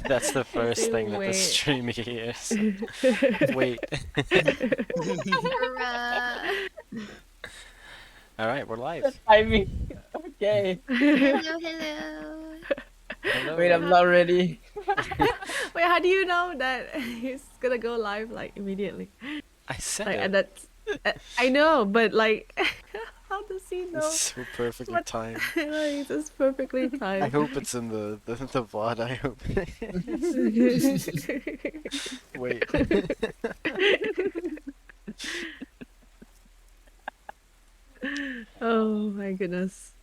That's the first Say thing that the wait. stream hears. Wait. Bruh. Alright, we're The live. timing. Okay. Hello, hello. Hello. Wait, I'm not ready. Wait, how do you know that he's gonna go live like immediately? I said Like, it. and that's I know, but like, how does he know? It's so perfectly What- timed. Like, it's perfectly I timed. hope it's in the VOD, I hope. Wait. Oh my goodness.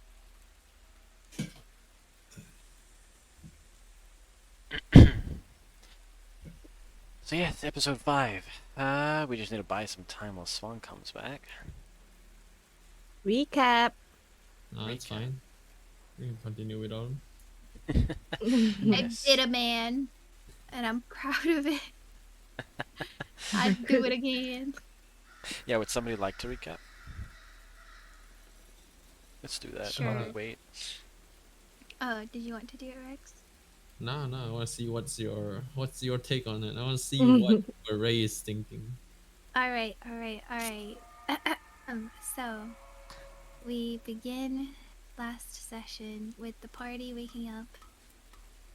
So yeah, it's episode 5. We just need to buy some time while Swan comes back. Recap. No, it's fine. We can continue without him. Yes. I did a man, and I'm proud of it. I'd do it again. Yeah, would somebody like to recap? Let's do that. Sure. Wait. Oh, did you want to do it, Rex? No, I want to see what's your take on it. I want to see what Ray is thinking. All right. So, we begin last session with the party waking up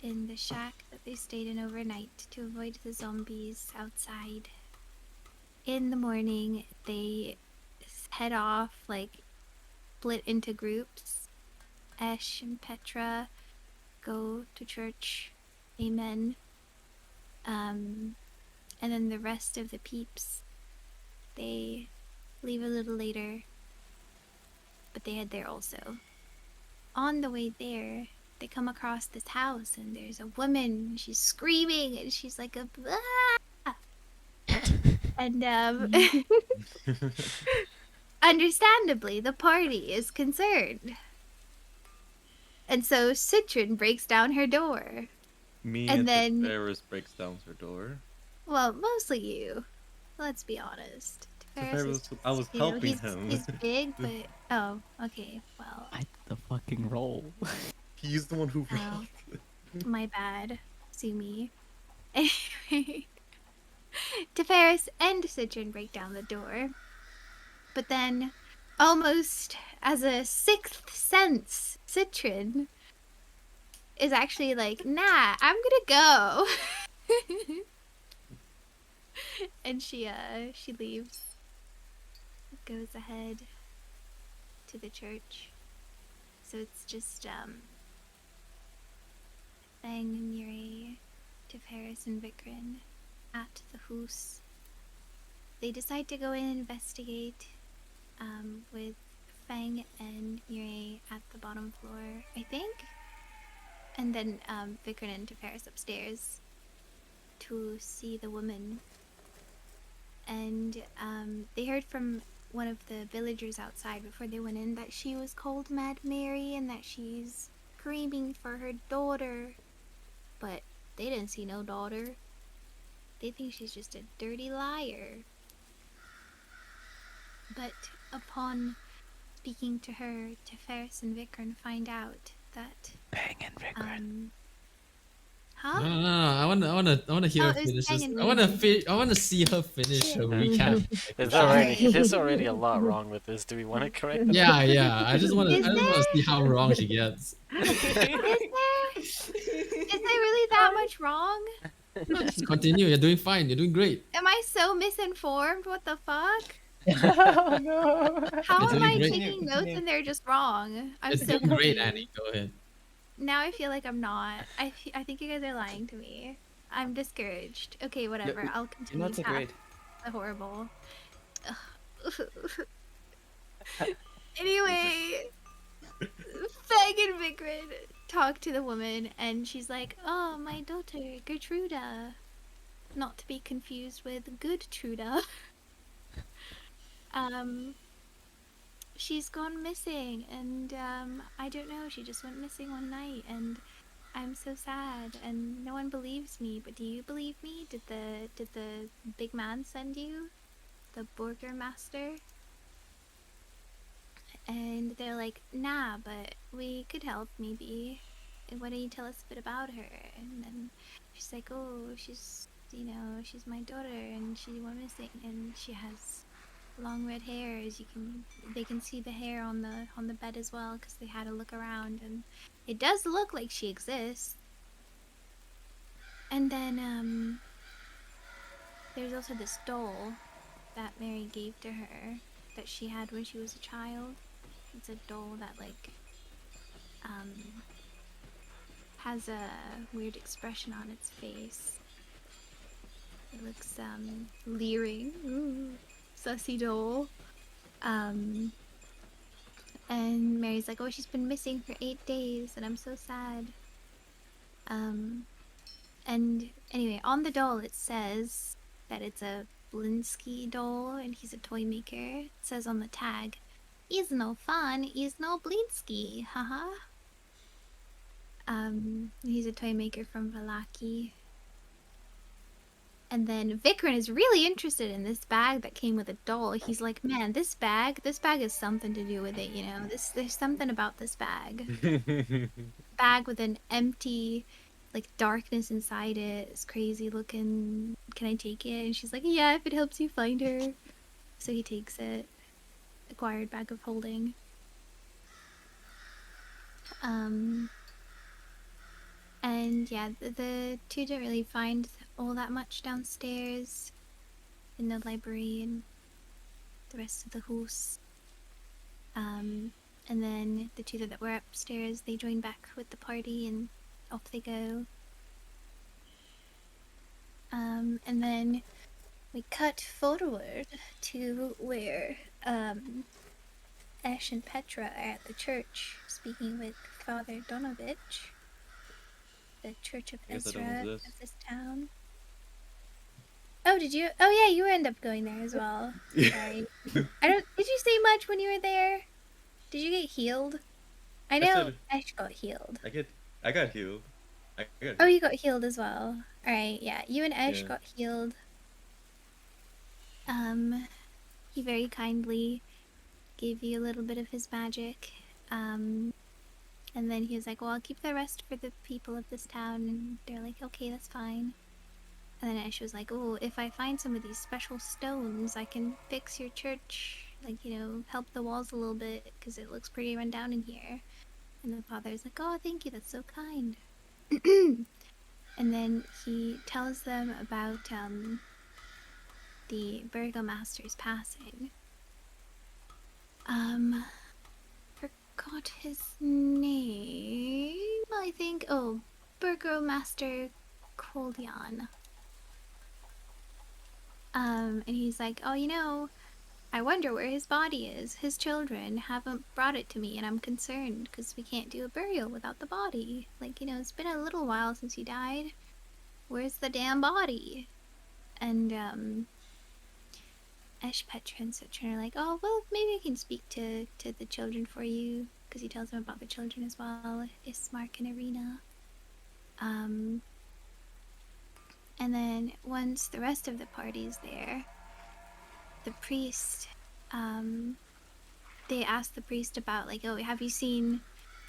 in the shack that they stayed in overnight to avoid the zombies outside. In the morning, they head off, like, split into groups. Esh and Petra go to church. Amen. And then the rest of the peeps, they leave a little later, but they head there also. On the way there, they come across this house, and there's a woman. She's screaming, and she's like a ah! And understandably, the party is concerned, and so Citron breaks down her door. Me And and then- Ferris breaks down her door. Well, mostly you. Let's be honest. Ferris is I was you know, helping he's, him. He's big, but oh, okay. Well, I the fucking roll. He's the one who Oh. rolled. my bad. Sue me. Anyway, Teferis and Citron break down the door, but then, almost as a sixth sense, Citron is actually like, "Nah, I'm gonna go," and she leaves, goes ahead to the church. So it's just Fang, Murray, Teferis, and Vikrin at the house. They decide to go in and investigate with Fang and Murray at the bottom floor, I think. And then Vikrin and Teferis upstairs to see the woman. And they heard from one of the villagers outside before they went in that she was called Mad Mary and that she's screaming for her daughter. But they didn't see no daughter. They think she's just a dirty liar. But upon speaking to her, Teferis and Vikran find out that Bang and Vigran. huh? No. I wanna hear Oh, her it was finish this. banging I wanna see her finish her recap. There's already a lot wrong with this. Do we want to correct it? Yeah. I just wanna Is there? see how wrong she gets. Is there really that much wrong? Just continue. You're doing fine. You're doing great. Am I so misinformed? What the fuck? Oh no. How You're am doing I great. taking notes and they're just wrong? I'm It's so doing great, confused. Annie. Go ahead. Now I feel like I'm not. I think you guys are lying to me. I'm discouraged. Okay, whatever. I'll You're continue not so past great. the horrible. Ugh. Anyway, Fang and Vigrid talk to the woman, and she's like, "Oh, my daughter, Gertruda. Not to be confused with Good Truda. She's gone missing, and I don't know, she just went missing one night, and I'm so sad, and no one believes me, but do you believe me? Did the big man send you? The Burgomaster?" And they're like, "Nah, but we could help, maybe." why don't you tell us a bit about her? And then she's like, oh, she's my daughter, and she went missing, and she has long red hair. They can see the hair on the bed as well, because they had a look around, and it does look like she exists. And then there's also this doll that Mary gave to her that she had when she was a child. It's a doll that has a weird expression on its face. It looks leering. Ooh, sussy doll. And Mary's like, oh, she's been missing for 8 days, and I'm so sad. And anyway, on the doll it says that it's a Blinsky doll, and he's a toy maker. It says on the tag, "He's no fun, he's no Blinsky, haha." He's a toy maker from Valaki. And then Vikram is really interested in this bag that came with a doll. He's like, man, this bag has something to do with it, you know. There's something about this bag. Bag with an empty, like, darkness inside it. It's crazy looking. Can I take it? And she's like, yeah, if it helps you find her. So he takes it. Acquired bag of holding. And yeah, the two don't really find all that much downstairs in the library and the rest of the house. And then the two that were upstairs, they join back with the party and off they go. And then we cut forward to where Ash and Petra are at the church speaking with Father Donovich, the Church of I guess I don't Ezra exist. of this town. Oh, did you? Oh, yeah, you end up going there as well. Sorry. I don't. Did you say much when you were there? Did you get healed? I know said- Ash got healed. I got healed. Oh, you got healed as well. Alright, yeah. You and Ash Yeah. got healed. He very kindly gave you a little bit of his magic. And then he was like, well, I'll keep the rest for the people of this town. And they're like, okay, that's fine. And then Ash was like, oh, if I find some of these special stones, I can fix your church. Like, you know, help the walls a little bit, because it looks pretty run down in here. And the father's like, oh, thank you, that's so kind. And then he tells them about the Burgomaster's passing. Forgot his name, I think. Oh, Burgomaster Kolyan. And he's like, oh, you know, I wonder where his body is. His children haven't brought it to me, and I'm concerned because we can't do a burial without the body. Like, you know, it's been a little while since he died. Where's the damn body? And Ash, Petra, and Citron are like, oh, well, maybe I can speak to the children for you, because he tells them about the children as well, Ismark and Irina. And then once the rest of the party's there, the priest, they ask the priest about, like, oh, have you seen,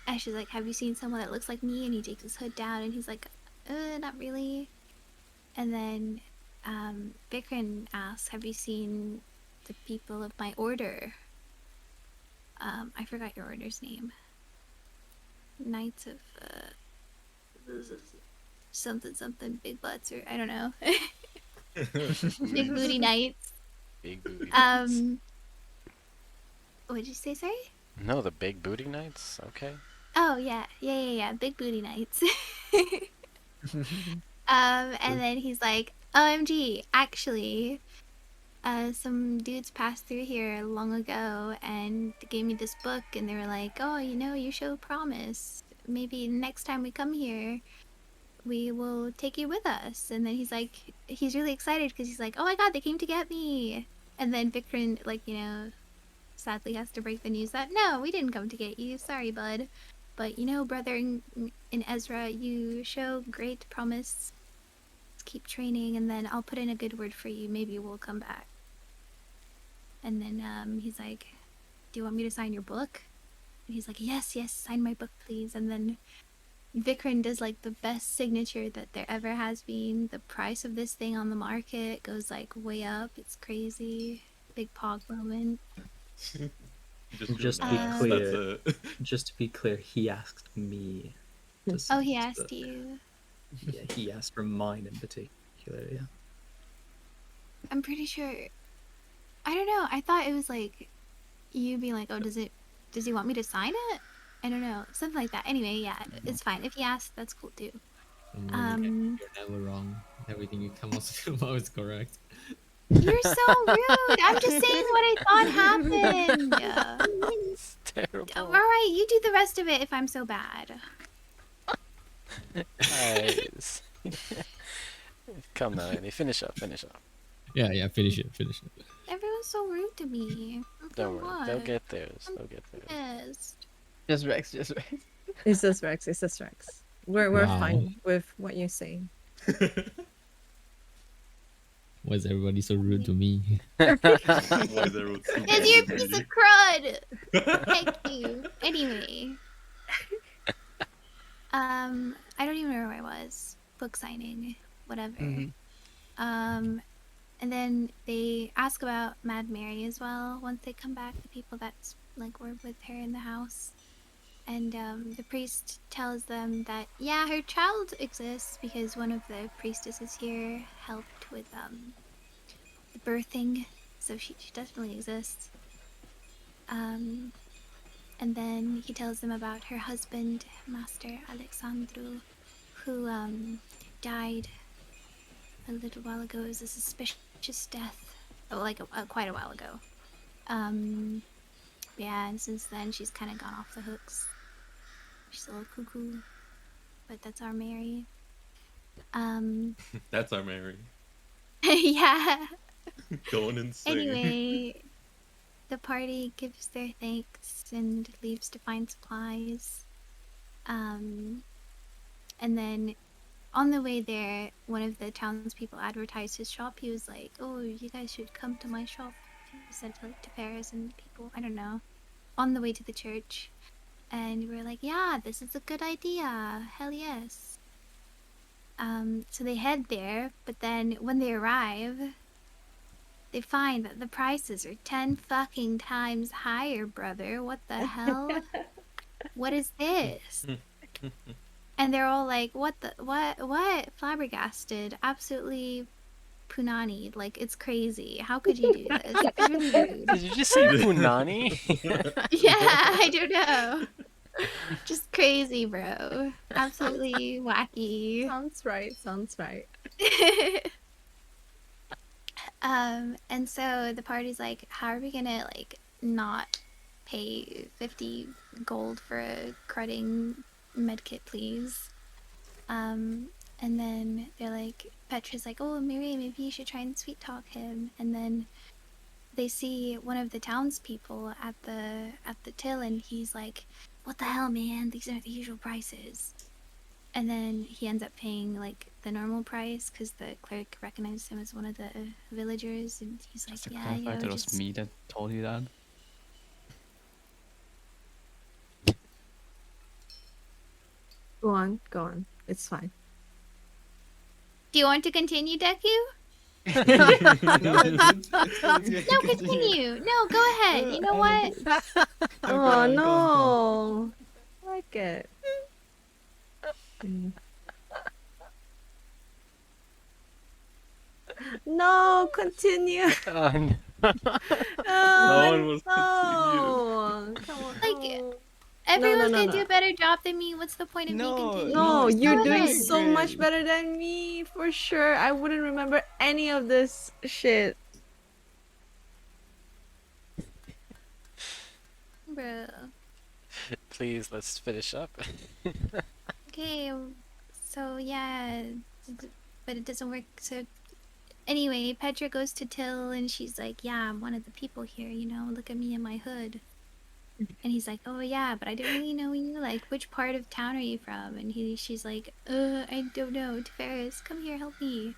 Ash is like, have you seen someone that looks like me? And he takes his hood down, and he's like, not really. And then Vikram asks, have you seen the people of my order? I forgot your order's name. Knights of something big butts, or I don't know. Big booty knights. Big booty nights. What did you say, sorry? No, the big booty nights? Okay. Oh yeah, big booty knights. And then he's like, OMG, actually, some dudes passed through here long ago and they gave me this book, and they were like, oh, you know, you show promise. Maybe next time we come here, we will take you with us. And then he's like, he's really excited because he's like, oh my god, they came to get me. And then Vikram, like, you know, sadly has to break the news that, no, we didn't come to get you. Sorry, bud. But, you know, brother in Ezra, you show great promise. Keep training, and then I'll put in a good word for you. Maybe we'll come back. And then he's like, do you want me to sign your book? And he's like, yes, sign my book, please. And then Vikrin does like the best signature that there ever has been. The price of this thing on the market goes like way up. It's crazy. Big pog moment. Just to your be names, clear, that's it. just to be clear, he asked me. To Oh, sign he this asked book. you. Yeah, he asked for mine in particular. Yeah. I'm pretty sure. I don't know. I thought it was like you being like, oh, does he want me to sign it? I don't know. Something like that. Anyway, yeah, it's fine. If he asks, that's cool too. You're never wrong. Everything you come out of your mouth is correct. You're so rude. I'm just saying what I thought happened. It's terrible. All right, you do the rest of it if I'm so bad. Guys. Come now, Annie. Finish up. Yeah, finish it. Everyone's so rude to me. Don't worry. What? They'll get theirs. Pissed. Just Rex. Just Rex. It's just Rex. It's just Rex. We're Wow. fine with what you're saying. Why is everybody so rude to me? Why is everyone so Cause you're a rude to piece you? of crud. Thank you. Anyway. I don't even know where I was. Book signing. Whatever. And then they ask about Mad Mary as well once they come back, the people that's like were with her in the house. And the priest tells them that yeah, her child exists because one of the priestesses here helped with the birthing, so she definitely exists. And then he tells them about her husband, Master Alexandru, who died a little while ago. It was a suspicious death, like quite a while ago. Yeah, and since then she's kind of gone off the hooks. She's a little cuckoo, but that's our Mary. That's our Mary. Yeah. Going insane. Anyway, the party gives their thanks and leaves to find supplies. And then on the way there, one of the townspeople advertised his shop. He was like, "Oh, you guys should come to my shop." He said to Paris and people, I don't know, on the way to the church. And we were like, "Yeah, this is a good idea. Hell yes." So they head there, but then when they arrive, they find that the prices are 10 fucking times higher, brother. What the hell? What is this? And they're all like, what? Flabbergasted. Absolutely punani. Like, it's crazy. How could you do this? It's really rude. Did you just say punani? Yeah, I don't know. Just crazy, bro. Absolutely wacky. Sounds right. And so the party's like, how are we gonna like not pay 50 gold for a crudding medkit, please? And then they're like, Petra's like, oh, maybe you should try and sweet talk him. And then they see one of the townspeople at the till, and he's like, what the hell, man? These aren't the usual prices. And then he ends up paying like the normal price because the cleric recognized him as one of the villagers, and he's like, Just to yeah, clarify, you know, it was just... me that told you that. Go on. It's fine. Do you want to continue, Deku? No, No, continue. No, go ahead. You know what? Oh no. I like it. No, continue. Um, No one was no. Come on. Like, no. Everyone's no, gonna no. do a better job than me. What's the point of me continuing? No, Just you're go doing ahead. so much better than me, for sure. I wouldn't remember any of this shit. Bro. please, let's finish up. Okay, so yeah, but it doesn't work. So anyway, Petra goes to Till and she's like, yeah, I'm one of the people here, you know, look at me in my hood. And he's like, oh yeah, but I don't really know you. Like, which part of town are you from? And she's like, I don't know. Ferris, come here, help me.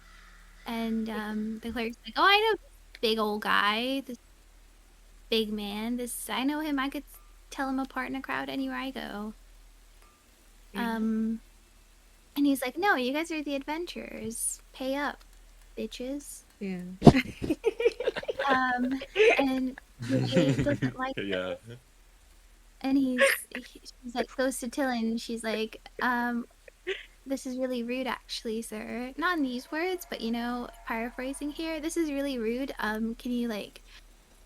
And the cleric's like, oh, I know this big old guy, this big man. I know him. I could tell him apart in a crowd anywhere I go. And he's like, no, you guys are the adventurers. Pay up, bitches. Yeah. And he doesn't like Yeah. and she's like goes to Tillin. She's like, this is really rude, actually, sir. Not in these words, but paraphrasing here. This is really rude. Can you like,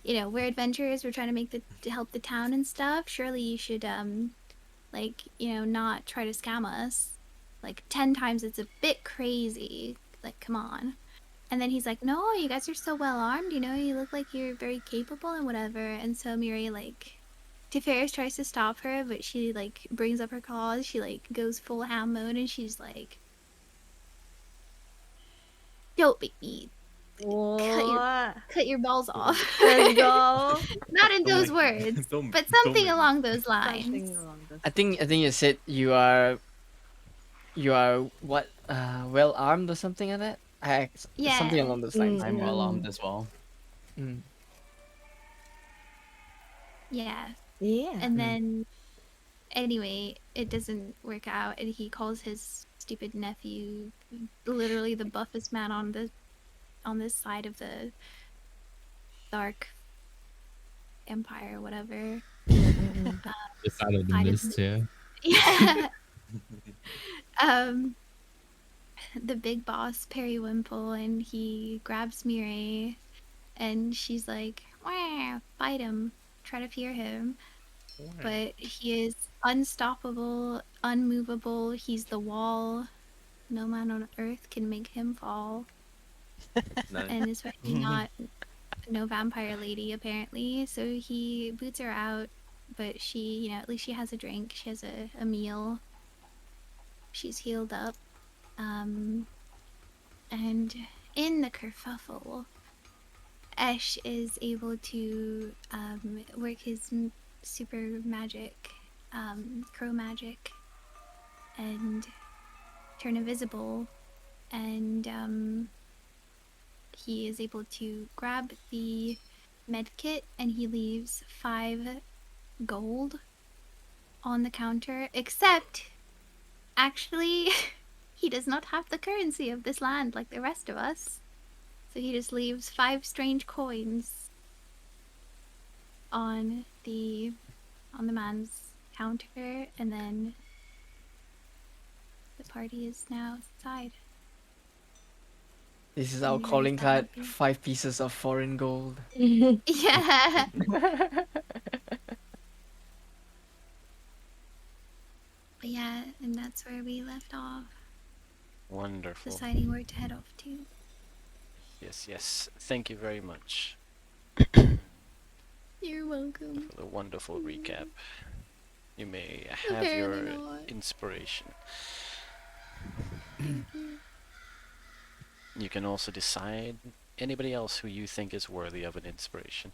we're adventurers. We're trying to to help the town and stuff. Surely you should like, not try to scam us. Like 10 times, it's a bit crazy. Like, come on. And then he's like, no, you guys are so well armed. You look like you're very capable and whatever. And so Mirai like. Tiferes tries to stop her, but she, like, brings up her claws. She, like, goes full ham mode, and she's like, don't make me What? cut your balls off. Let's go. Not in Don't those make- words, don't- but don't something make- along those Something lines. along those I think you said you are what well armed or something like that. Yeah. Something along those lines. I'm well armed as well. Mm. Yeah. Yeah. And then, anyway, it doesn't work out, and he calls his stupid nephew literally the buffest man on this side of the dark empire, whatever. The side of the I mist, yeah. Yeah. The big boss, Periwinkle, and he grabs Mirai, and she's like, "Wah, fight him, try to fear him." But he is unstoppable, unmovable. He's the wall. No man on earth can make him fall. Nice. And especially not no vampire lady, apparently. So he boots her out, but she, at least she has a drink. She has a meal. She's healed up. And in the kerfuffle, Esh is able to work his super magic, crow magic, and turn invisible, and he is able to grab the med kit, and he leaves 5 gold on the counter, except actually he does not have the currency of this land like the rest of us, so he just leaves 5 strange coins on the man's counter, and then the party is now outside. This is our Yeah, calling it's card. not 5 pieces of foreign gold. Yeah. But yeah, and that's where we left off, Wonderful. deciding where to head off to. Yes. Thank you very much You're welcome. for the wonderful recap. You may have Apparently your not. inspiration. You can also decide anybody else who you think is worthy of an inspiration.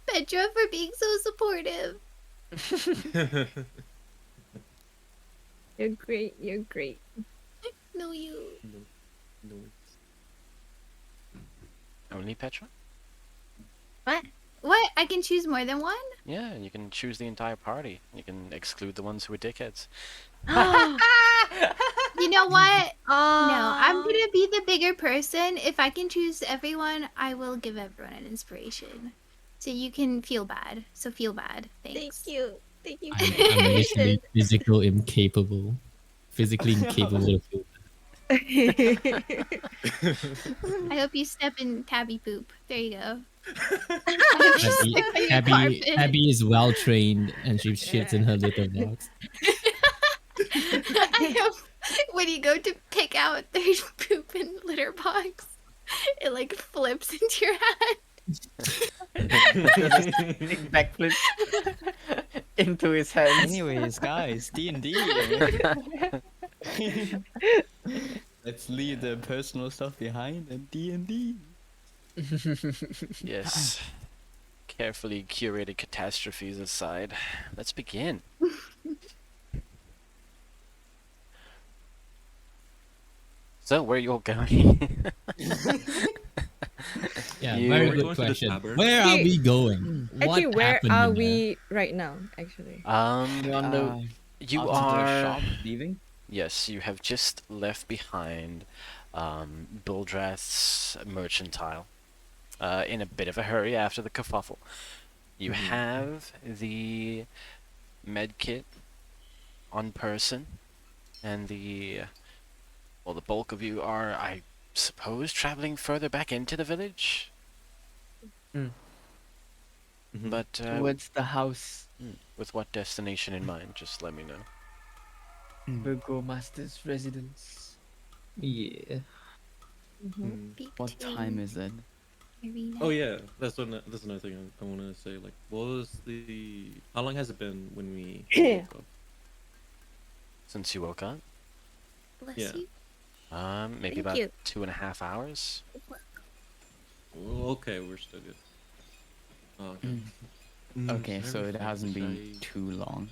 Petra for being so supportive. You're great. You're great. No, you. No. Only Petra? What? I can choose more than one? Yeah, and you can choose the entire party. You can exclude the ones who are dickheads. You know what? No, I'm Oh. gonna be the bigger person. If I can choose everyone, I will give everyone an inspiration. So you can feel bad. So feel bad. Thanks. Thank you. Thank you. I'm initially physically incapable of I hope you step in tabby poop. There you go. Abby is well trained and she shits in her litter box. I hope when you go to pick out their poop in litter box, it like flips into your hand. Big backflip into his hands. Anyways, guys, D&D. Let's leave the personal stuff behind and D&D. Yes. Carefully curated catastrophes aside, let's begin. So, where are you all going? Yeah, You- very We're good going to the question. tavern. Where are we going? Actually, What where happened are in there? we right now? Actually. We're on the Uh, You After the are. shop leaving? Yes, you have just left behind Bildrath's mercantile in a bit of a hurry after the kerfuffle. You have the med kit on person, and the bulk of you are, I suppose, traveling further back into the village. Mm. Mhm. But Towards the house. with what destination in mind? Just let me know. Burgomaster's residence. Yeah. Mm. Speak What to time is it? Irina. Oh yeah, that's another thing I want to say. Like, what was the? How long has it been when we woke up? Since you woke up, Bless Yeah. you. maybe Thank about you. 2.5 hours. Well, okay, we're still good. Oh, okay. Okay, so it everything hasn't been say- too long.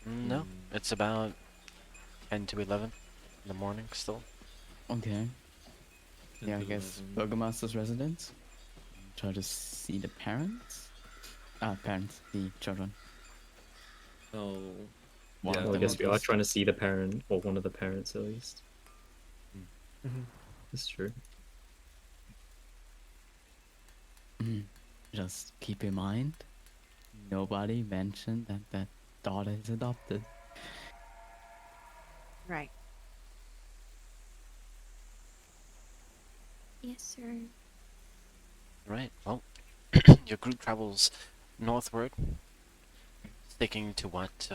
No, it's about 10 to 11 in the morning still. Okay. 10 Yeah, I to guess 11. Burgomaster's residence. Try to see the parents. Parents, the children. Oh, One yeah. of Well, I them guess at we are least. trying to see the parent, or one of the parents at least. Mhm. That's true. Just keep in mind, nobody mentioned that that daughter is adopted. Right. Yes, sir. Right. Well, your group travels northward, sticking to what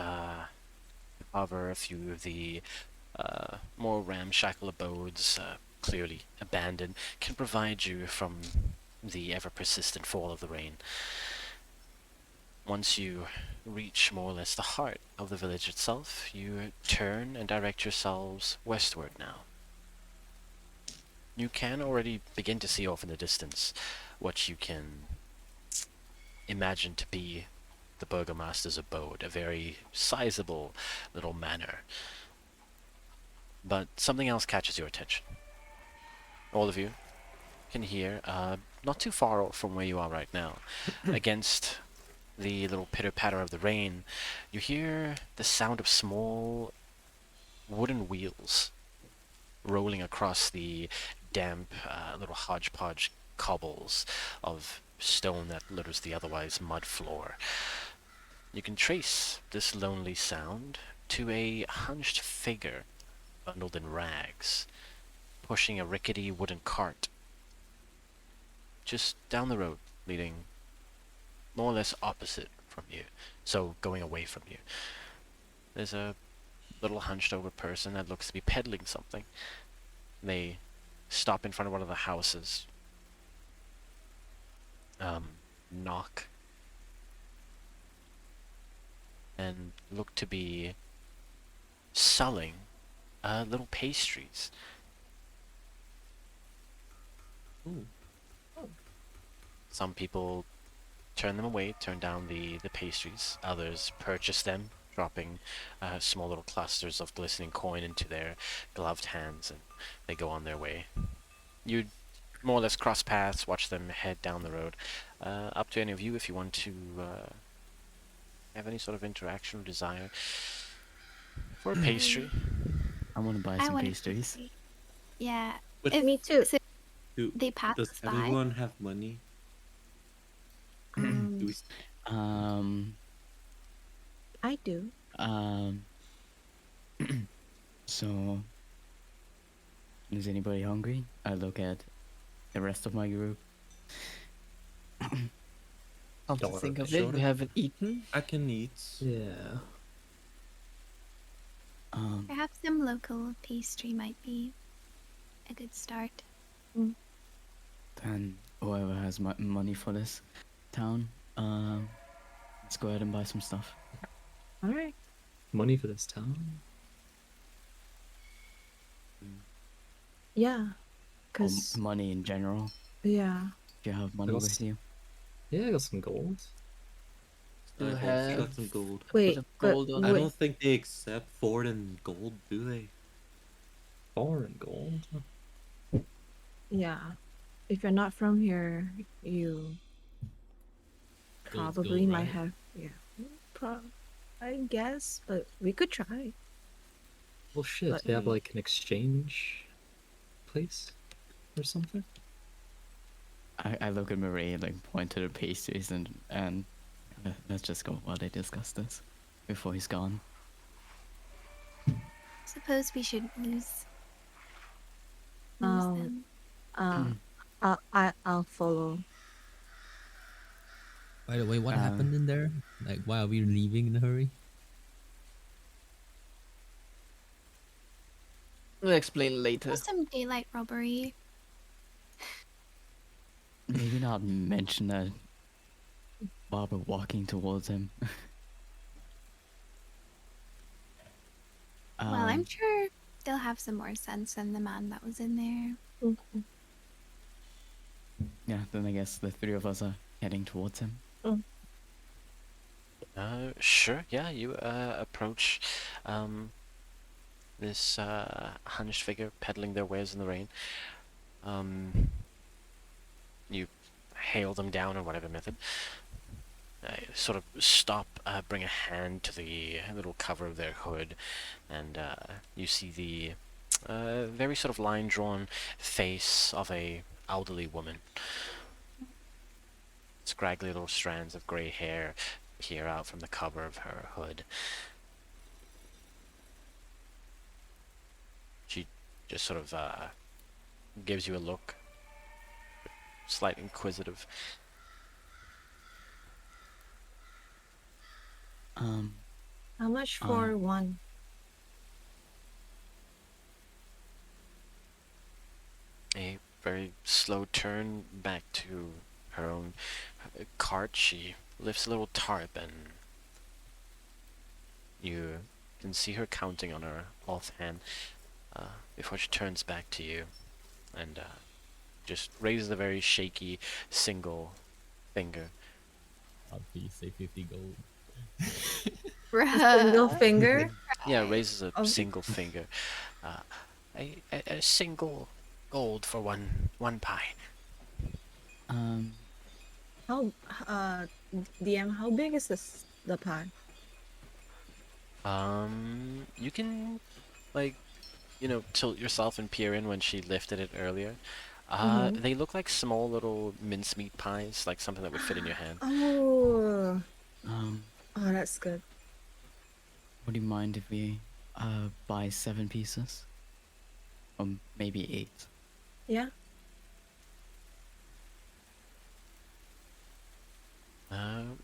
cover a few of the more ramshackle abodes, clearly abandoned, can provide you from the ever-persistent fall of the rain. Once you reach more or less the heart of the village itself, you turn and direct yourselves westward now. You can already begin to see off in the distance what you can imagine to be the Burgomaster's abode, a very sizable little manor. But something else catches your attention. All of you can hear, not too far from where you are right now, against the little pitter-patter of the rain, you hear the sound of small wooden wheels rolling across the damp little hodgepodge cobbles of stone that litters the otherwise mud floor. You can trace this lonely sound to a hunched figure bundled in rags, pushing a rickety wooden cart just down the road, leading more or less opposite from you, so going away from you. There's a little hunched over person that looks to be peddling something. They stop in front of one of the houses, knock, and look to be selling little pastries. Ooh. Some people turn them away, turn down the pastries. Others purchase them, dropping small little clusters of glistening coin into their gloved hands, and they go on their way. You more or less cross paths, watch them head down the road. Up to any of you if you want to have any sort of interaction or desire for a pastry. I want to buy I some want pastries. to. Yeah. But Me too. So do, they pass does us by. everyone have money? Um, Do we? Um, I do. um, so, is anybody hungry? I look at the rest of my group. Come to Sure, think of sure. it, we haven't eaten. I can eat. Yeah. Perhaps some local pastry might be a good start. Then whoever has money for this town, let's go ahead and buy some stuff. All right. Money for this town? Yeah. Or Cause money in general. yeah. If you have money Because- with you. Yeah, I got some gold. Still I also have got some gold. Wait, of but gold on I wait. don't think they accept foreign gold, do they? Foreign gold? Yeah. If you're not from here, you Gold's probably gold, might right? have. Yeah. I guess, but we could try. Well, shit. But- They have like an exchange place or something. I look at Marie, like point to the pastries, and let's just go while they discuss this before he's gone. Suppose we should use Um, them. I'll follow. By the way, what happened in there? Like, why are we leaving in a hurry? We'll explain later. Just some daylight robbery. Maybe not mention that while we're walking towards him. Well, I'm sure they'll have some more sense than the man that was in there. Yeah, then I guess the three of us are heading towards him. Sure, yeah, you approach this hunched figure peddling their wares in the rain. You hail them down in whatever method. Sort of stop, bring a hand to the little cover of their hood, and you see the very sort of line-drawn face of a elderly woman. Scraggly little strands of grey hair peer out from the cover of her hood. She just sort of gives you a look, slightly inquisitive. How much for one? A very slow turn back to her own cart. She lifts a little tarp, and you can see her counting on her offhand before she turns back to you and just raises a very shaky single finger. Oh, please say 50 gold. Single finger? Yeah, raises a single finger. A single gold for one pie. How DM, how big is the pie? You can, like, tilt yourself and peer in when she lifted it earlier. They look like small little mincemeat pies, like something that would fit in your hand. Oh, that's good. Would you mind if we buy 7 pieces? Or maybe 8? Yeah.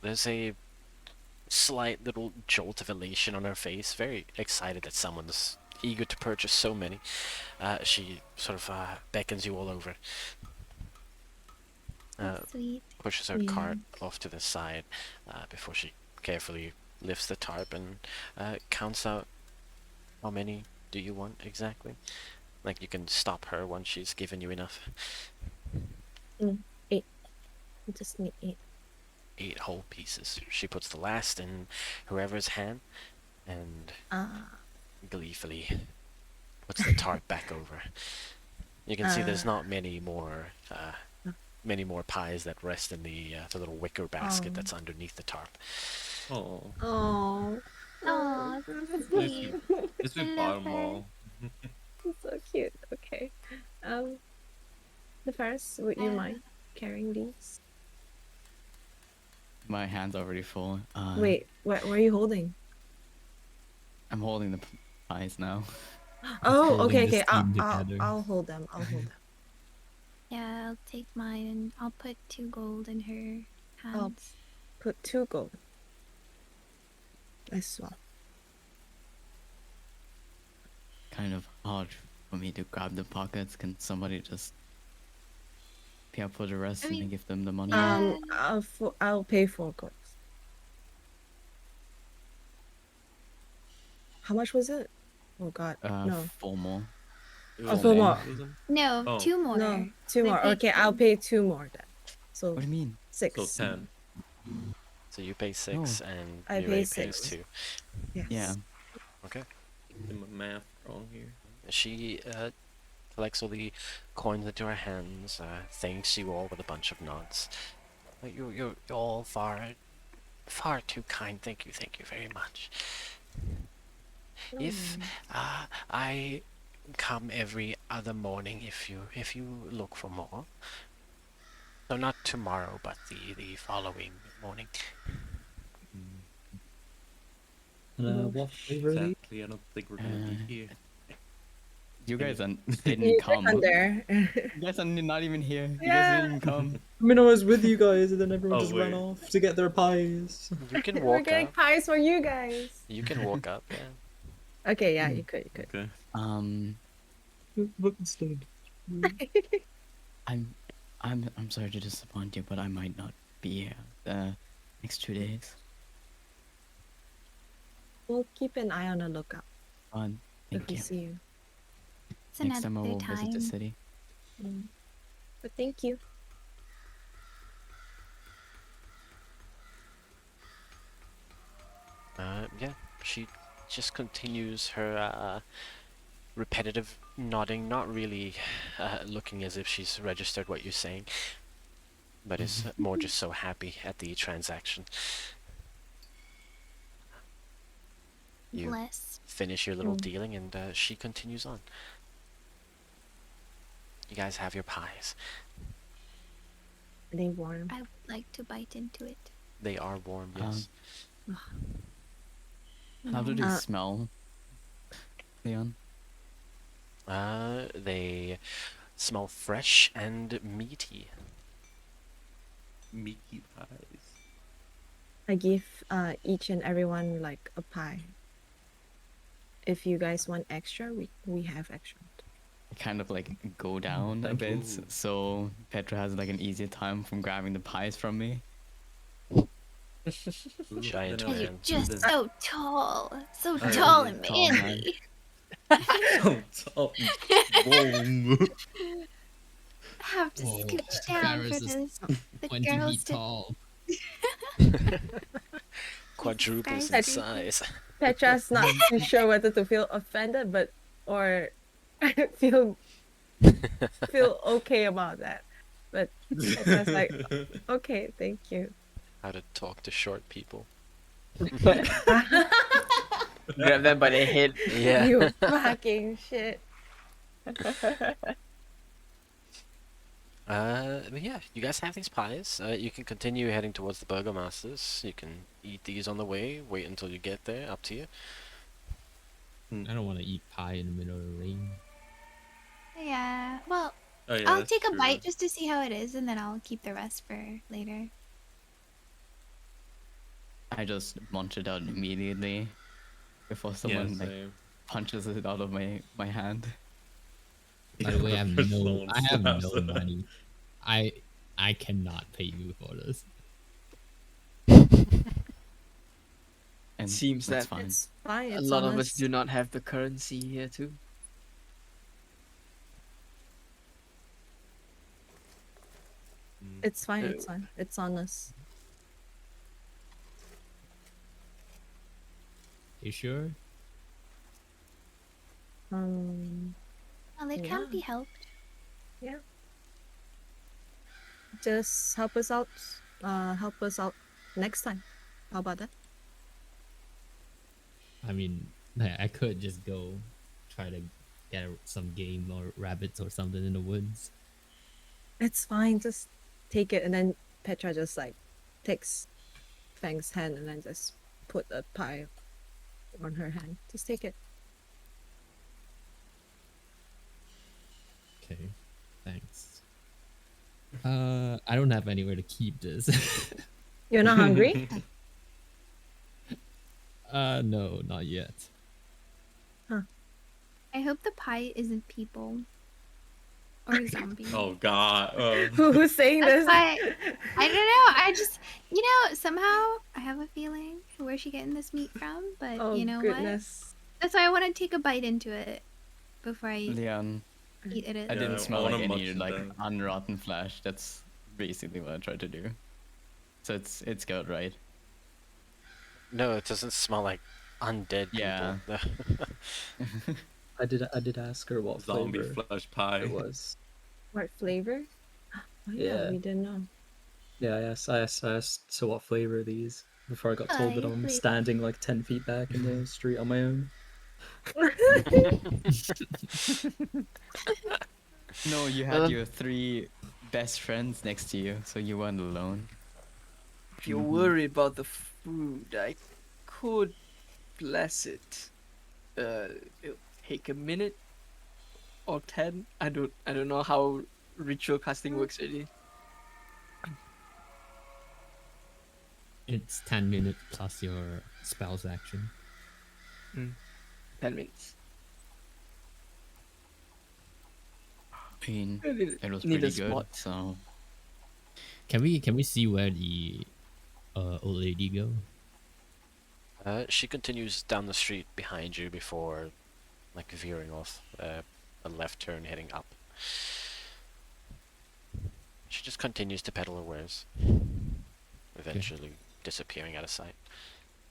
There's a slight little jolt of elation on her face, very excited that someone's eager to purchase so many. She sort of beckons you all over. Sweet. Pushes her cart off to the side before she carefully lifts the tarp and counts out how many do you want exactly. Like, you can stop her once she's given you enough. 8. I just need 8. 8 whole pieces. She puts the last in whoever's hand and gleefully puts the tarp back over. You can see there's not many more pies that rest in the little wicker basket that's underneath the tarp. Oh, Oh, Oh, sweet. it's I been love bottom her. all. so cute. Okay. The first, would you mind carrying these? My hand's already full. Wait, where are you holding? I'm holding the pies now. Oh, holding okay, this okay. I'll, team I'll, together. I'll hold them. I'll hold them. Yeah, I'll take mine and I'll put 2 gold in her hands. Put 2 gold. As well. Kind of hard for me to grab the pockets. Can somebody just pay up for the rest and then give them the money? I'll pay 4 gold. How much was it? Oh God, no. 4 more. It Oh, was 4 eight, more. wasn't it? No, Oh. 2 more. No, 2 I more. paid Okay, I'll 10. pay 2 more then. So What do you mean? 6. So 10. So you pay 6 and I Yurei pay pays 6. 2. Yes. Yeah. Okay. Get my math wrong here. She collects all the coins into her hands, thanks you all with a bunch of nods. You're all far Far too kind. Thank you very much. If I come every other morning, if you look for more. So not tomorrow, but the following morning. What flavor are these? Sadly, I don't think we're gonna be here. You guys Anyway. didn't You come. on there. You guys are not even here. You guys Yeah. didn't even come. I mean, I was with you guys, and then everyone Oh, just ran wait. off to get their pies. You can We're walk getting up. pies for you guys. You can walk up. Yeah. Okay, yeah, you could. Okay. Look instead. I'm sorry to disappoint you, but I might not be here the next 2 days. We'll keep an eye on the lookout Thank if we you. see you. It's Next time I another will visit the city. But thank you. Yeah. She just continues her repetitive nodding, not really looking as if she's registered what you're saying, but is more just so happy at the transaction. You Bless. finish your little dealing, and she continues on. You guys have your pies. Are they warm? I would like to bite into it. They are warm, yes. How do they smell, Leon? They smell fresh and meaty. Meaty pies. I give each and everyone like a pie. If you guys want extra, we have extra. I kind of like go down a bit, so Petra has like an easier time from grabbing the pies from me. Giant Then Because you're man. just so tall. So I tall am and tall man. manly. Boom. I have to Whoa, scooch down Paris for is this. The 20 girls feet to tall. Quadruples in Guys, size. Petra's not too sure whether to feel offended, but or feel okay about that. But Petra's like, okay, thank you. How to talk to short people. Grab them by the head. Yeah. You fucking shit. But yeah, you guys have these pies. You can continue heading towards the Burgomasters. You can eat these on the way, wait until you get there, up to you. I don't want to eat pie in the middle of the rain. Yeah. Well, Oh, yeah, I'll that's take a true. bite just to see how it is, and then I'll keep the rest for later. I just munch it out immediately before someone like same. punches it out of my hand. By the way, I have no Someone slaps it. money. I cannot pay you for this. And Seems that's that fine. It's fine. A It's lot of us honest. do not have the currency here too. It's fine. It's fine. It's honest. You sure? Well, it Yeah. can't be helped. Just help us out. Help us out next time. How about that? I mean, I could just go try to get some game or rabbits or something in the woods. It's fine. Just take it, and then Petra just like takes Fang's hand and then just put a pie on her hand. Just take it. Okay, thanks. I don't have anywhere to keep this. You're not hungry? No, not yet. I hope the pie isn't people or zombies. Oh God. Who's saying That's this? why I don't know. I just, somehow I have a feeling where's she getting this meat from. But Oh you know goodness. what? That's why I want to take a bite into it before I Leon, eat it. I didn't I smell wanna like munch any it like down. unrotten flesh. That's basically what I tried to do. So it's good, right? No, it doesn't smell like undead Yeah. people. I did ask her what Zombie flavor flesh pie. it was. What flavor? Oh, yeah, Yeah. we didn't know. Yeah, I asked. So what flavor are these? before I got told that Hi, I'm lady. standing like 10 feet back in the street on my own. No, you had Um, your 3 best friends next to you, so you weren't alone. If you're Mhm. worried about the food, I could bless it. It'll take a minute or 10. I don't know how ritual casting works really. It's 10 minutes plus your spell's action. 10 minutes. I mean, I it was need a pretty good, spot. so Can we see where the old lady go? She continues down the street behind you before, like, veering off a left turn heading up. She just continues to peddle her wares, eventually disappearing out of sight.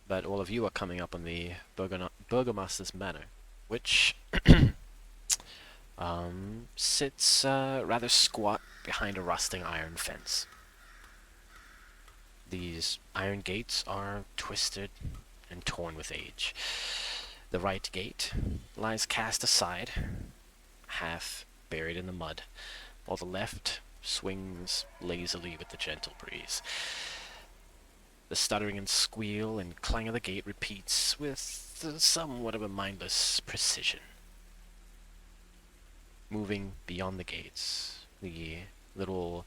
But all of you are coming up on the Burgomaster's manor, which sits rather squat behind a rusting iron fence. These iron gates are twisted and torn with age. The right gate lies cast aside, half buried in the mud, while the left swings lazily with the gentle breeze. The stuttering and squeal and clang of the gate repeats with somewhat of a mindless precision. Moving beyond the gates, the little,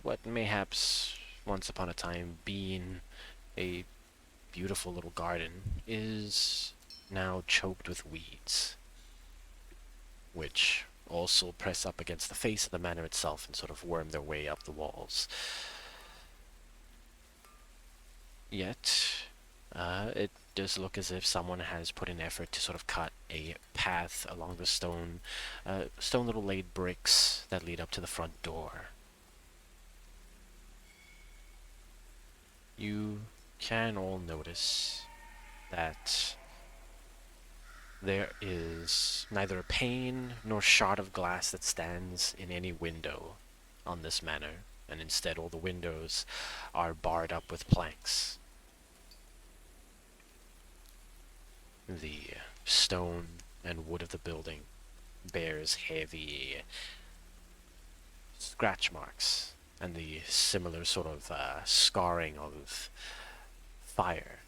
what mayhaps once upon a time been a beautiful little garden, is now choked with weeds, which also press up against the face of the manor itself and sort of worm their way up the walls. Yet, it does look as if someone has put in effort to sort of cut a path along the stone little laid bricks that lead up to the front door. You can all notice that there is neither a pane nor shard of glass that stands in any window on this manor, and instead all the windows are barred up with planks. The stone and wood of the building bears heavy scratch marks and the similar sort of scarring of fire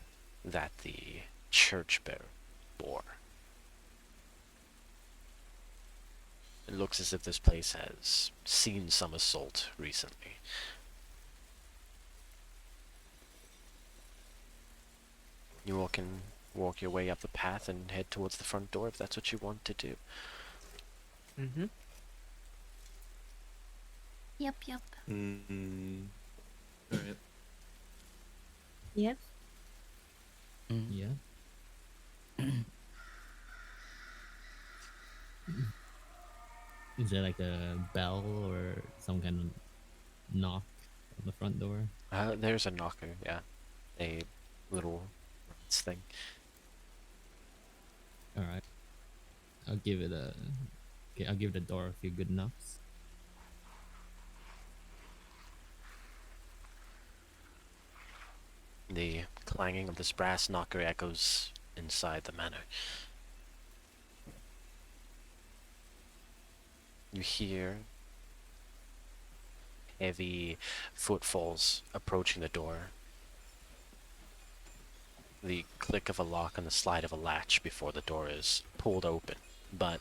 that the church bore. It looks as if this place has seen some assault recently. You all can walk your way up the path and head towards the front door if that's what you want to do. Mm-hmm. Yep. Alright. Yep. Yeah. Is there like a bell or some kind of knock on the front door? There's a knocker, yeah. A little thing. All right. I'll give it a. Okay, I'll give the door a few good knocks. The clanging of this brass knocker echoes inside the manor. You hear heavy footfalls approaching the door. The click of a lock and the slide of a latch before the door is pulled open, but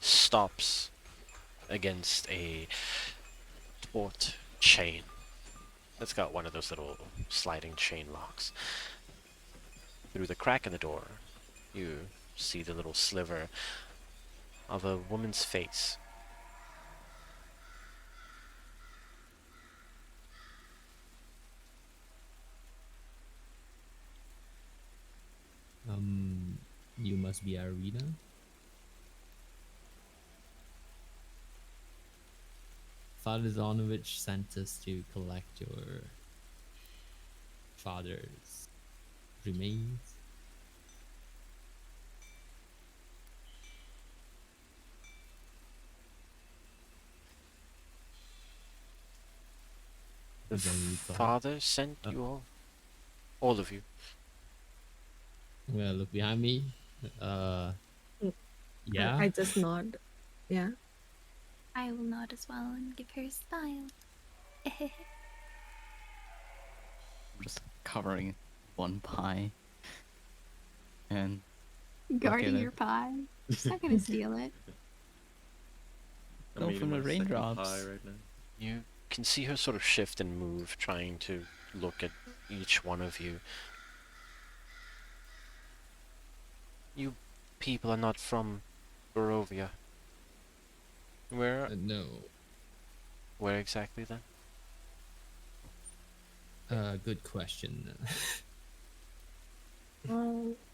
stops against a taut chain that's got one of those little sliding chain locks. Through the crack in the door, you see the little sliver of a woman's face. You must be Arena. Father Zonovich sent us to collect your father's remains. The Is that what you thought? father sent you all? All of you. I'm gonna look behind me. Uh, Mm, yeah. I just nod. Yeah. I will nod as well and give her a smile. I'm just covering one pie and Guarding at your it. pie. She's not gonna steal it. I'm Go eating from the my second pie raindrops. right now. You can see her sort of shift and move, trying to look at each one of you. You people are not from Barovia. No. Where exactly then? Good question.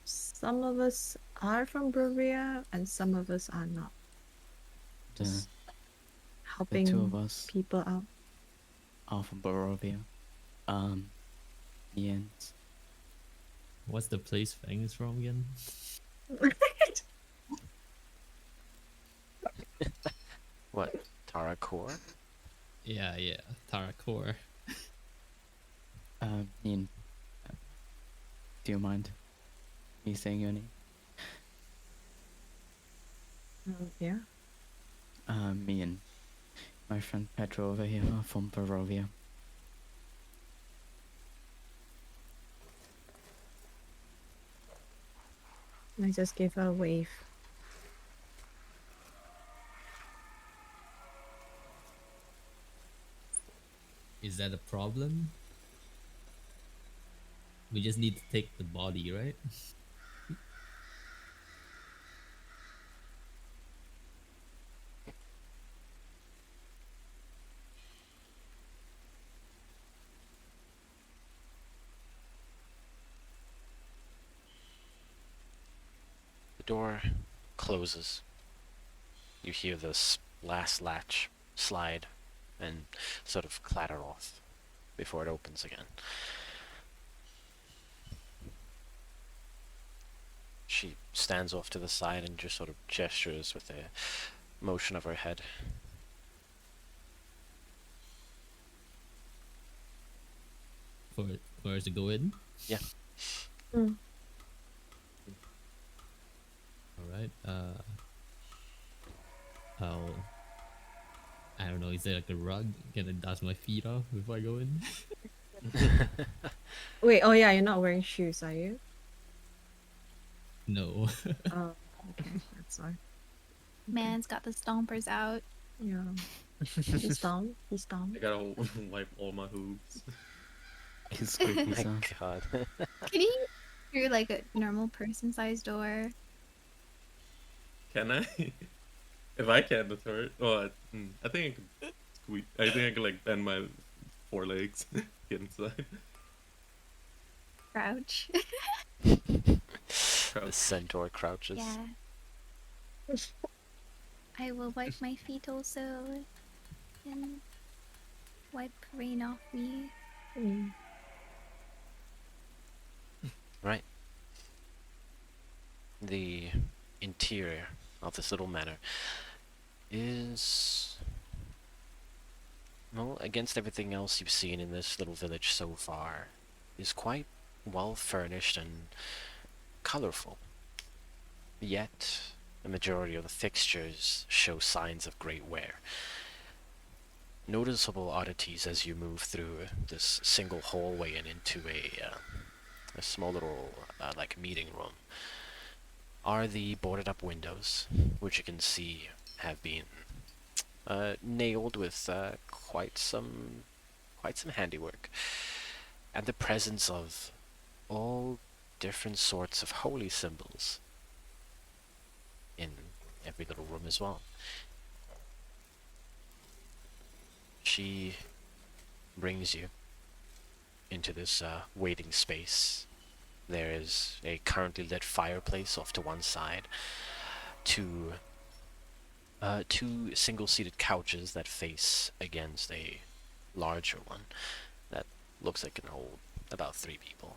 Some of us are from Berea and some of us are not. The, Just the two of helping us people out. are from Barovia. Me and What's the place Fang is from again? What? Tarakor? Yeah, TToR. me and do you mind me saying your name? Yeah. Me and my friend Pedro over here are from Barovia. I just gave her a wave. Is that a problem? We just need to take the body, right? The door closes. You hear this last latch slide and sort of clatter off before it opens again. She stands off to the side and just sort of gestures with a motion of her head. For us to go in. Yeah. Mm. All right. I'll. I don't know. Is there like a rug? Can I dust my feet off before I go in? Wait, oh yeah, you're not wearing shoes, are you? No. Oh, okay, that's why. Man's got the stompers out. Yeah. He stomped. He I stomped. gotta wipe all my hooves. His squeaky My sound. god. Can you through like a normal person-sized door? Can I? If I can, the third. Oh, I think I could squeak. I think I could like bend my forelegs, get inside. Crouch. The Crouch. centaur crouches. Yeah. I will wipe my feet also and wipe rain off me. Mm. Right. The interior of this little manor is, well, against everything else you've seen in this little village so far, is quite well furnished and colorful. Yet, the majority of the fixtures show signs of great wear. Noticeable oddities as you move through this single hallway and into a small little like meeting room are the boarded up windows, which you can see have been nailed with quite some handiwork, and the presence of all different sorts of holy symbols in every little room as well. She brings you into this waiting space. There is a currently lit fireplace off to one side, two single-seated couches that face against a larger one that looks like it can hold about 3 people.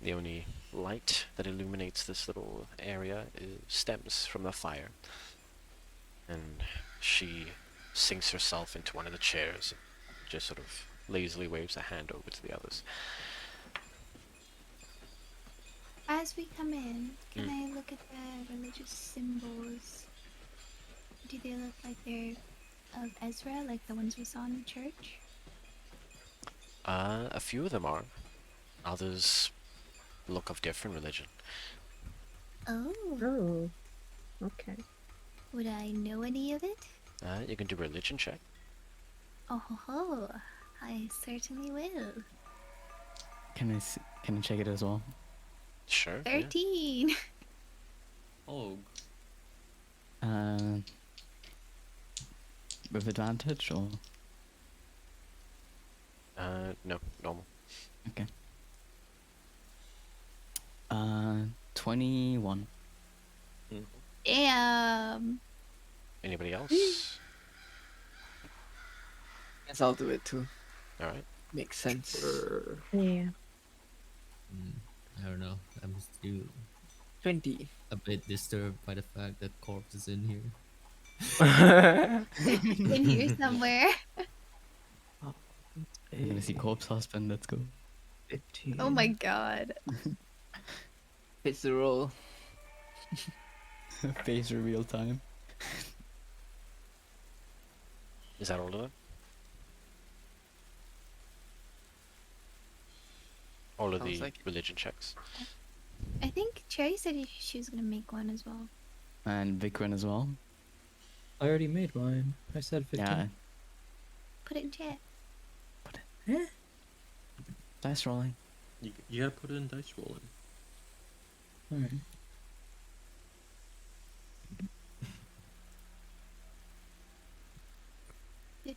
The only light that illuminates this little area stems from the fire, and she sinks herself into one of the chairs and just sort of lazily waves a hand over to the others. As we come in, can I look at the religious symbols? Do they look like they're of Ezra, like the ones we saw in the church? A few of them are. Others look of different religion. Oh, Oh, okay. would I know any of it? You can do a religion check. Oh ho ho, I certainly will. Can I check it as well? Sure. Yeah. 13. Oh, Uh, with advantage or No, normal. 21. Damn. Anybody else? Guess I'll do it too. All right. Makes sense. Yeah. I don't know. I'm still 20. a bit disturbed by the fact that corpse is in here. In here somewhere. I'm gonna see corpse husband. Let's go. 15. Oh my god. It's the roll. Face reveal time. Is that all of them? All of Sounds the like it. religion checks. I think Cherry said she was gonna make one as well. And Vikran as well. I already made mine. I said 15. Yeah. Put it in chat. Dice rolling. you gotta put it in dice rolling. Alright.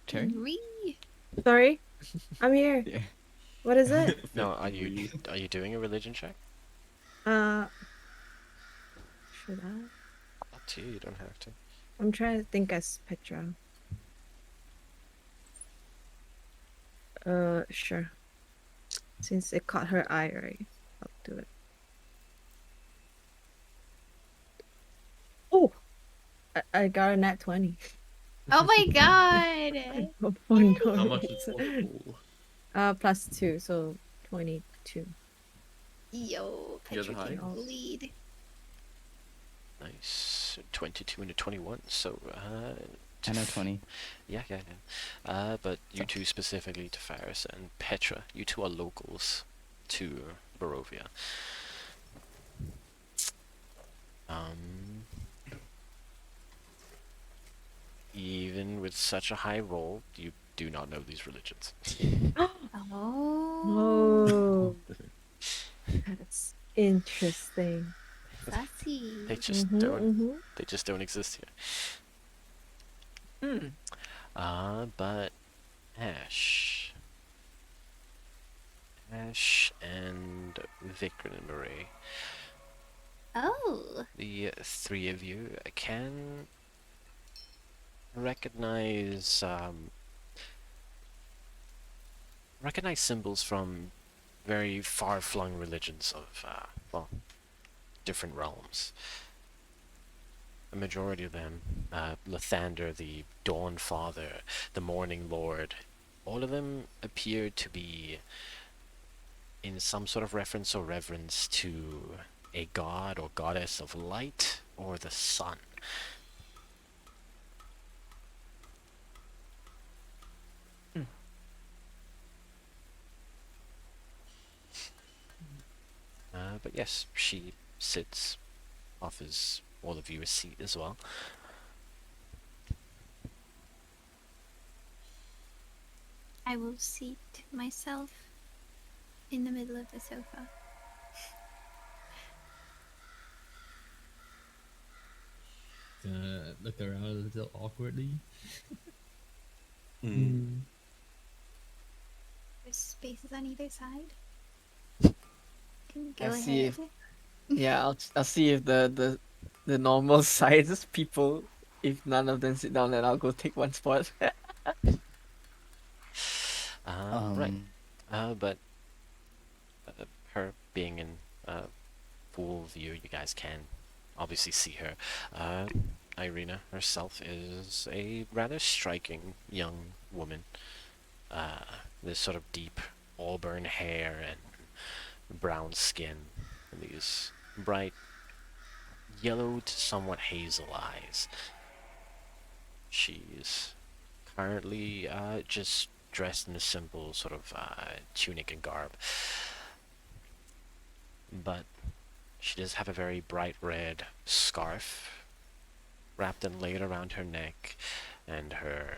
Cherry? 53. Sorry, I'm here. Yeah. What is it? No, are you doing a religion check? Should I? Up to you. You don't have to. I'm trying to think as Petra. Sure. Since it caught her eye, right? I'll do it. Oh! I got a nat 20. Oh my god. Oh no. How much is total? +2, so 22. Yo, You're the Petra taking highest. the lead. Nice. 22 into 21. So, I know 20. Yeah. But you two specifically, to Faris and Petra, you two are locals to Barovia. Even with such a high roll, you do not know these religions. Oh, Oh, that's interesting. sassy. They just Mhm, don't. mhm. They just don't exist here. But Ash and Vikran and Marie, Oh, the three of you can recognize symbols from very far-flung religions of different realms. A majority of them, Lathander, the Dawn Father, the Morning Lord, all of them appear to be in some sort of reference or reverence to a god or goddess of light or the sun. But yes, she sits, offers all of you a seat as well. I will seat myself in the middle of the sofa. Look around a little awkwardly. There's spaces on either side. Can go I'll ahead. see if- Yeah, I'll see if the normal sized people, if none of them sit down, then I'll go take one spot. Right. But her being in full view, you guys can obviously see her. Irina herself is a rather striking young woman. This sort of deep auburn hair and brown skin, and these bright yellow to somewhat hazel eyes. She's currently just dressed in a simple sort of tunic and garb, but she does have a very bright red scarf wrapped and laid around her neck, and her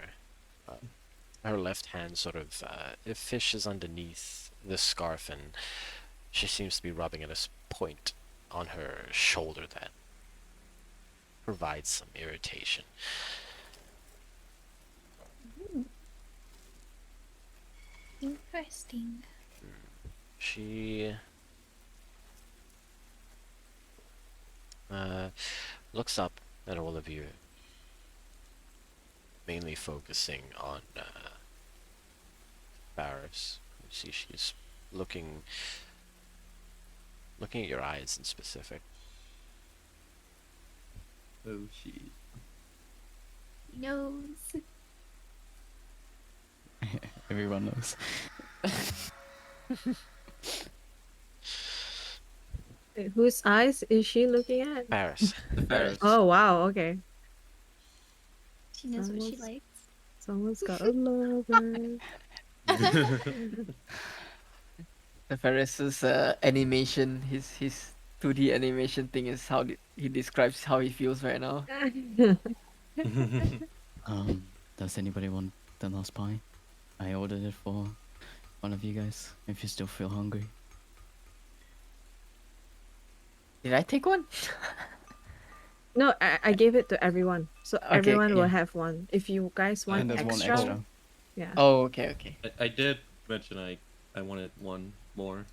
left hand sort of it fishes underneath the scarf, and she seems to be rubbing at a point on her shoulder that provides some irritation. Interesting. She looks up at all of you, mainly focusing on Barris. You see she's looking at your eyes in specific. Oh shit. Nose. Everyone knows. Wait, whose eyes is she looking at? Barris. Ferris. Oh wow, okay. She knows what she Someone's- likes. Someone's got a lover. The Ferris's animation, his 2D animation thing is how he describes how he feels right now. Does anybody want the last pie? I ordered it for one of you guys. If you still feel hungry. Did I take one? No, I gave it to everyone, so Okay, everyone will yeah. have one. If you guys want And there's extra, one extra. yeah, Oh, okay. I did mention I wanted one more.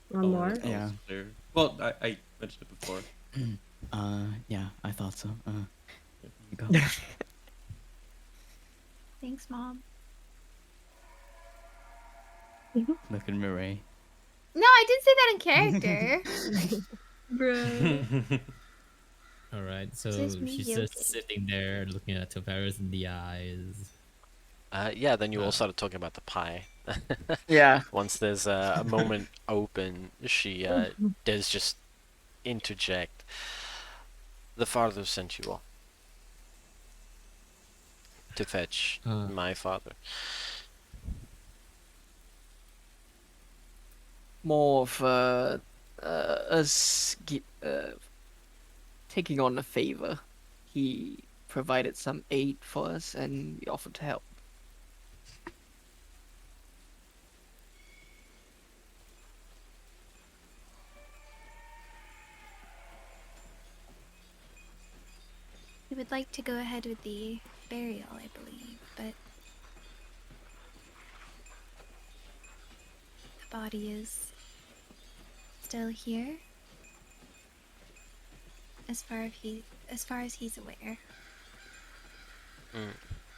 one more. I was Yeah. clear. Well, I mentioned it before. Yeah, I thought so. Here you go. Thanks, Mom. Look at Mireille. No, I didn't say that in character. Bruh. All right, so Just me she's joking. just sitting there looking at Tavares in the eyes. Yeah, then you all Wow. started talking about the pie. Yeah. Once there's a moment open, she does just interject. The father sent you all to fetch my father. More of us taking on a favor. He provided some aid for us, and we offered to help. We would like to go ahead with the burial, I believe, but the body is still here, as far as he's aware.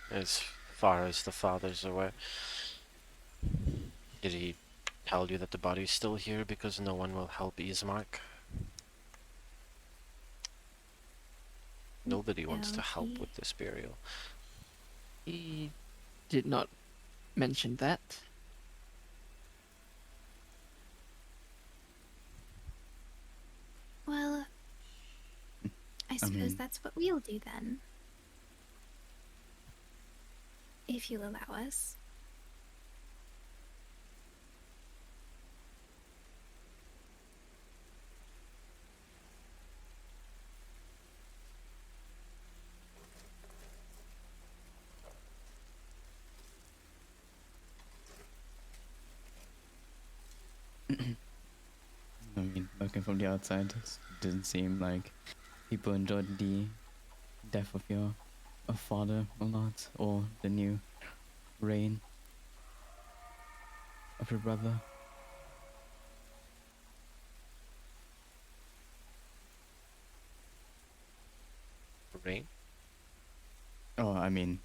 As far as the father's aware. Did he tell you that the body's still here because no one will help Ismark? Nobody wants to No, help he- with this burial. He did not mention that. Well, I suppose mean- that's what we'll do then. If you'll allow us. I mean, looking from the outside, it didn't seem like people enjoyed the death of your father a lot, or the new reign of your brother. Rain? Oh, I mean,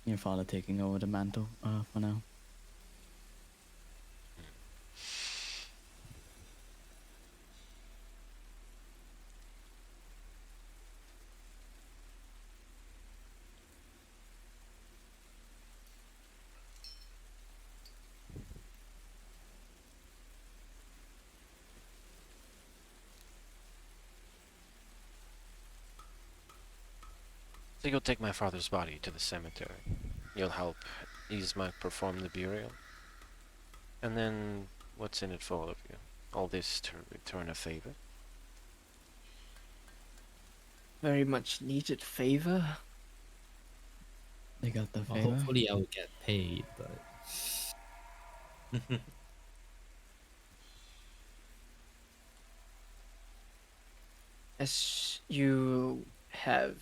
your father taking over the mantle for now. So you'll take my father's body to the cemetery. You'll help Isma perform the burial. And then, what's in it for all of you? All this to return a favor? Very much needed favor. They got the Well, favor. hopefully I will get paid, but As you have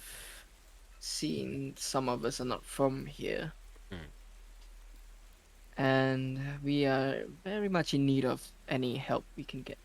seen, some of us are not from here. Hmm. And we are very much in need of any help we can get.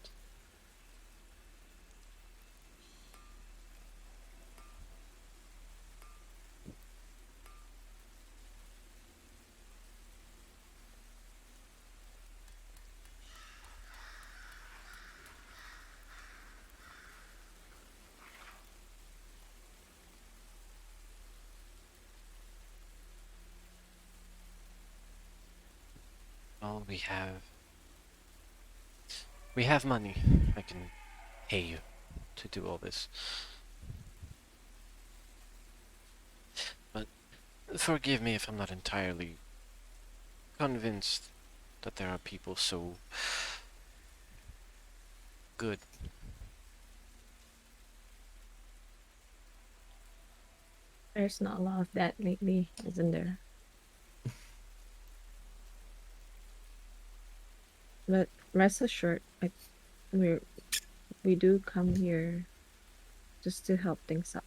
Well, we have money. I can pay you to do all this. But forgive me if I'm not entirely convinced that there are people so good. There's not a lot of that lately, isn't there? But rest assured, we do come here just to help things out.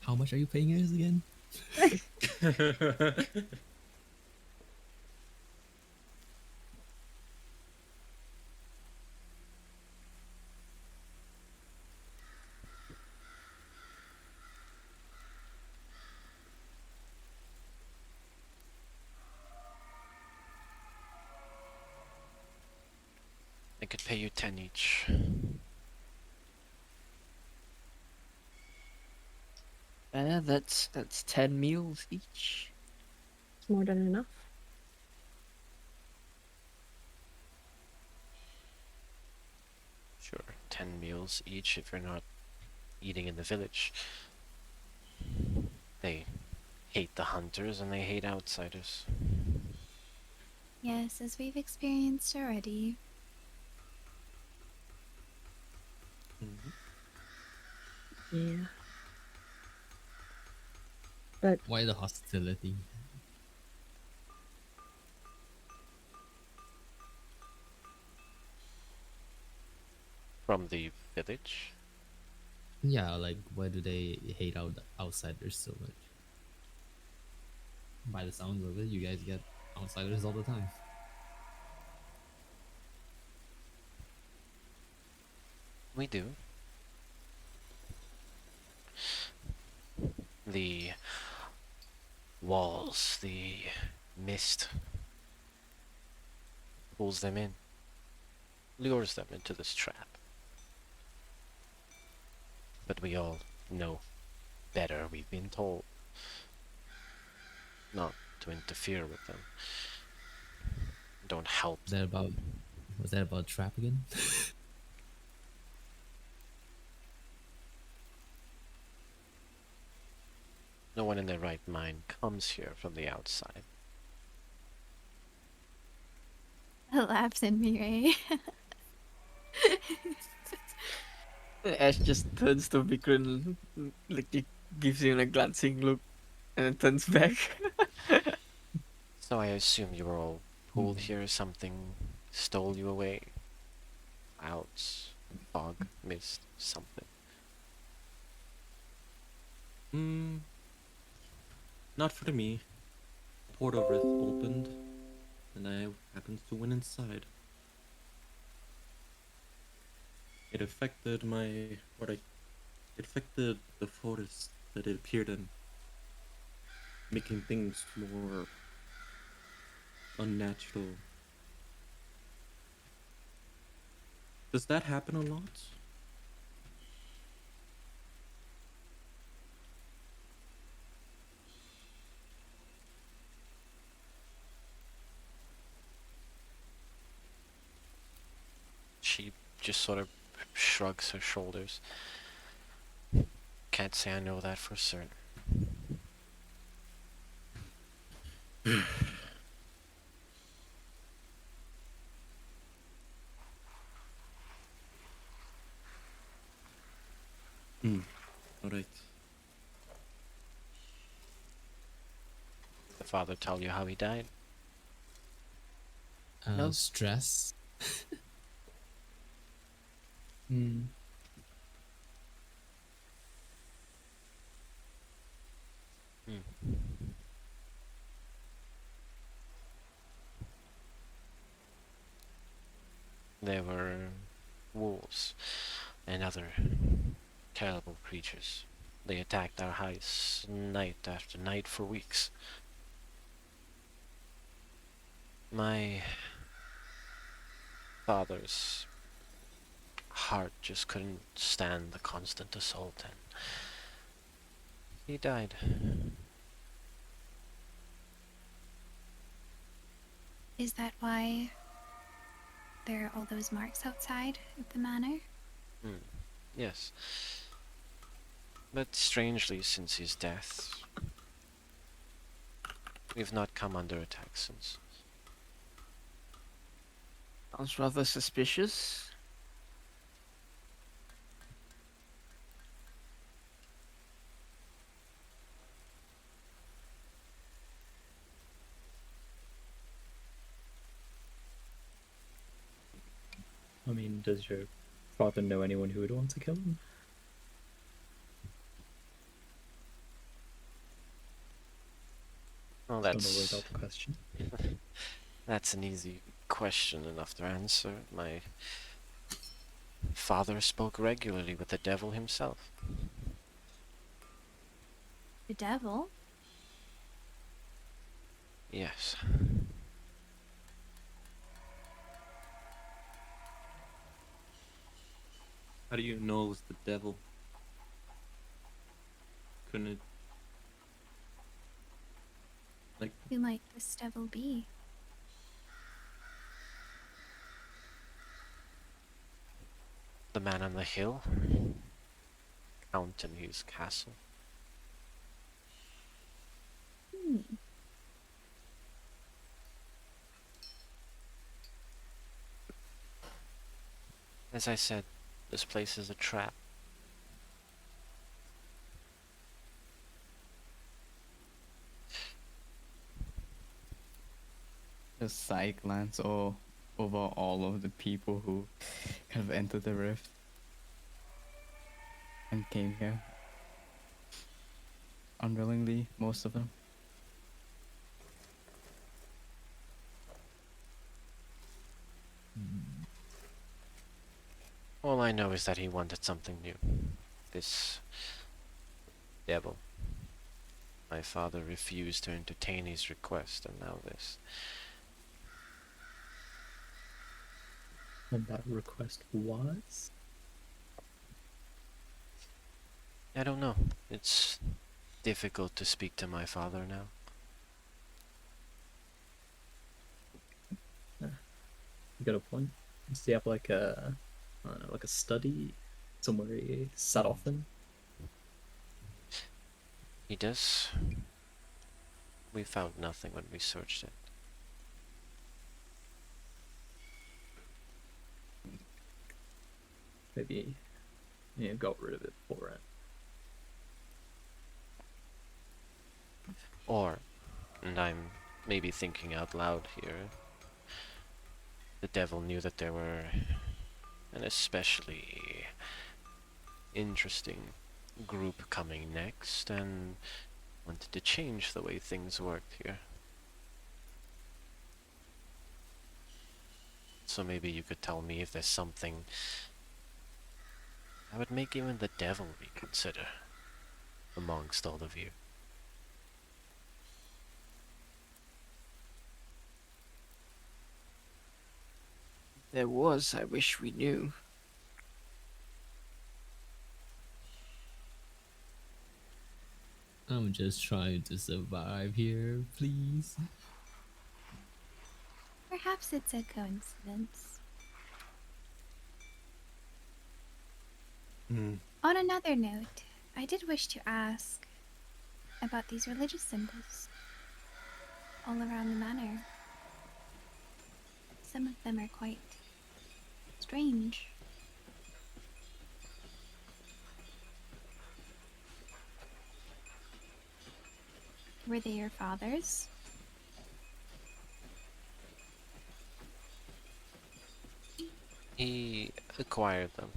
how much are you paying us again? I could pay you 10 each. That's 10 meals each. It's more than enough. Sure, 10 meals each if you're not eating in the village. They hate the hunters and they hate outsiders. Yes, as we've experienced already. Mhm. Yeah. But Why the hostility? From the village? Yeah, like why do they hate outsiders so much? By the sounds of it, you guys get outsiders all the time. We do. The walls, the mist pulls them in, lures them into this trap. But we all know better, we've been told not to interfere with them. Don't help Was that them. about? Was that about trap again? No one in their right mind comes here from the outside. Laughs in me, Ash just turns to Vikram, like he gives him a glancing look, and then turns back. So I assume you were all pulled Hmm. here, something stole you away. Clouds, fog, mist, something. Mm, not for me. Portal rift opened, and I happened to went inside. It affected it affected the forest that it appeared in, making things more unnatural. Does that happen a lot? just sort of shrugs her shoulders. Can't say I know that for certain. All right. The father tell you how he died? No. Stress. Hmm. There were wolves and other terrible creatures. They attacked our house night after night for weeks. My father's heart just couldn't stand the constant assault, and he died. Is that why there are all those marks outside of the manor? Yes. But strangely, since his death, we've not come under attack since. Sounds rather suspicious. I mean, does your father know anyone who would want to kill him? Well, Don't know without the question. that's an easy question enough to answer. My father spoke regularly with the devil himself. The devil? Yes. How do you know it was the devil? Couldn't it? Like, Who might this devil be? The man on the hill? Count in his castle? As I said, this place is a trap. Just side glance over all of the people who kind of entered the rift and came here. Unwillingly, most of them. All I know is that he wanted something new. This devil. My father refused to entertain his request, and now this. And that request was? I don't know. It's difficult to speak to my father now. You got a point. Does he have like a, I don't know, like a study somewhere he sat often? He does. We found nothing when we searched it. Maybe, got rid of it for it. Or, and I'm maybe thinking out loud here, the devil knew that there were an especially interesting group coming next and wanted to change the way things worked here. So maybe you could tell me if there's something that would make even the devil reconsider amongst all of you. There was, I wish we knew. I'm just trying to survive here, please. Perhaps it's a coincidence. On another note, I did wish to ask about these religious symbols all around the manor. Some of them are quite strange. Were they your father's? He acquired them.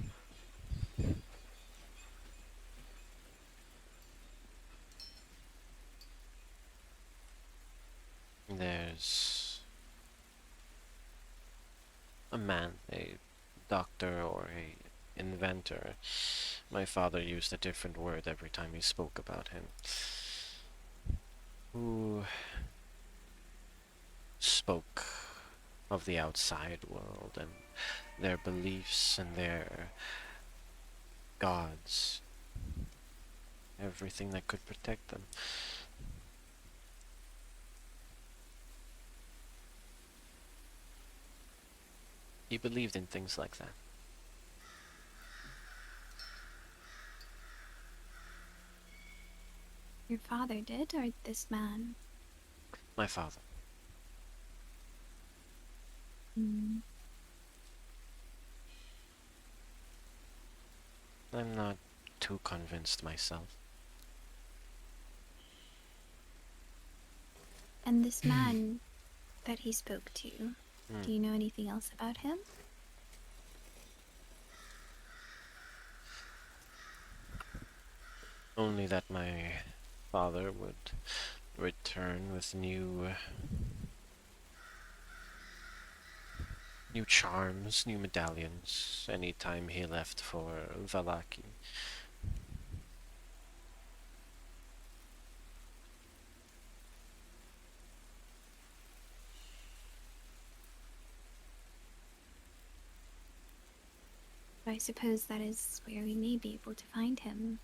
There's a man, a doctor or a inventor. My father used a different word every time he spoke about him. Who spoke of the outside world and their beliefs and their gods. Everything that could protect them. He believed in things like that. Your father did, or this man? My father. Hmm. I'm not too convinced myself. And this man that he spoke to, Hmm. do you know anything else about him? Only that my father would return with new charms, new medallions, anytime he left for Valaki. I suppose that is where we may be able to find him.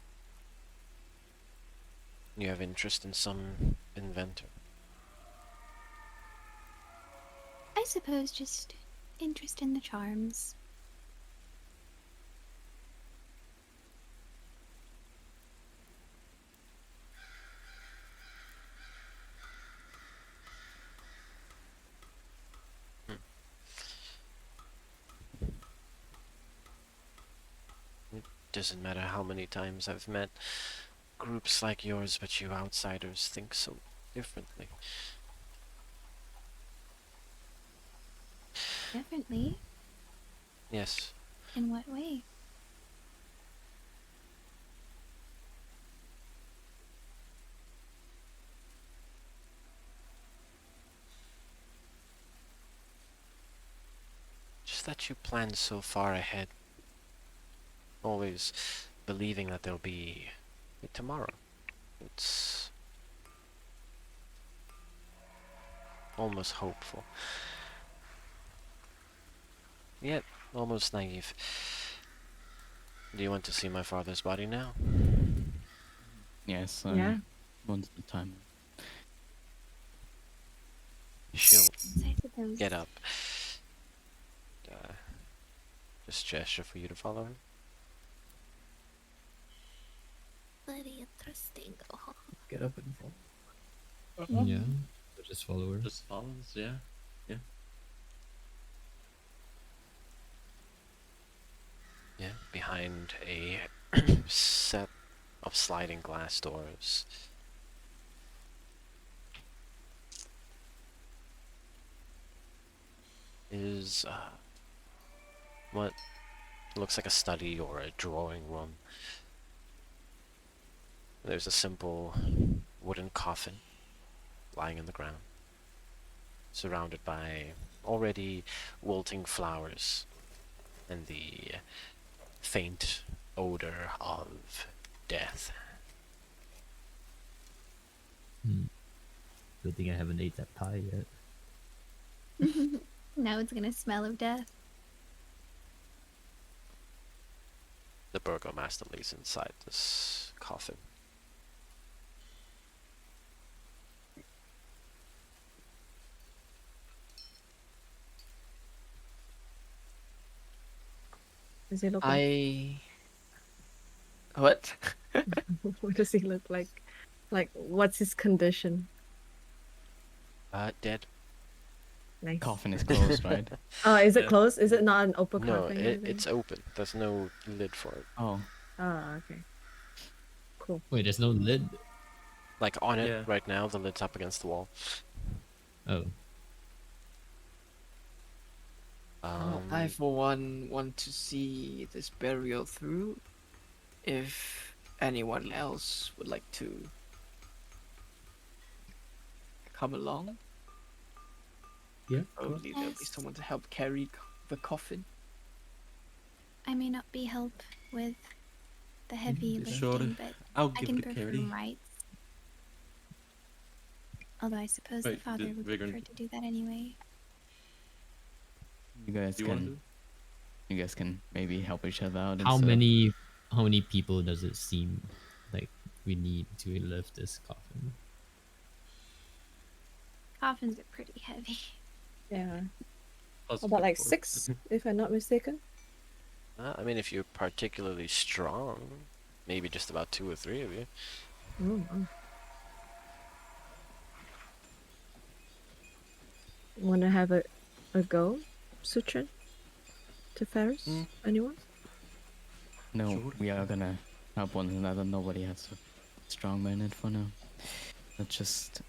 You have interest in some inventor? I suppose just interest in the charms. Doesn't matter how many times I've met groups like yours, but you outsiders think so differently. Differently? Yes, In what way? just that you plan so far ahead. Always believing that there'll be a tomorrow. It's almost hopeful. Yet, almost naive. Do you want to see my father's body now? Yes, Yeah. once the time. She'll I suppose. get up. Uh, just gesture for you to follow her. Very interesting. Get up and fall. Yeah. So just follow her. Just follows, yeah. Yeah, behind a set of sliding glass doors. Is what looks like a study or a drawing room. There's a simple wooden coffin lying in the ground, surrounded by already wilting flowers and the faint odor of death. Good thing I haven't ate that pie yet. Now it's gonna smell of death. The Burgomaster lays inside this coffin. Does he look? I What? What does he look like? Like, what's his condition? Dead. Nice. Coffin is closed, right? Oh, is it Yeah. closed? Is it not an open No, coffin? or anything? it's open. There's no lid for it. Oh, Oh, okay. Cool. Wait, there's no lid. Like on it Yeah. right now, the lid's up against the wall. Oh, I, for one, want to see this burial through. If anyone else would like to come along, Yeah. probably there'll be Yes. someone to help carry the coffin. I may not be help with the heavy lifting, Sure. but I'll I give can it a carry. perform rites. Although I suppose the Wait, father did would Vigran- prefer to do that anyway. you guys Do you want can to? you guys can maybe help each other out. how instead of- many people does it seem like we need to lift this coffin? Coffins are pretty heavy. Yeah. Plus About like four. 6, if I'm not mistaken. I mean, if you're particularly strong, maybe just about 2 or 3 of you. Oh, wow. Want to have a go, Sutran? To Ferris? Mm. Anyone? No, Sure. we are gonna help one another. Nobody has a strong man in it for now. Let's just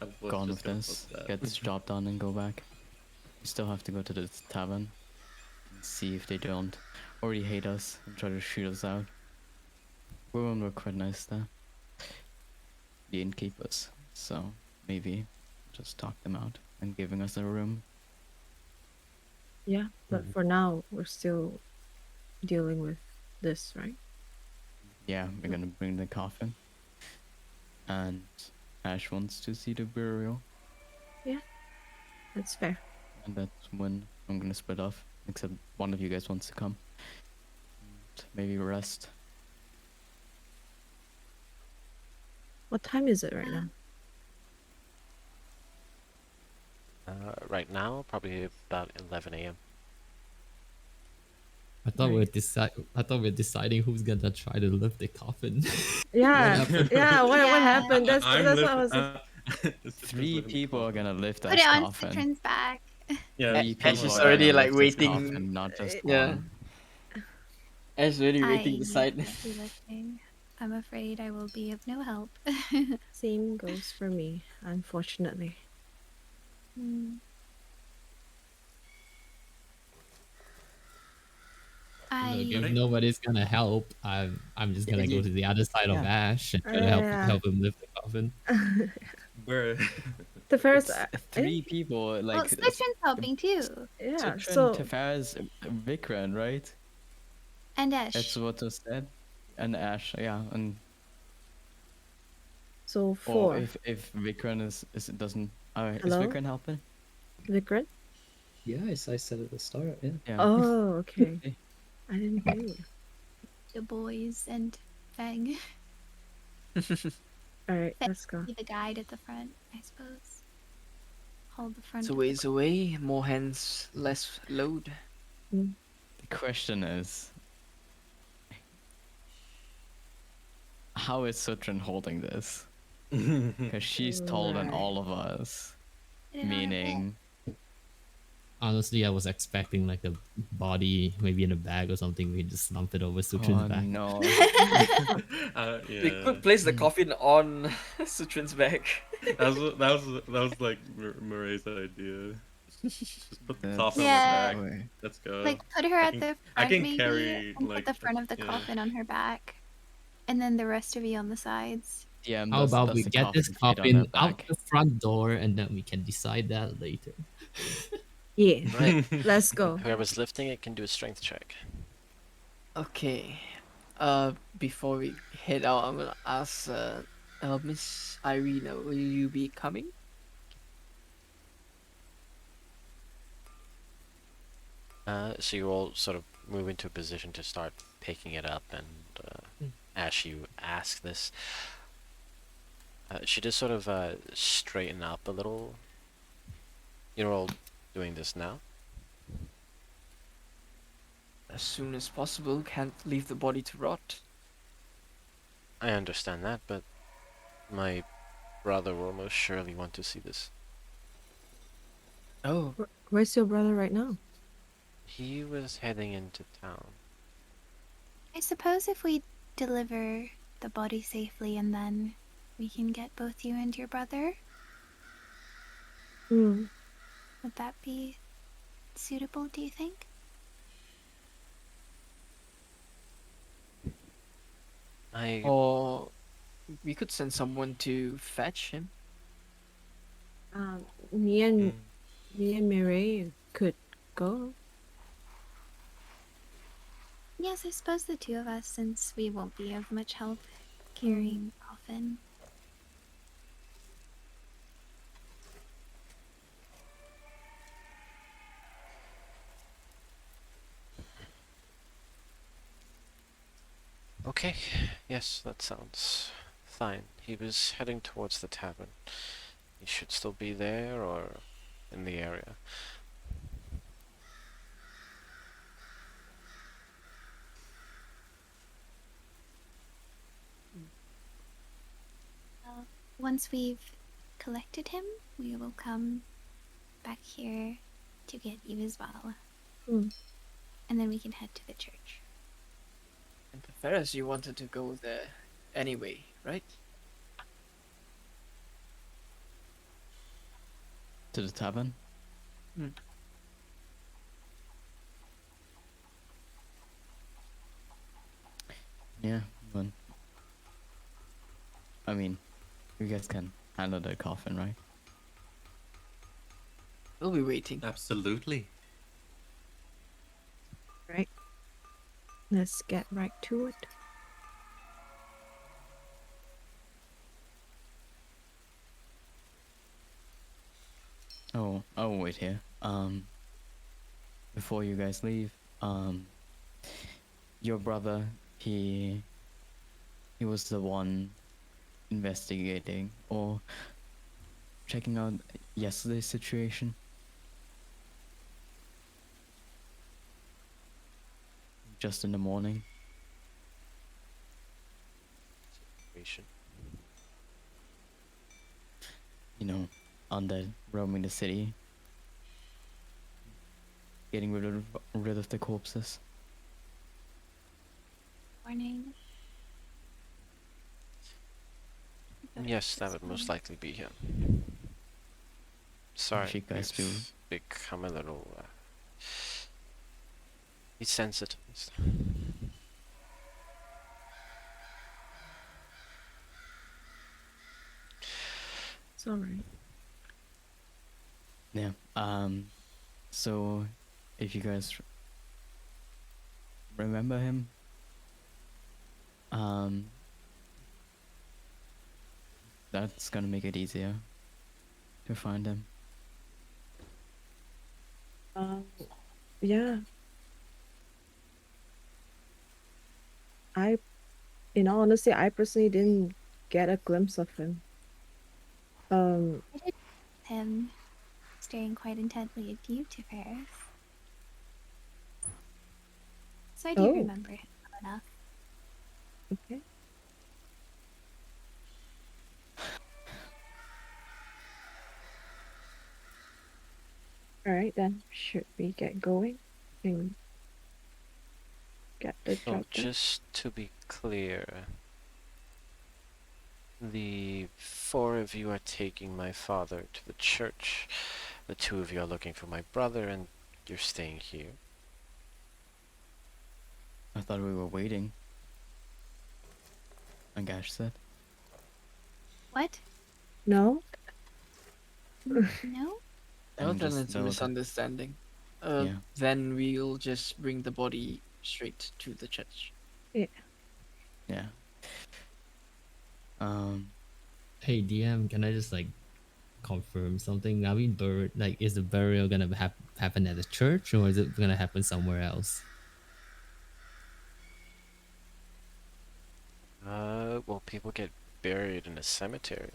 I was go on just with gonna this, put that. get this job done, and go back. We still have to go to the tavern and see if they don't already hate us and try to shoot us out. Women were quite nice there, the innkeepers, so maybe just talk them out and giving us a room. Yeah, but for now, we're still dealing with this, right? Yeah, we're gonna bring the coffin. And Ash wants to see the burial, That's fair. and that's when I'm gonna split off. Except one of you guys wants to come. And maybe rest. What time is it right now? Right now, probably about 11 a.m. I thought Right. I thought we're deciding who's gonna try to lift the coffin. Yeah, happened? yeah. What Yeah. happened? That's I'm that's what I lift- was. it's just 3 living people are coffin. gonna lift Put Ash's it on coffin. Citron's back. Yeah, Three it's Ash people is are already, gonna like, lift his waiting. coffin, not just Yeah. one. Ash already I waiting need beside. heavy lifting. I'm afraid I will be of no help. Same goes for me, unfortunately. Hmm. Look, if I nobody's gonna help, I'm just gonna go to the other side of Yeah. Ash and try to help Yeah. help him lift the coffin. Where? The first, It's 3 people, well, like Citron's helping too, yeah. Citron, So Tefaz, Vikran, right? and Ash. That's what was said. And Ash, yeah. And so or 4. if Vikran is doesn't is Hello? Vikran helping? Vikran? Yeah, I said at the start. Yeah. Yeah. Oh, okay. Okay. I didn't hear you. The boys and Fang. All right, let's go. Be the guide at the front, I suppose. Hold the front. It's a of the ways away. More hands, less load. The question is, how is Sutran holding this? Because she's taller than Right. all of us. Put it on her head. Meaning, Honestly, I was expecting like a body, maybe in a bag or something. We just slump it over Sutrin's oh back. no. We Yeah. could place the coffin on Sutrin's back. That was like Murray's idea. Just put the That's coffin Yeah. on the back. way. Let's go. Like put her I at can- the front I can maybe, carry, and like, put the front of the yeah. coffin on her back, and then the rest of you on the sides. Yeah, How about we get this coffin out back? the front door and then we can decide that later. Yeah, Right. let's go. Whoever's lifting it can do a strength check. Okay. Before we head out, I'm gonna ask, Miss Irina, will you be coming? So you all sort of move into a position to start picking it up, and as you ask this, she does sort of straighten up a little. You're all doing this now. as soon as possible. Can't leave the body to rot. I understand that, but my brother will most surely want to see this. Oh, Where's your brother right now? He was heading into town. I suppose if we deliver the body safely and then we can get both you and your brother, Hmm. would that be suitable, do you think? I or we could send someone to fetch him. Um, me and Mm. me and Mireille could go. Yes, I suppose the two of us, since we won't be of much help carrying the coffin. Okay, yes, that sounds fine. He was heading towards the tavern. He should still be there or in the area. Well, once we've collected him, we will come back here to get you as well. Hmm. And then we can head to the church. And Ferris, you wanted to go there anyway, right? To the tavern? Hmm. Yeah, but I mean, you guys can handle the coffin, right? We'll be waiting. Absolutely. Right. Let's get right to it. Oh, I'll wait here. Before you guys leave, your brother, he was the one investigating or checking out yesterday's situation. Just in the morning. Situation. You know, undead roaming the city, getting rid of the corpses. Morning. Yes, that would most likely be him. Sorry, you guys do. we've become a little desensitized. It's alright. Yeah. So, if you guys remember him, that's gonna make it easier to find him. Yeah. In all honesty, I personally didn't get a glimpse of him. I did him staring quite intently at you two, Ferris. So I do Oh. remember him well enough. Okay. All right, then should we get going and get the So, job done? just to be clear, the 4 of you are taking my father to the church. The 2 of you are looking for my brother, and you're staying here. I thought we were waiting. Angash said. What? No. No? Well, And then just it's a know that- misunderstanding. Yeah. Then we'll just bring the body straight to the church. Yeah. Hey DM, can I just like confirm something? Are we buried? Like, is the burial gonna happen at the church, or is it gonna happen somewhere else? Well, people get buried in a cemetery.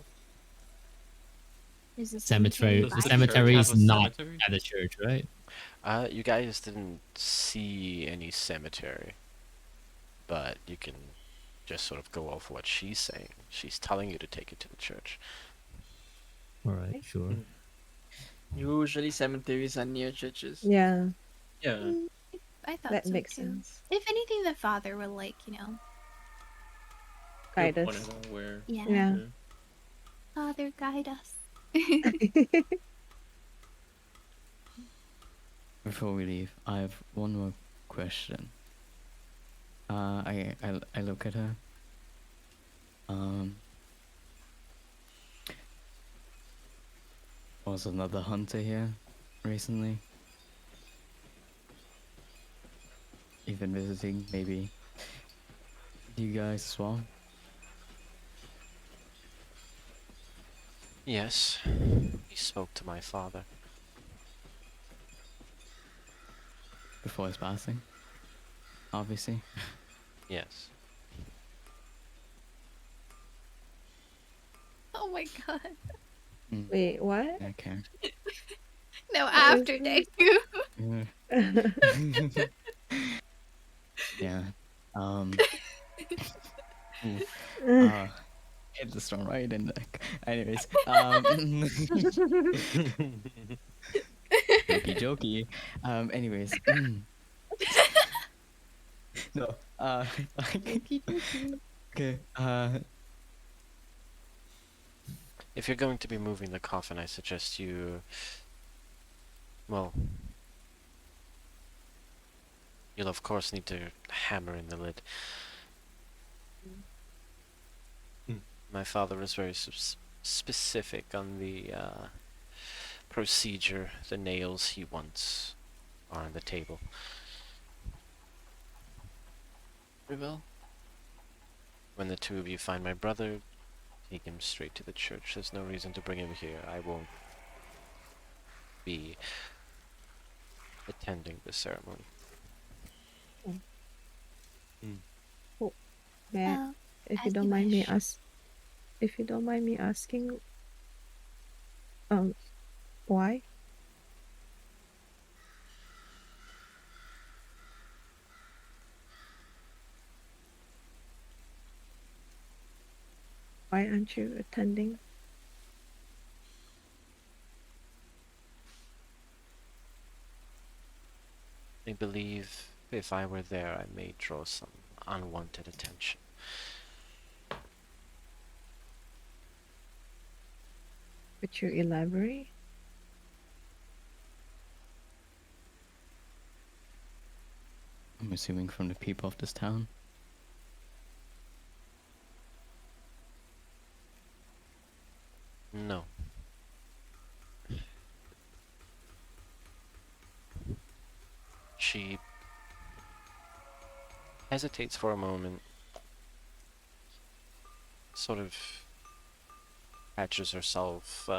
Is the cemetery. Does The the church cemetery have is a not cemetery? at the church, right? You guys didn't see any cemetery, but you can just sort of go off what she's saying. She's telling you to take it to the church. All right, sure. Mm. Usually cemeteries are near churches. Yeah, Yeah. Mm, I thought that so makes too. sense. If anything, the father will like, You'll Guide point us. it out where. yeah, Yeah. Father guide us. Before we leave, I have one more question. I look at her. Was another hunter here recently? Even visiting, maybe you guys as well? Yes, he spoke to my father. Before his passing? Obviously. Yes. Oh my god. Wait, what? Okay. No, What after is day Yeah. it? Yeah. Ooh, hit the storm right in the neck. Anyways, jokey jokey. Anyways, no. Okay. If you're going to be moving the coffin, I suggest you... Well... You'll of course need to hammer in the lid. Mm. My father is very specific on the procedure. The nails he wants are on the table. Very well. When the two of you find my brother, take him straight to the church. There's no reason to bring him here. I won't be attending the ceremony. Matt, Well, if you as don't you mind me wish. if you don't mind me asking, why? Why aren't you attending? I believe if I were there, I may draw some unwanted attention. Could you elaborate? I'm assuming from the people of this town. No. She hesitates for a moment, sort of catches herself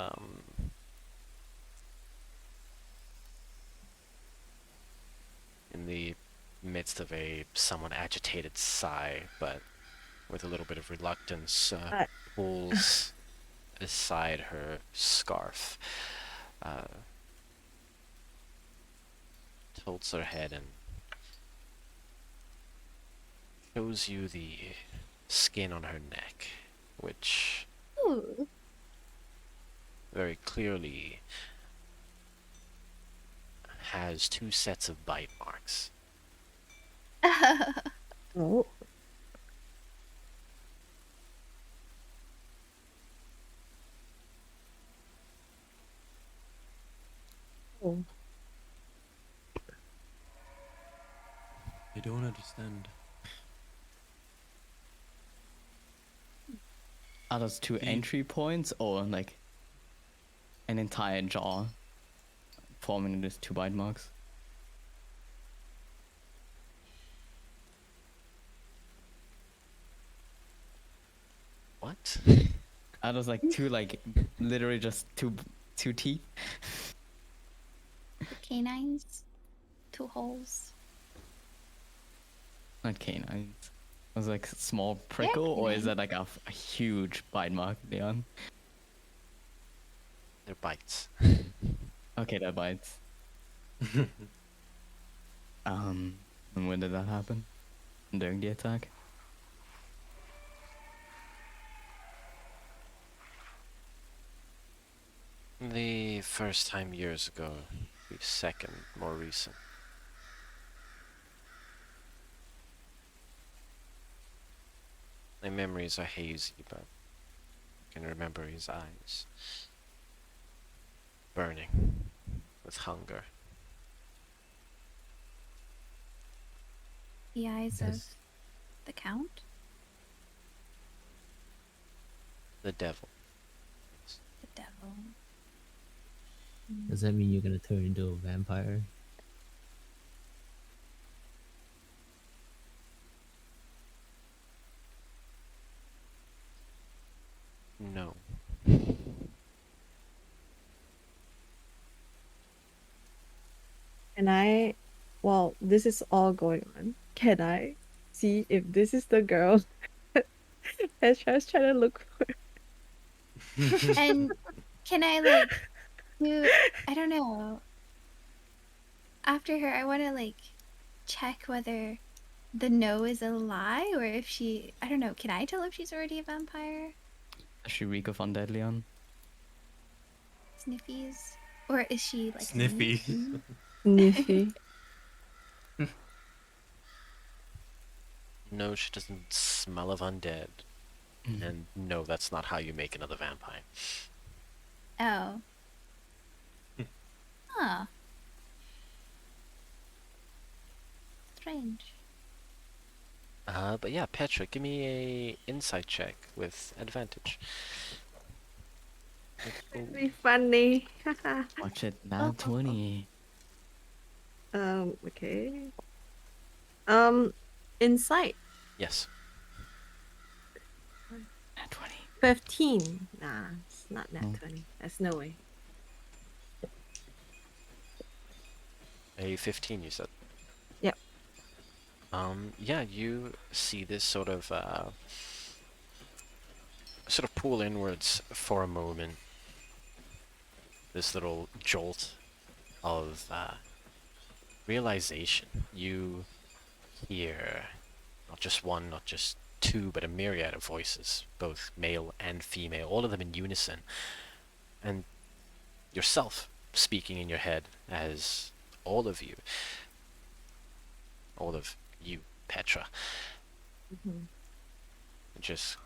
in the midst of a somewhat agitated sigh, but with a little bit of reluctance, pulls aside her scarf, tilts her head and shows you the skin on her neck, which Ooh. very clearly has 2 sets of bite marks. Oh. Oh. I don't understand. Are those 2 entry points or like an entire jaw forming these 2 bite marks? What? Are those like 2 like literally just two teeth? Canines, 2 holes. Not canines. It was like small prickle, or is that like a huge bite mark, Leon? They're bites. Okay, that bites. And when did that happen? During the attack? The first time years ago. The second, more recent. My memories are hazy, but I can remember his eyes. Burning with hunger. The eyes of Does the Count? The devil. The devil. does that mean you're gonna turn into a vampire? No. Can I, while this is all going on, can I see if this is the girl Petra's trying to look for? And can I like do I don't know. After her I wanna like check whether the no is a lie or if she I don't know, can I tell if she's already a vampire? Does she reek of undead, Leon? Sniffies? Or is she like Sniffy. Sniffy. No, she doesn't smell of undead. And no, that's not how you make another vampire. Oh. Huh. Strange. But yeah, Petra, give me a insight check with advantage. Be funny. Watch it, nat 20. Okay. Insight Yes. Nat 20. 15. Nah, it's not nat Oh. 20. There's no way. A 15, you said. Yep. Yeah, you see this sort of pull inwards for a moment. This little jolt of realization. You hear not just one, not just two, but a myriad of voices, both male and female, all of them in unison, and yourself speaking in your head as all of you, Petra, Mhm. just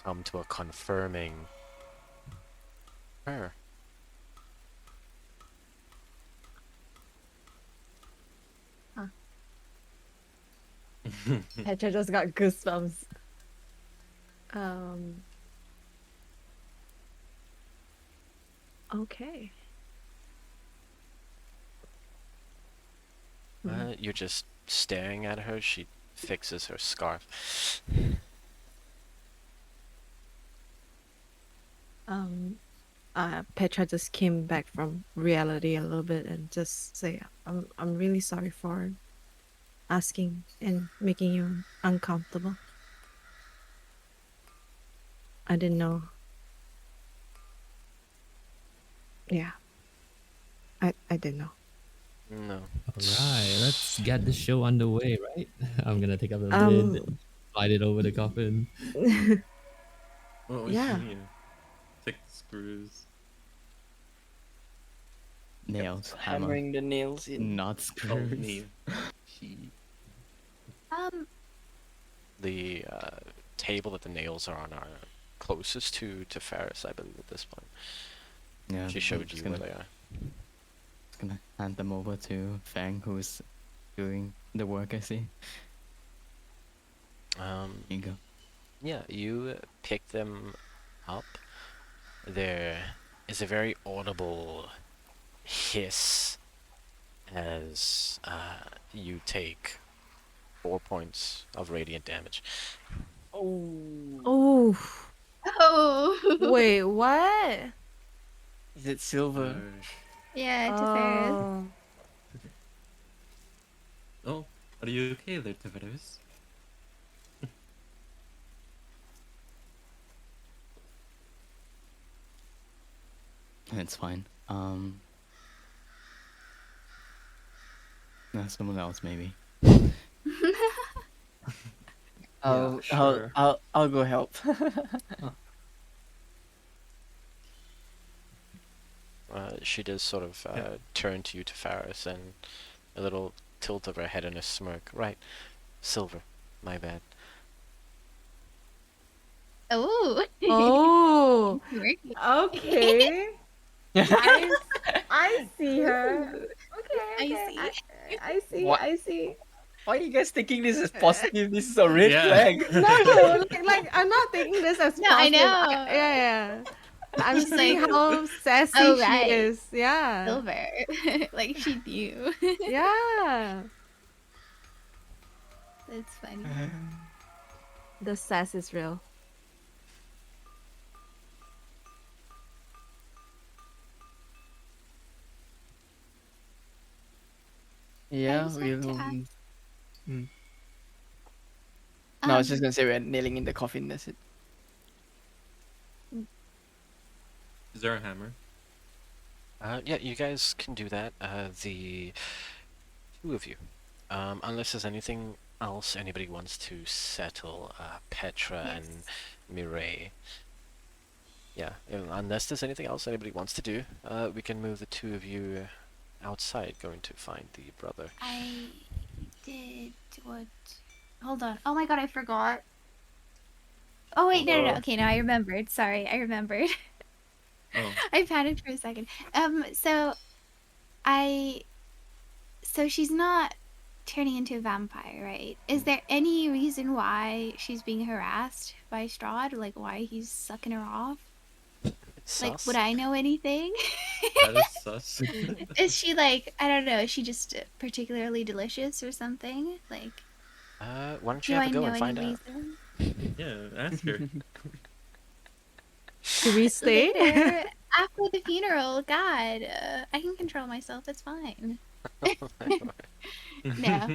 come to a confirming her. Petra just got goosebumps. Okay. You're just staring at her. She fixes her scarf. Petra just came back from reality a little bit and just say, I'm really sorry for asking and making you uncomfortable. I didn't know. Yeah. I didn't know. No. Alright, let's get the show underway, right? I'm gonna take up the Um, lid, slide it over the coffin. Oh, Yeah. Take the screws. Nails, hammer, Hammering the nails in. not Oh, screws. me. The table that the nails are on are closest to Ferris, I believe, at this point. Yeah, She I'm showed just you where gonna, they are. just gonna hand them over to Fang, who's doing the work, I see. Here you go. Yeah, you pick them up. There is a very audible hiss as you take 4 points of radiant damage. Oh. Oh, Oh. wait, what? Is it silver? Yeah, to Ferris. Oh, Oh, are you okay there, Tavares? It's fine. Someone else maybe. sure. I'll go help. She does sort of Yeah. turn to you, to Faris, and a little tilt of her head and a smirk. Right, Silver. My bad. Oh. Oh, Working. okay. I see her. Okay, I okay. see. I see. What? I see. Why are you guys taking this as positive? This is a red Yeah. flag. No, like I'm not taking this as No, I positive. know. Yeah, yeah. I'm She's seeing like, how sassy oh she right, is. Yeah. Silver. Like she knew. Yeah. That's funny. The sass is real. I Yeah, just wanted to we'll. ask. No, I was just Um, gonna say we're nailing in the coffin. That's it. Is there a hammer? Yeah, you guys can do that. The two of you. Unless there's anything else anybody wants to settle, Petra and yes. Mireille. Yeah, unless there's anything else anybody wants to do, we can move the two of you outside, going to find the brother. I did what? Hold on. Oh my god, I forgot. Oh wait, no, no, no. Okay, now I remembered. Sorry, I remembered. Oh. I panicked for a second. I so she's not turning into a vampire, right? Is there any reason why she's being harassed by Strahd? Like why he's sucking her off? It's Like, sus. would I know anything? That is sus. Is she like, I don't know, is she just particularly delicious or something? Like, Why don't you do have I a go know and any find out? reason? Yeah, ask her. Should we stay? Later, after the funeral, God, I can control myself. It's fine. No,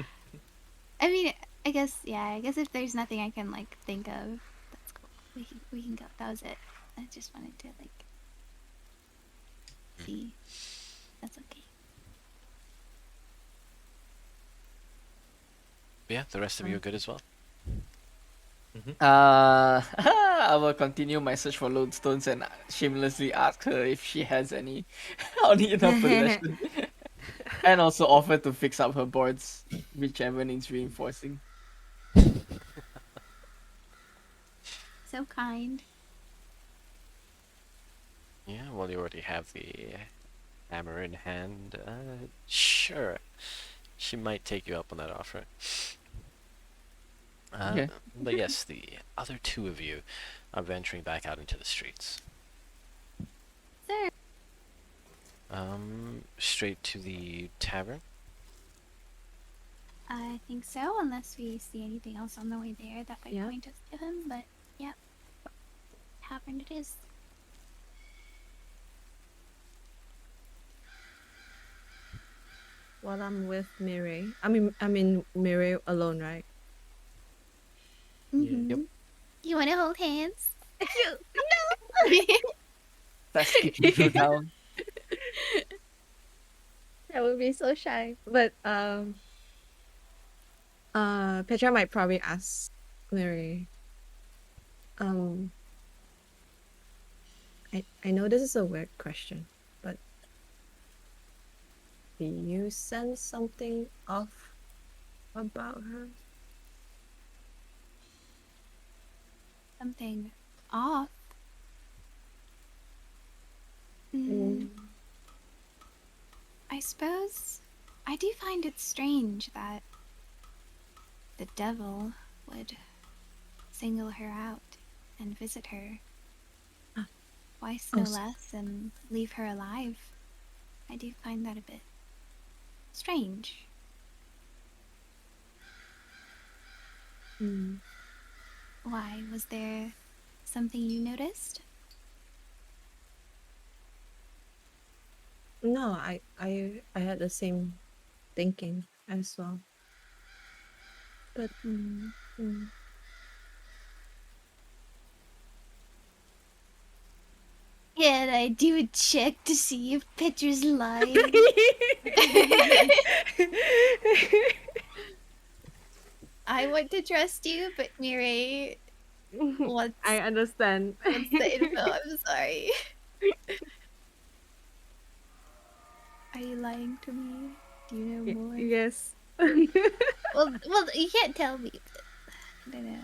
I mean, I guess, yeah. I guess if there's nothing I can like think of, that's cool. We can go. That was it. I just wanted to like see. That's okay. Yeah, the rest of you are good as well. I will continue my search for lodestones and shamelessly ask her if she has any on in her possession, and also offer to fix up her boards, whichever needs reinforcing. So kind. Yeah, well, you already have the hammer in hand. Sure. She might take you up on that offer. Okay. But yes, the other two of you are venturing back out into the streets. Sir. Straight to the tavern. I think so, unless we see anything else on the way there that might Yeah. point us to him. But yeah, tavern it is. While I'm with Mireille. I mean Mireille alone, right? Mm-hmm. Yep. You want to hold hands? no. That's kicking you down. That would be so shy. But Petra might probably ask Mireille. I know this is a weird question, but do you sense something off about her? Something off. I suppose I do find it strange that the devil would single her out and visit her twice, no Oh, less, and leave her alive. I do find that a bit strange. Why? Was there something you noticed? No, I had the same thinking as well. But Yeah, I do a check to see if Petra's lying. I want to trust you, but Mireille wants I understand. the info. I'm sorry. Are you lying to me? Do you know more? Yes. Well, you can't tell me. But I don't know.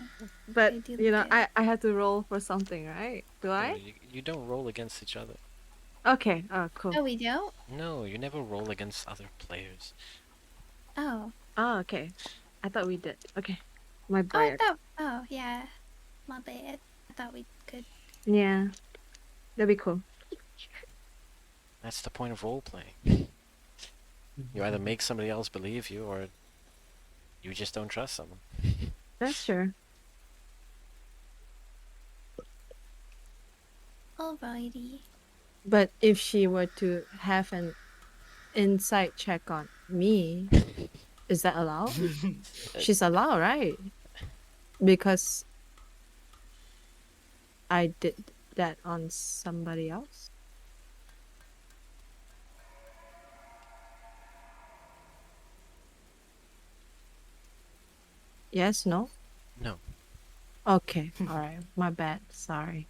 But I do you know, look good. I have to roll for something, right? Do No, I? you don't roll against each other. Okay. Oh, cool. Oh, we don't. No, you never roll against other players. Oh. Oh, okay. I thought we did. Okay. My Oh, I bad. thought. Oh, yeah. My bad. I thought we could. Yeah. That'd be cool. That's the point of role playing. You either make somebody else believe you, or you just don't trust someone. That's true. Alrighty. But if she were to have an insight check on me, is that allowed? She's allowed, right? Because I did that on somebody else. Yes, no? No. Okay. All right. My bad. Sorry.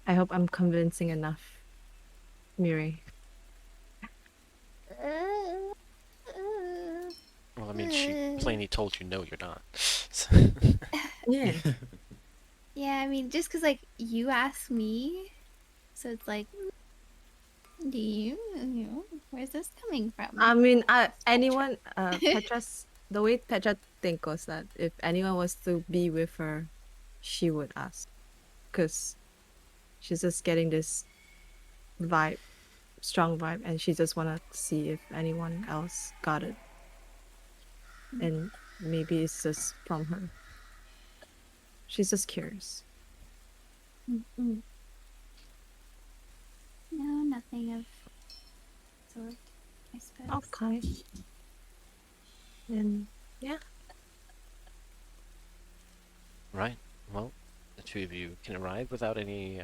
I hope I'm convincing enough, Miri. Well, I mean, she plainly told you no, you're not. Yeah. Yeah, I mean, just because, like, you asked me, so it's like, do you know, where's this coming from? I mean, anyone, Petra's, the way Petra thinks was that if anyone was to be with her, she would ask. Because she's just getting this vibe, strong vibe, and she just want to see if anyone else got it. And maybe it's just from her. She's just curious. Mm-mm. No, nothing of sort, I suppose. Okay. And yeah. Right. Well, the two of you can arrive without any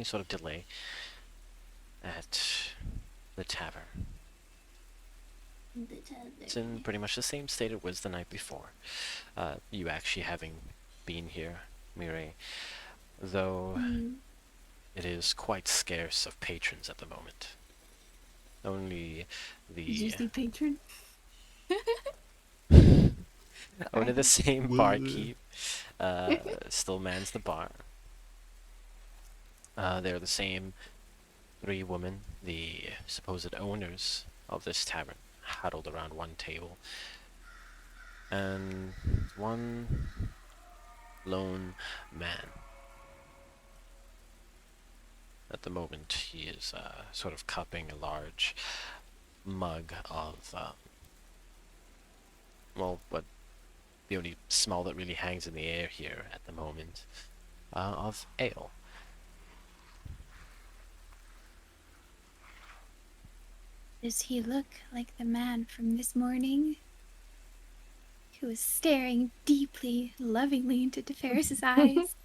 sort of delay at the tavern. It's in pretty much the same state it was the night before. You actually having been here, Mireille, though it is quite scarce of patrons at the moment. Only Did you the see patron? only the same barkeep still mans the bar. They're the same three women, the supposed owners of this tavern, huddled around one table, and one lone man. At the moment, he is sort of cupping a large mug of, well, what the only smell that really hangs in the air here at the moment, of ale. Does he look like the man from this morning? Who was staring deeply, lovingly into DeFerris's eyes?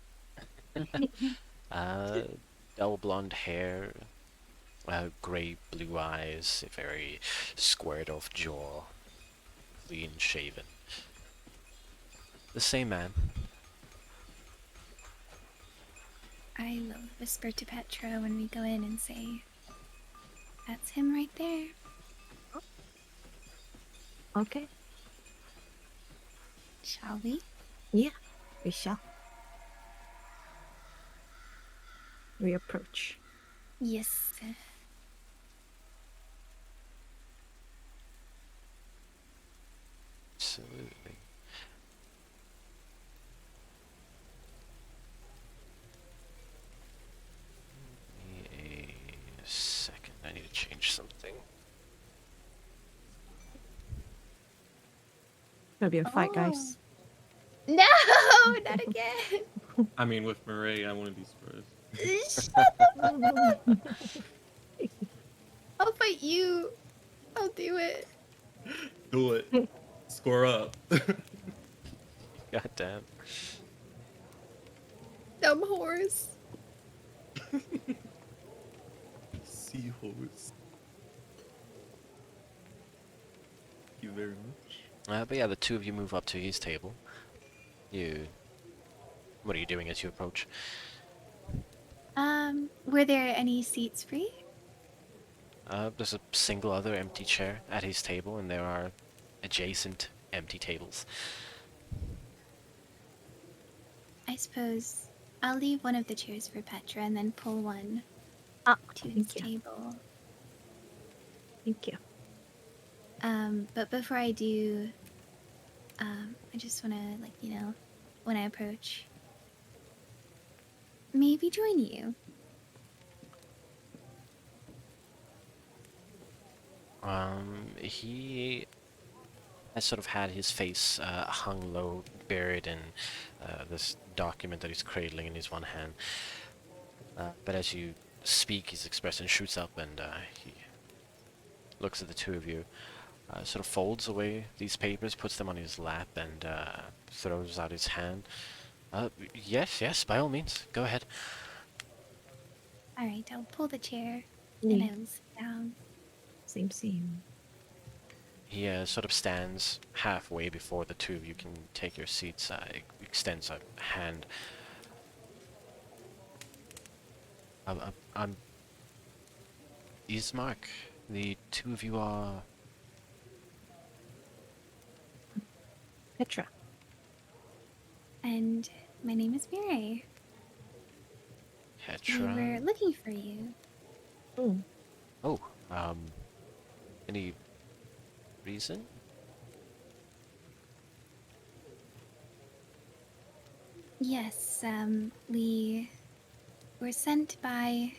Dull blonde hair, grey blue eyes, a very squared off jaw, clean shaven. The same man. I will whisper to Petra when we go in and say, that's him right there. Okay. Shall we? Yeah. We shall. We approach. Yes. Absolutely. Give me a second. I need to change something. Gonna be a fight, guys. No, not again. I mean, with Murray, I want to be Spurs. I'll fight you. I'll do it. Do it. Score up. God damn. Dumb horse. Seahorse. Thank you very much. But yeah, the two of you move up to his table. What are you doing as you approach? Were there any seats free? There's a single other empty chair at his table, and there are adjacent empty tables. I suppose I'll leave one of the chairs for Petra and then pull one Ah, to his thank you. table. Thank you. But before I do, I just want to, like, when I approach, maybe join you. He has sort of had his face hung low, buried in this document that he's cradling in his one hand. But as you speak, his expression shoots up, and he looks at the two of you, sort of folds away these papers, puts them on his lap, and throws out his hand. Yes, by all means, go ahead. All right, I'll pull the chair Yeah. and I will sit down. Same. He sort of stands halfway before the two of you can take your seats, extends a hand. I'm Ismark. The two of you are... Petra. And my name is Mirai. We Petra. were looking for you. Mm. Oh, any reason? Yes, we were sent by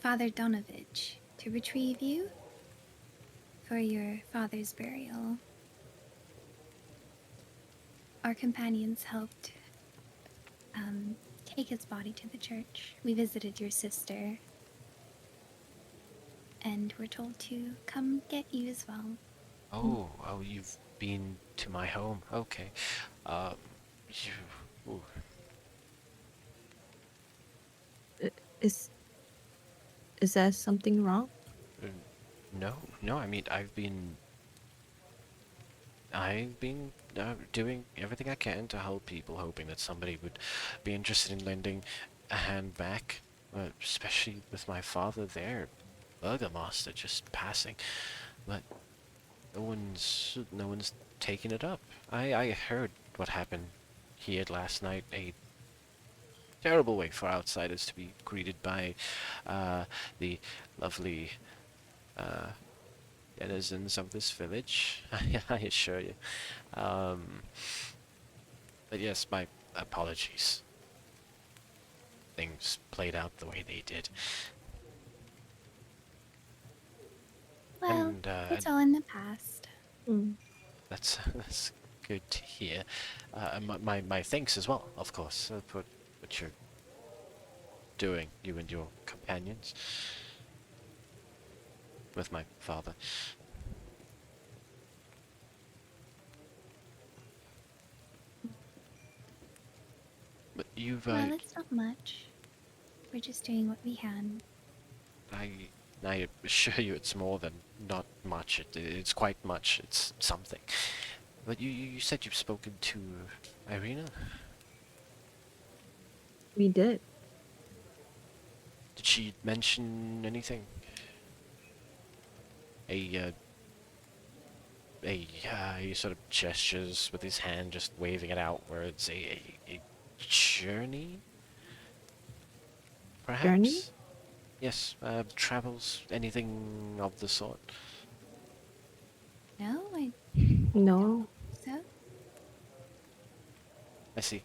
Father Donovich to retrieve you for your father's burial. Our companions helped take his body to the church. We visited your sister, and we're told to come get you as well. Oh, you've been to my home. Okay. Ooh. Is there something wrong? No, I mean, I've been doing everything I can to help people, hoping that somebody would be interested in lending a hand back, especially with my father there, Burgomaster, just passing. But no one's taking it up. I heard what happened here last night. A terrible way for outsiders to be greeted by the lovely denizens of this village. I assure you. But yes, my apologies. Things played out the way they did. Well, And it's all in the past. Mm. that's good to hear. My thanks as well, of course, for what you're doing, you and your companions, with my father. But you've, Well, it's not much. We're just doing what we can. I assure you it's more than not much. It's quite much. It's something. But you said you've spoken to Irina? We did. Did she mention anything? He sort of gestures with his hand, just waving it outwards. A journey? Perhaps? Journey? Yes, travels, anything of the sort. No, I No. so. I see.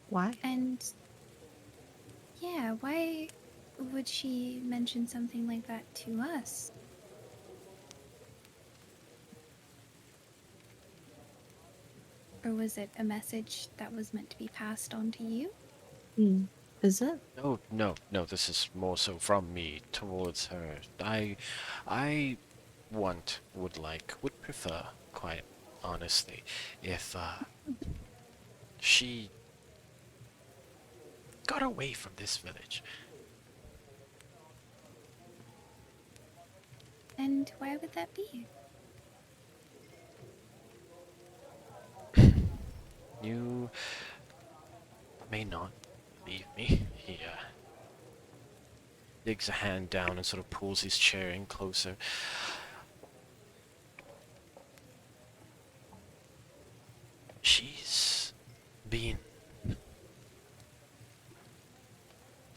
Why? And yeah, why would she mention something like that to us? Or was it a message that was meant to be passed on to you? Mm. Is it? No, this is more so from me towards her. I would prefer, quite honestly, if she got away from this village. And why would that be? You may not believe me. He digs a hand down and sort of pulls his chair in closer. She's been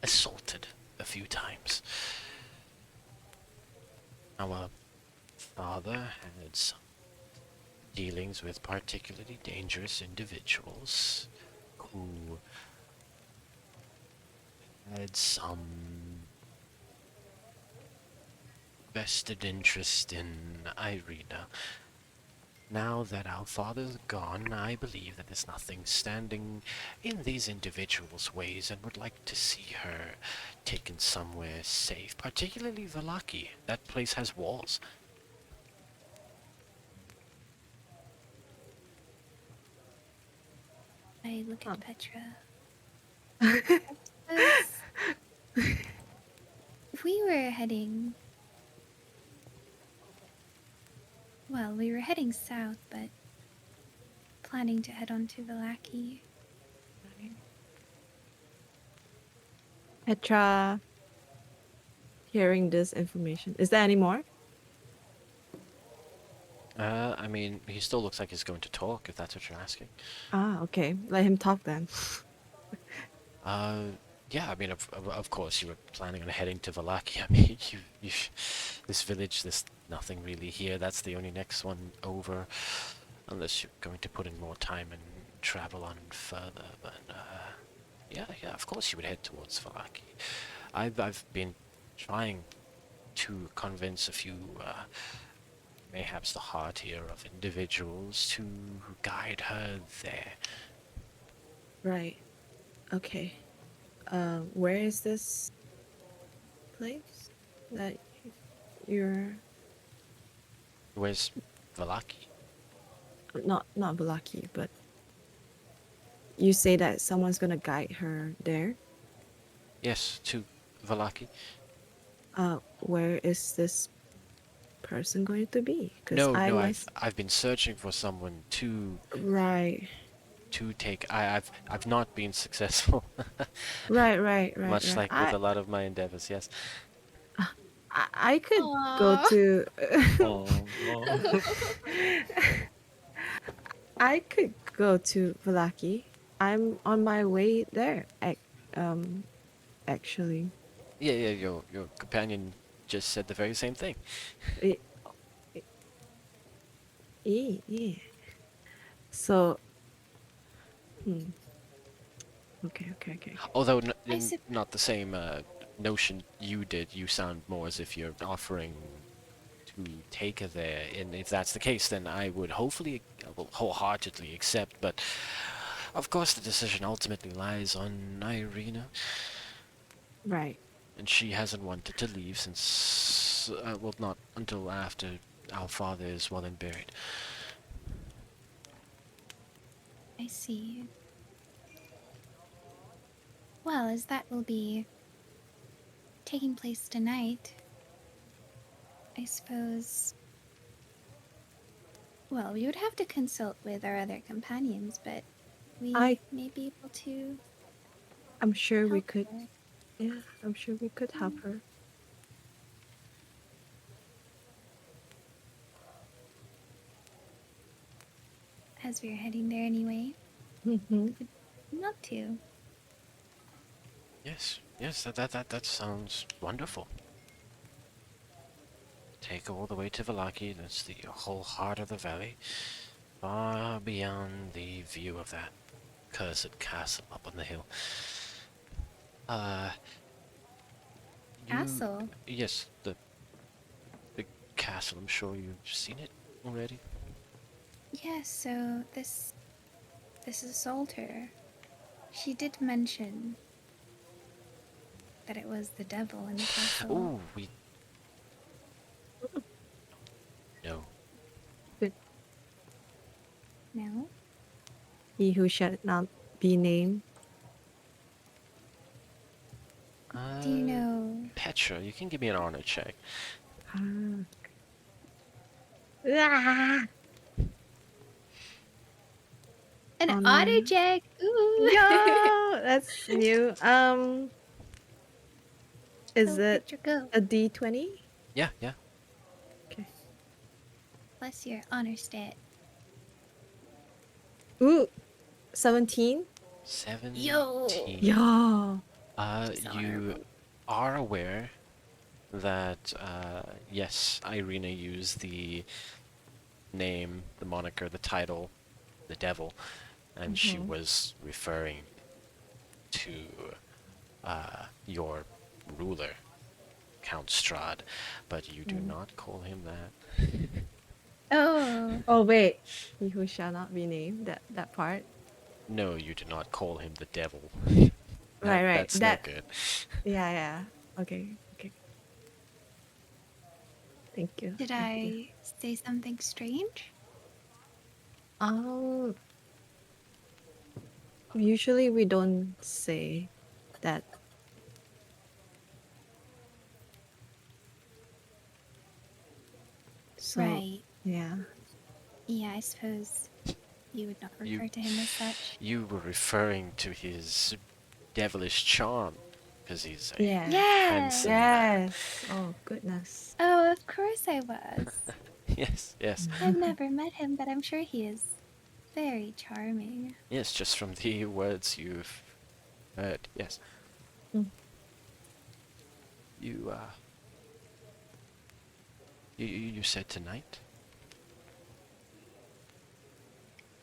assaulted a few times. Our father had some dealings with particularly dangerous individuals who had some vested interest in Irina. Now that our father's gone, I believe that there's nothing standing in these individuals' ways and would like to see her taken somewhere safe, particularly Valaki. That place has walls. I look Oh. at Petra. Suppose if we were heading. Well, we were heading south, but planning to head on to Vallaki. Petra, hearing this information. Is there any more? I mean, he still looks like he's going to talk, if that's what you're asking. Ah, okay. Let him talk then. Yeah, I mean, of course, you were planning on heading to Valaki. I mean, this village, there's nothing really here. That's the only next one over, unless you're going to put in more time and travel on further. But, yeah, of course you would head towards Valaki. I've been trying to convince a few, mayhaps the heartier of individuals to guide her there. Right. Okay. Where is this place that you're Where's Valaki? not Balaki, but you say that someone's gonna guide her there? Yes, to Valaki. Where is this person going to be? Because No, I no, must. I've been searching for someone Right. to take. I've not been successful. Right. Much like with a lot of my endeavors, yes. I could go Aww. to. Oh, I could go to Valaki. I'm on my way there. Actually. Yeah, your companion just said the very same thing. Eh, yeah. So. Hmm. Okay. Although I sup- not the same notion you did. You sound more as if you're offering to take her there, and if that's the case, then I would hopefully, well, wholeheartedly accept. But of course, the decision ultimately lies on Irina. Right. And she hasn't wanted to leave since, well, not until after our father is well and buried. I see. Well, as that will be taking place tonight, I suppose. Well, we would have to consult with our other companions, but we I- may be able to I'm sure we help could. her. Yeah, I'm sure we could help her. As we're heading there anyway. Mm-hmm. Not to. Yes, that sounds wonderful. Take her all the way to Valaki. That's the whole heart of the valley, far beyond the view of that cursed castle up on the hill. Uh, you, Castle. yes, the big castle. I'm sure you've seen it already. Yes, so this assaulter, she did mention that it was the devil in the castle. Oh, no. Good. No. He who shall not be named. Do you know? Petra, you can give me an honor check. Ah. Ah! An Honor. auto check. Ooh. Yo, that's new. Is Go, it Petra, go. a D20? Yeah, yeah. Okay. Plus your honor stat. Ooh, 17. 17. Yo. She's You honorable. are aware that, yes, Irina used the name, the moniker, the title, the devil, and she Mhm. was referring to your ruler, Count Strahd, but you do Mm. not call him that. Oh. Oh wait, he who shall not be named. That part. No, you do not call him the devil. Right. That's That. no good. Yeah. Okay. Thank you. Did Thank you. I say something strange? Um. Usually we don't say that. So Right. yeah. Yeah, I suppose you would not You- refer to him as such. You were referring to his devilish charm, because he's a Yeah. handsome man. Yes. Oh goodness. Oh, of course I was. Yes. I've never met him, but I'm sure he is very charming. Yes, just from the words you've heard, yes. Mm. You, you said tonight?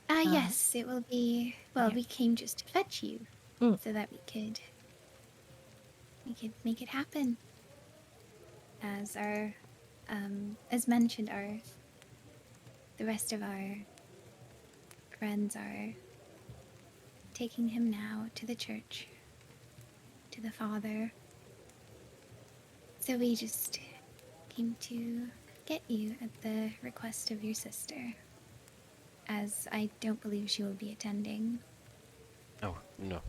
Yes, it will be. Well, yeah. we came just to fetch you, Mm. so that we could make it happen. As our, as mentioned, the rest of our friends are taking him now to the church, to the Father. So we just came to get you at the request of your sister, as I don't believe she will be attending. Oh, no.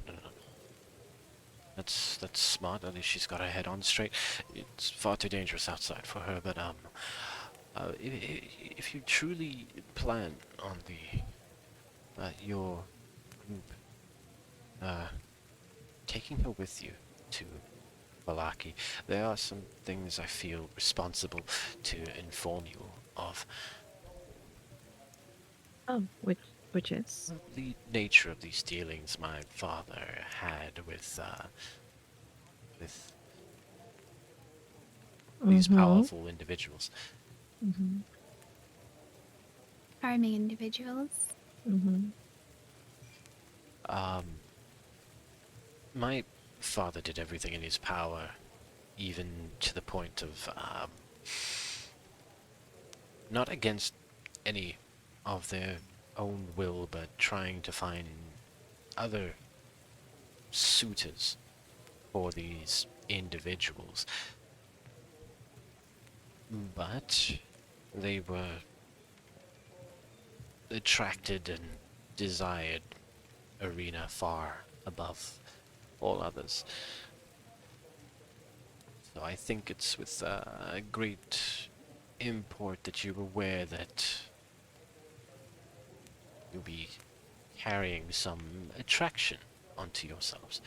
That's smart. At least she's got her head on straight. It's far too dangerous outside for her, but, if you truly plan on your group, taking her with you to Balaki, there are some things I feel responsible to inform you of. Oh, which is. The nature of these dealings my father had with these Mm-hmm. powerful individuals. Mm-hmm. Charming individuals. Mm-hmm. My father did everything in his power, even to the point of not against any of their own will, but trying to find other suitors for these individuals. But they were attracted and desired Arena far above all others. So I think it's with great import that you're aware that you'll be carrying some attraction onto yourselves.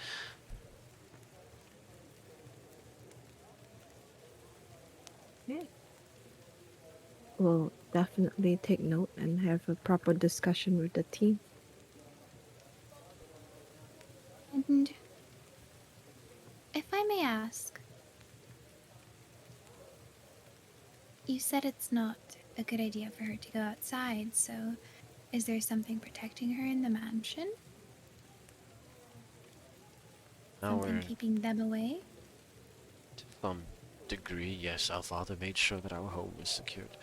Yeah. We'll definitely take note and have a proper discussion with the team. And if I may ask, you said it's not a good idea for her to go outside, so is there something protecting her in the mansion? Something Our, keeping them away? to some degree, yes, our father made sure that our home was secured.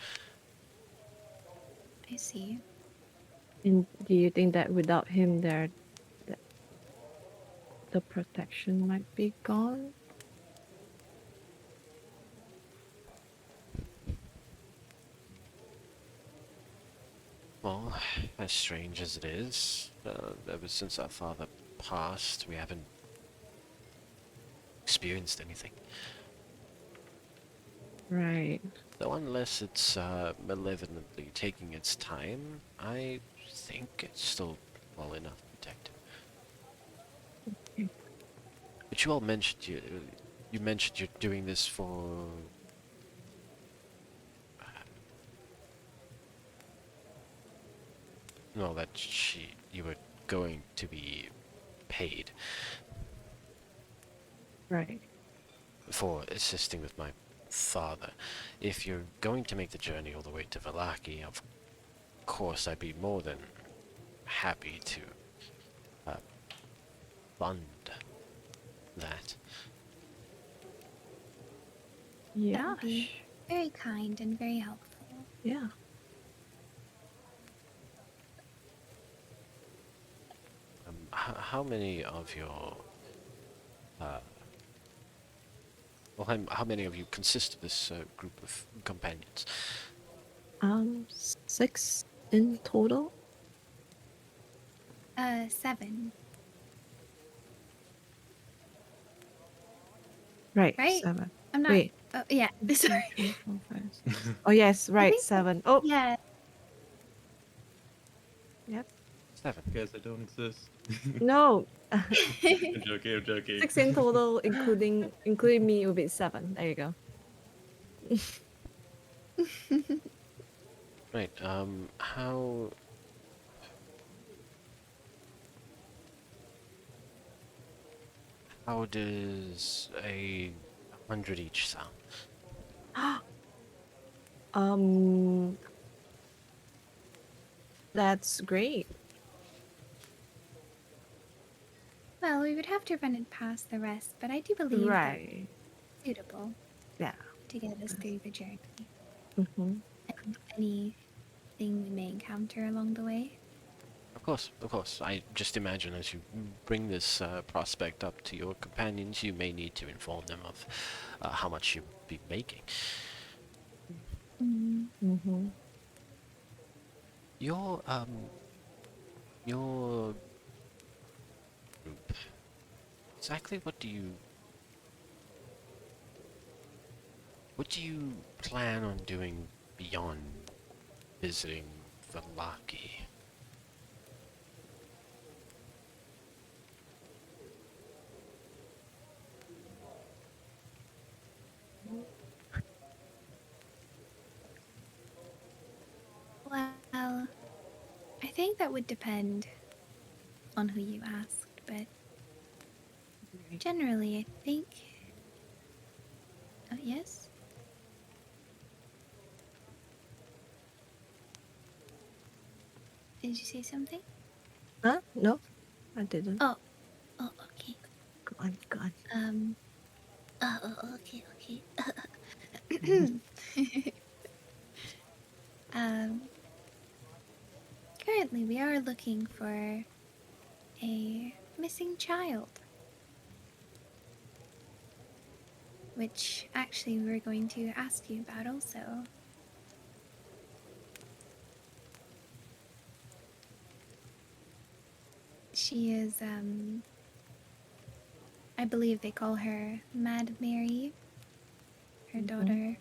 I see. And do you think that without him there, that the protection might be gone? Well, as strange as it is, ever since our father passed, we haven't experienced anything. Right. Though unless it's malevolently taking its time, I think it's still well enough protected. Okay. But you all mentioned you mentioned you're doing this for no, that you were going to be paid Right. for assisting with my father. If you're going to make the journey all the way to Valaki, of course I'd be more than happy to fund that. That Yeah. would be very kind and very helpful. Yeah. How many of your how many of you consist of this group of companions? 6 in total. 7, Right. right? 7. I'm not. Wait. Oh, yeah. 1, 2, Sorry. 3, 4, 5, 6. Oh yes, I right. think 7. Oh, Yeah. yep. 7. Guys, I don't exist. No. I'm joking. I'm joking. 6 in total, including me, will be 7. There you go. Right. How does a 100 each sound? um, that's great. Well, we would have to run it past the rest, but I do believe that Right. it's suitable Yeah. to get us through the journey Mm-hmm. and anything we may encounter along the way. Of course. I just imagine as you bring this prospect up to your companions, you may need to inform them of how much you'll be making. Mm-hmm. Your group. Exactly what do you plan on doing beyond visiting Valaki? Well, I think that would depend on who you asked, but generally, I think. Oh, yes? Did you say something? Huh? No, I didn't. Oh, okay. Go on, go on. Okay. um, Currently, we are looking for a missing child. Which actually we were going to ask you about also. She is, I believe they call her Mad Mary, her daughter.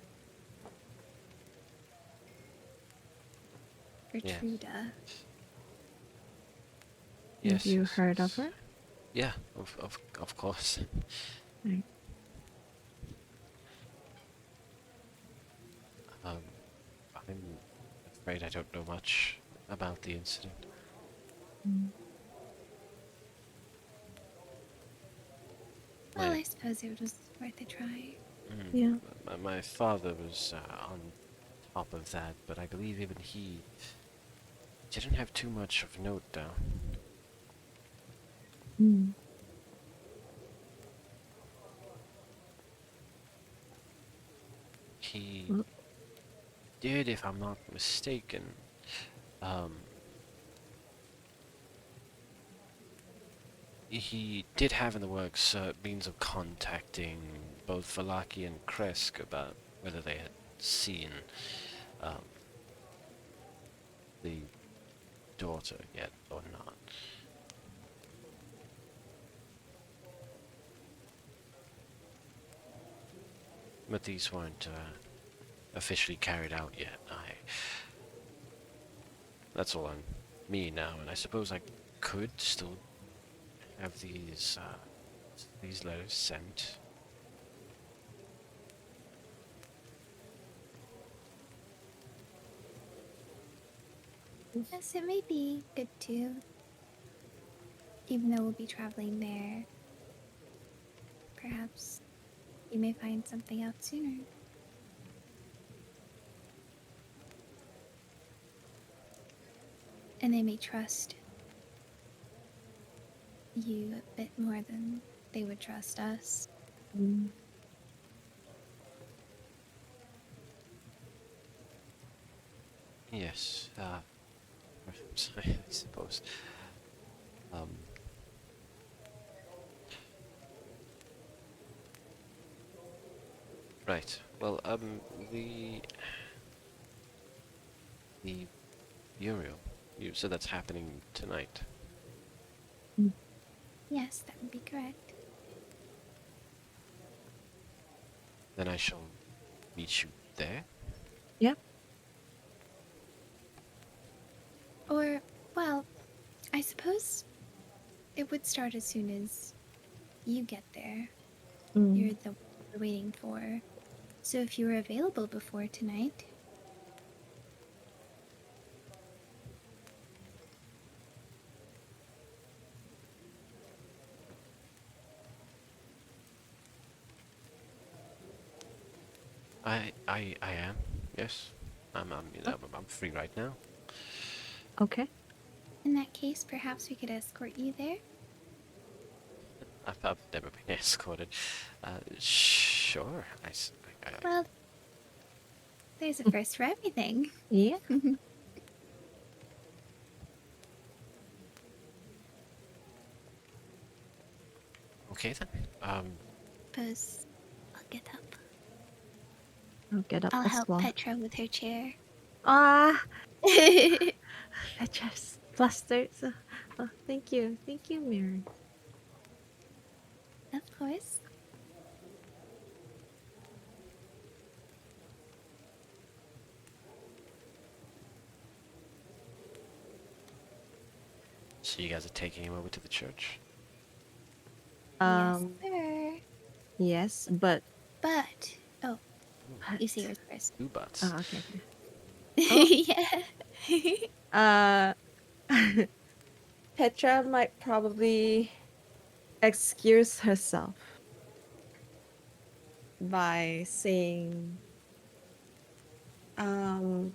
Gertruda. Yes. Have you heard of her? Yeah, of course. Right. I'm afraid I don't know much about the incident. Well, My- I suppose it was worth a try. Yeah. My father was on top of that, but I believe even he didn't have too much of note down. Mm. He Well- did, if I'm not mistaken, he did have in the works means of contacting both Valaki and Kresk about whether they had seen um, the daughter yet or not. But these weren't officially carried out yet. That's all on me now, and I suppose I could still have these letters sent. Yes, it may be good too. Even though we'll be traveling there, perhaps you may find something out sooner. And they may trust you a bit more than they would trust us. Mm. Yes, I suppose. Right. Well, the Uriel, you said that's happening tonight. Yes, that would be correct. Then I shall meet you there. Yep. Or, well, I suppose it would start as soon as you get there. Mm. You're the one we're waiting for. So if you were available before tonight, I am. Yes. I'm free right now. Okay. in that case, perhaps we could escort you there. I've never been escorted. Sure. Well, there's a first for everything. Yeah. Okay then. Suppose I'll get up. I'll get up I'll as help well. Petra with her chair. Ah, Of I just flustered. So, oh, thank you, Mary. course. So you guys are taking him over to the church? Yes, sir. Yes, but But, oh, you say yours first. Two butts. oh, okay. Oh. Yeah. Petra might probably excuse herself by saying, I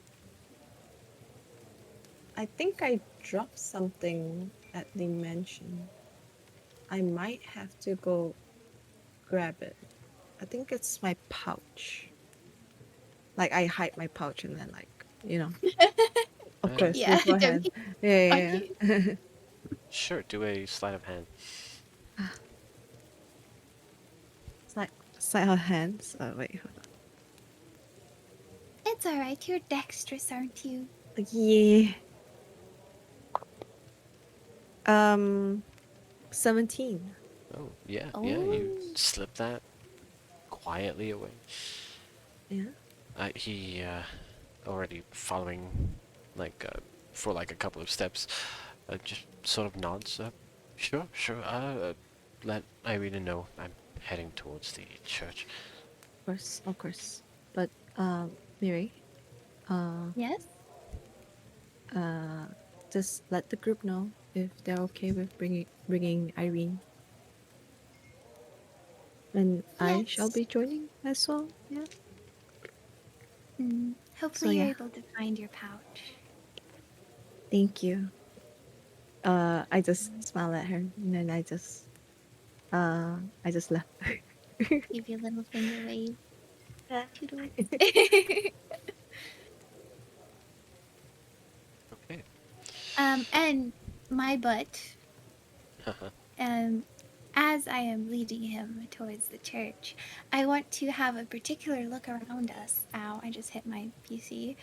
think I dropped something at the mansion. I might have to go grab it. I think it's my pouch. Like I hide my pouch and then of course, Yeah, beforehand. don't Yeah. Sure, do a sleight of hand. It's like side her hands. Oh wait, hold It's alright, you're dexterous, aren't you? on. Yeah. 17. Oh, yeah, you Oh. slip that quietly away. Yeah. He already following for a couple of steps, just sort of nods. Sure. Let Irina know I'm heading towards the church. Of course. But Miri, Yes? just let the group know if they're okay with bringing Irene. And I shall Yes. be joining as well. Yeah. Hopefully yeah. you're able to find your pouch. Thank you. I just smile at her and then I just left. Give you a little finger wave. Yeah. Toodles. Okay. And my butt, as I am leading him towards the church, I want to have a particular look around us. Ow, I just hit my PC.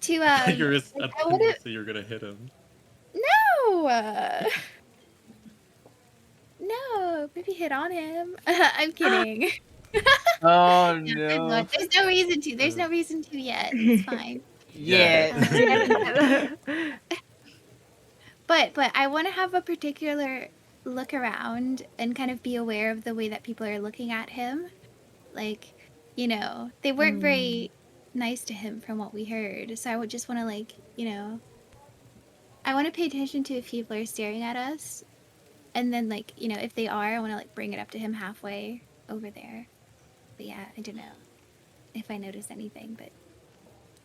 To You're like, I would have so you're gonna hit him. no. No, maybe hit on him. I'm kidding. Oh No, there's no. not. There's no reason to. There's no reason to yet. It's fine. Yeah. Yeah. But I want to have a particular look around and kind of be aware of the way that people are looking at him. Like, they weren't very nice to him from what we heard. So I would just want to I want to pay attention to if people are staring at us, and then if they are, I want to bring it up to him halfway over there. But yeah, I don't know if I notice anything, but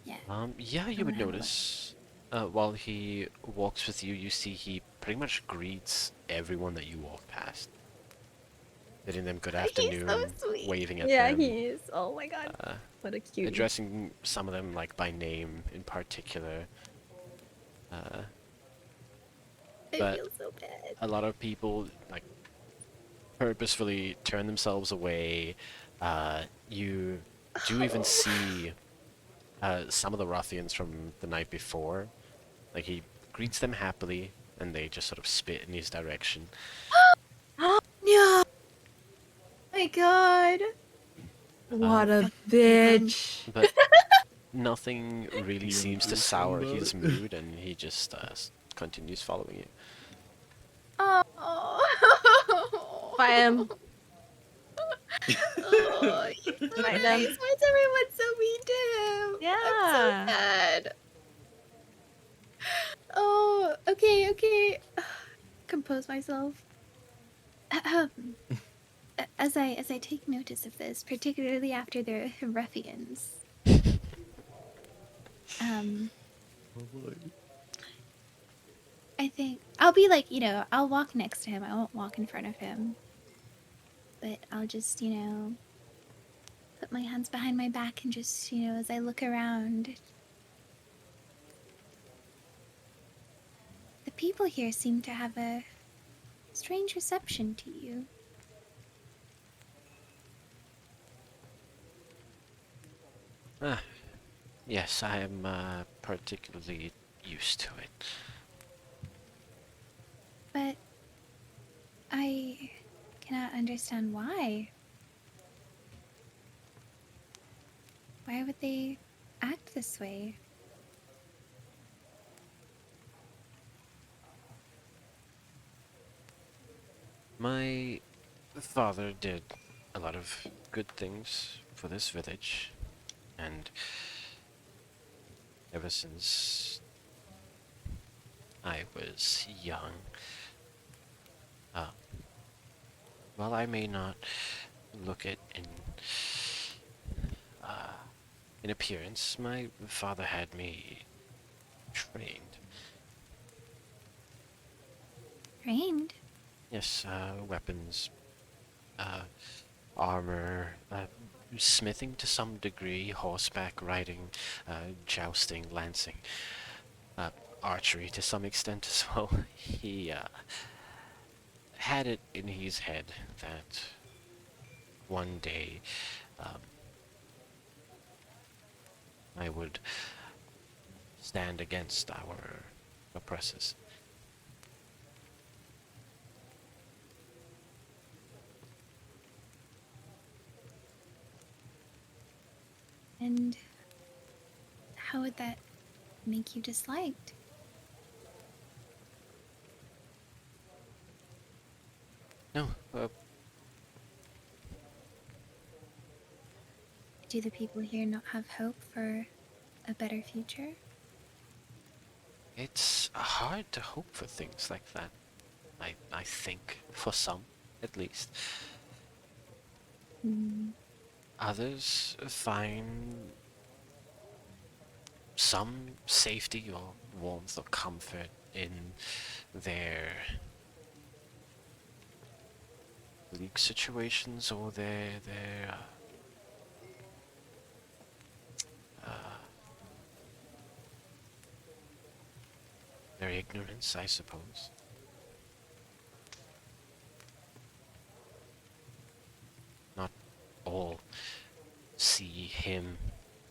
yeah. Yeah, you I would wanna have a look. notice. While he walks with you, you see he pretty much greets everyone that you walk past. Bidding them good He's so afternoon, sweet. waving at Yeah, them. he is. Oh my god. Uh, What a cutie. addressing some of them like by name in particular. I But feel so bad. a lot of people like purposefully turn themselves away. You do even see some of the ruffians from the night before. Like he greets them happily, and they just sort of spit in his direction. No. My God. What a Fucking bitch. But nothing really You seems to understand sour that? his mood, and he just continues following you. Oh. Fight him. Oh, he's so Fight nice. them. Why is everyone so mean to him? I'm so Yeah. sad. Oh, okay. Compose myself. As I take notice of this, particularly after the ruffians, Oh boy. I think I'll be I'll walk next to him. I won't walk in front of him. But I'll just, put my hands behind my back and just, as I look around. The people here seem to have a strange reception to you. Yes, I am particularly used to it. But I cannot understand why. Why would they act this way? My father did a lot of good things for this village, and ever since I was young, while I may not look it in appearance, my father had me trained. Trained? Yes, weapons, armor, smithing to some degree, horseback riding, jousting, lancing, archery to some extent as well. He had it in his head that one day I would stand against our oppressors. And how would that make you disliked? No, Do the people here not have hope for a better future? it's hard to hope for things like that. I think, for some, at least. Others find some safety or warmth or comfort in their league situations or their ignorance, I suppose. Not all see him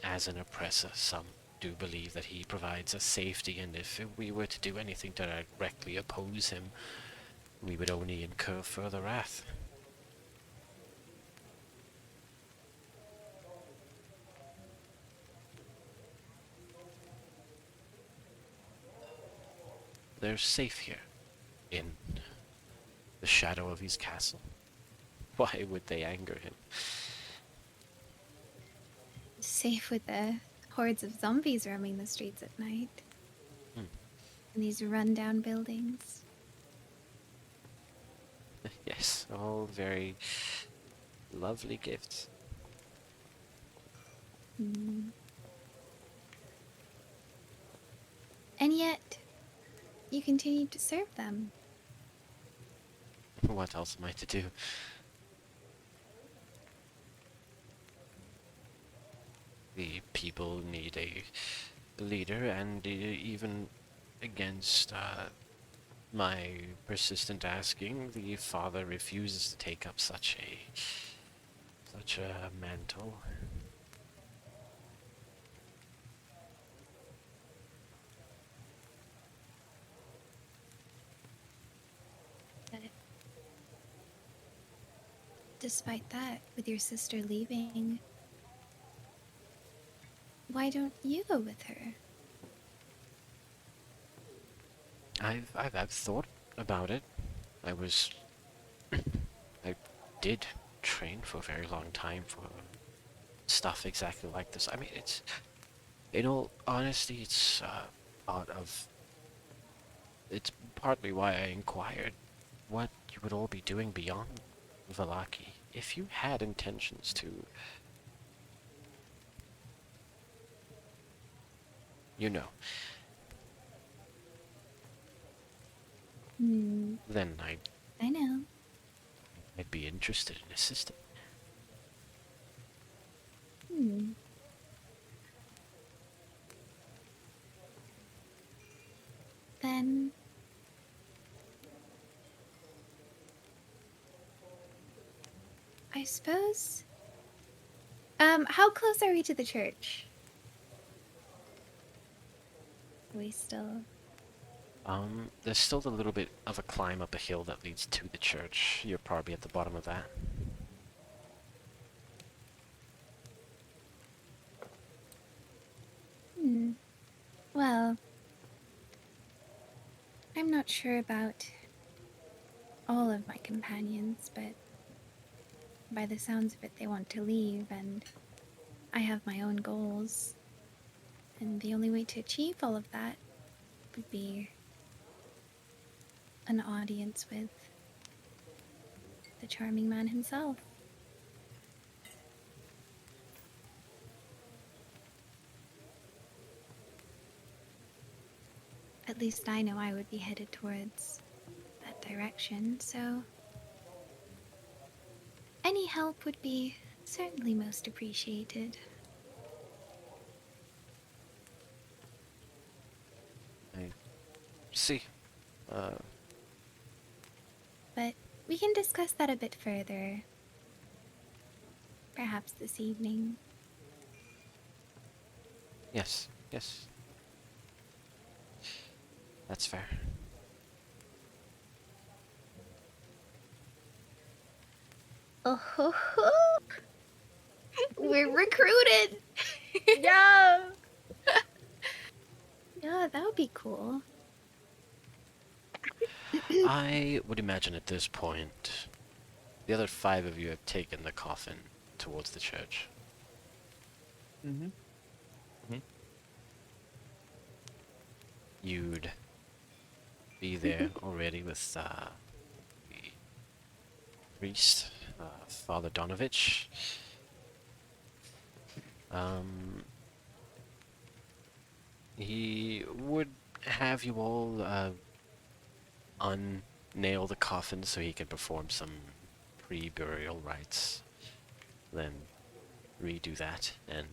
as an oppressor. Some do believe that he provides us safety, and if we were to do anything to directly oppose him, we would only incur further wrath. They're safe here, in the shadow of his castle. Why would they anger him? Safe with the hordes of zombies roaming the streets at night. Hmm. In these rundown buildings. Yes, all very lovely gifts. Hmm. And yet, you continue to serve them. What else am I to do? The people need a leader, and even against my persistent asking, the father refuses to take up such a mantle. But despite that, with your sister leaving, why don't you go with her? I've thought about it. I was I did train for a very long time for stuff exactly like this. I mean, it's, in all honesty, it's it's partly why I inquired what you would all be doing beyond Valaki. If you had intentions to, you know, Hmm, then I know. I'd be interested in assisting. Hmm. Then I suppose. How close are we to the church? Are we still? There's still a little bit of a climb up a hill that leads to the church. You're probably at the bottom of that. Hmm. Well, I'm not sure about all of my companions, but by the sounds of it, they want to leave, and I have my own goals. And the only way to achieve all of that would be an audience with the charming man himself. At least I know I would be headed towards that direction, so any help would be certainly most appreciated. I see. Uh, But we can discuss that a bit further. Perhaps this evening. yes, yes. That's fair. Oh ho ho! We're recruited! Yeah. Yeah, that would be cool. I would imagine at this point, the other 5 of you have taken the coffin towards the church. Mm-hmm. You'd be there already with the priest, Father Donovich. He would have you all unnail the coffin so he can perform some pre-burial rites. Then redo that and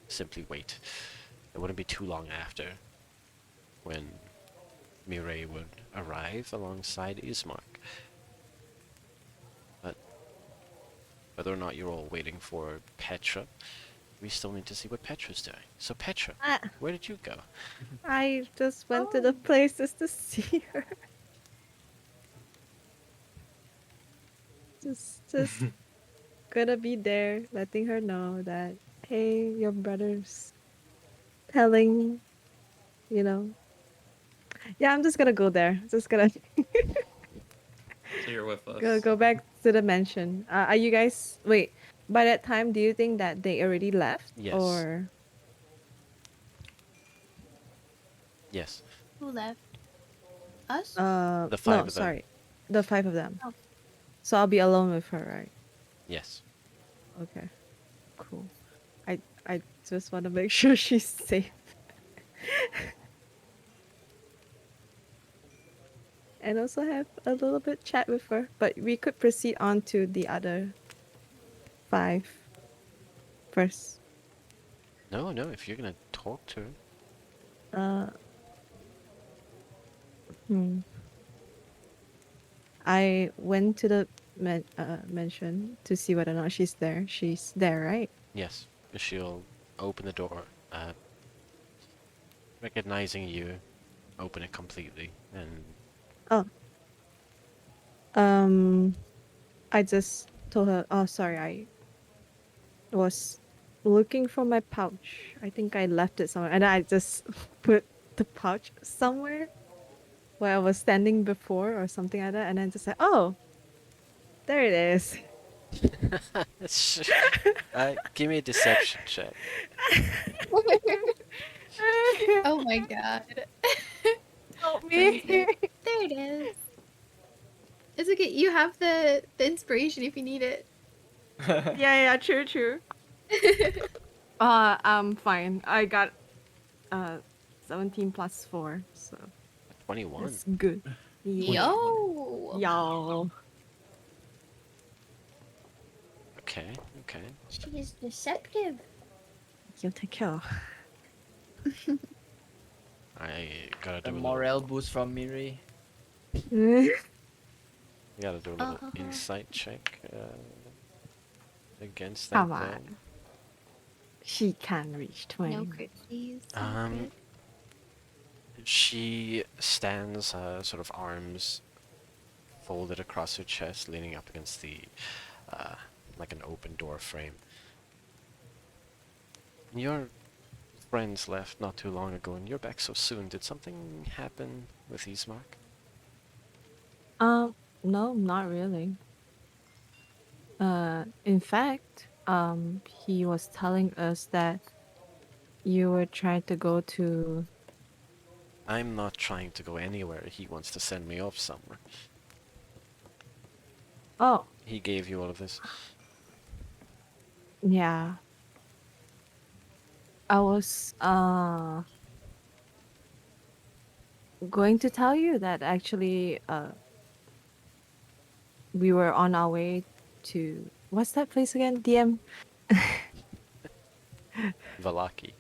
simply wait. It wouldn't be too long after when Mireille would arrive alongside Ismark. But whether or not you're all waiting for Petra, we still need to see what Petra's doing. So Petra, Ah, where did you go? I just went to the places to see her. Just gonna be there, letting her know that hey, your brother's telling, you know. Yeah, I'm just gonna go there. Just gonna So you're with us. go back to the mansion. Are you guys wait? By that time, do you think that they already left Yes. or? Yes. Who left? Us? The five No, of them. sorry, the five of them. Oh. So I'll be alone with her, right? Yes. Okay, cool. I just want to make sure she's safe. And also have a little bit chat with her. But we could proceed on to the other five first. No, no, if you're gonna talk to her. Uh, hmm. I went to the mansion to see whether or not she's there. She's there, right? Yes. She'll open the door, recognizing you, open it completely, and Oh, um, I just told her, oh, sorry, I was looking for my pouch. I think I left it somewhere. And I just put the pouch somewhere where I was standing before or something like that. And then just said, oh, there it is. give me a deception check. Oh my god. Help What is me. it? There it is. It's okay. You have the inspiration if you need it. Yeah, true. I'm fine. I got 17 plus 4, so 21. that's good. Yo. Y'all. Okay, okay. She is deceptive. You take care. I gotta A do a little, morale boost from Miri. gotta do a little Uh-huh. insight check against that Come though. on. She can reach 20. No crit, please. No Um, crit. She stands, sort of arms folded across her chest, leaning up against the, like an open door frame. Your friends left not too long ago, and you're back so soon. Did something happen with Ismark? No, not really. In fact, he was telling us that you were trying to go to. I'm not trying to go anywhere. He wants to send me off somewhere. Oh, He gave you all of this. yeah. I was going to tell you that actually we were on our way to what's that place again? DM Valaki.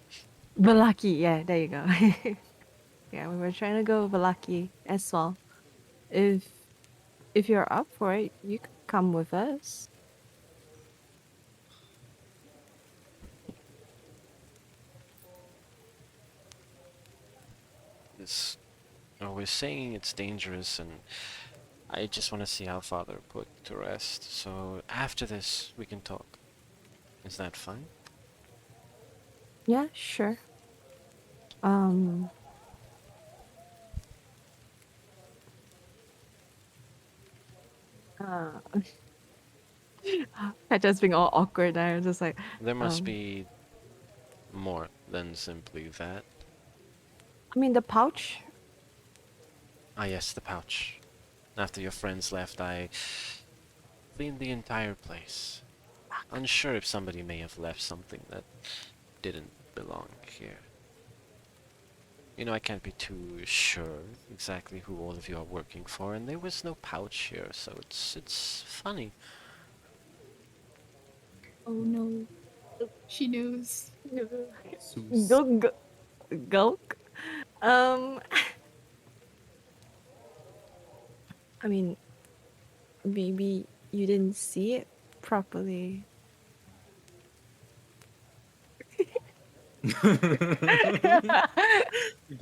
Valaki. Yeah, there you go. Yeah, we were trying to go Valaki as well. If you're up for it, you could come with us. It's, we're saying it's dangerous, and I just want to see how father put to rest. So after this, we can talk. Is that fine? Yeah, sure. Um uh I just being all awkward there, just like There must um be more than simply that. I mean the pouch. Ah, yes, the pouch. After your friends left, I cleaned the entire place. Unsure if somebody may have left something that didn't belong here. You know, I can't be too sure exactly who all of you are working for, and there was no pouch here, so it's funny. Oh no. She knows. Zeus. Gulk. Gulk. Um I mean maybe you didn't see it properly. Go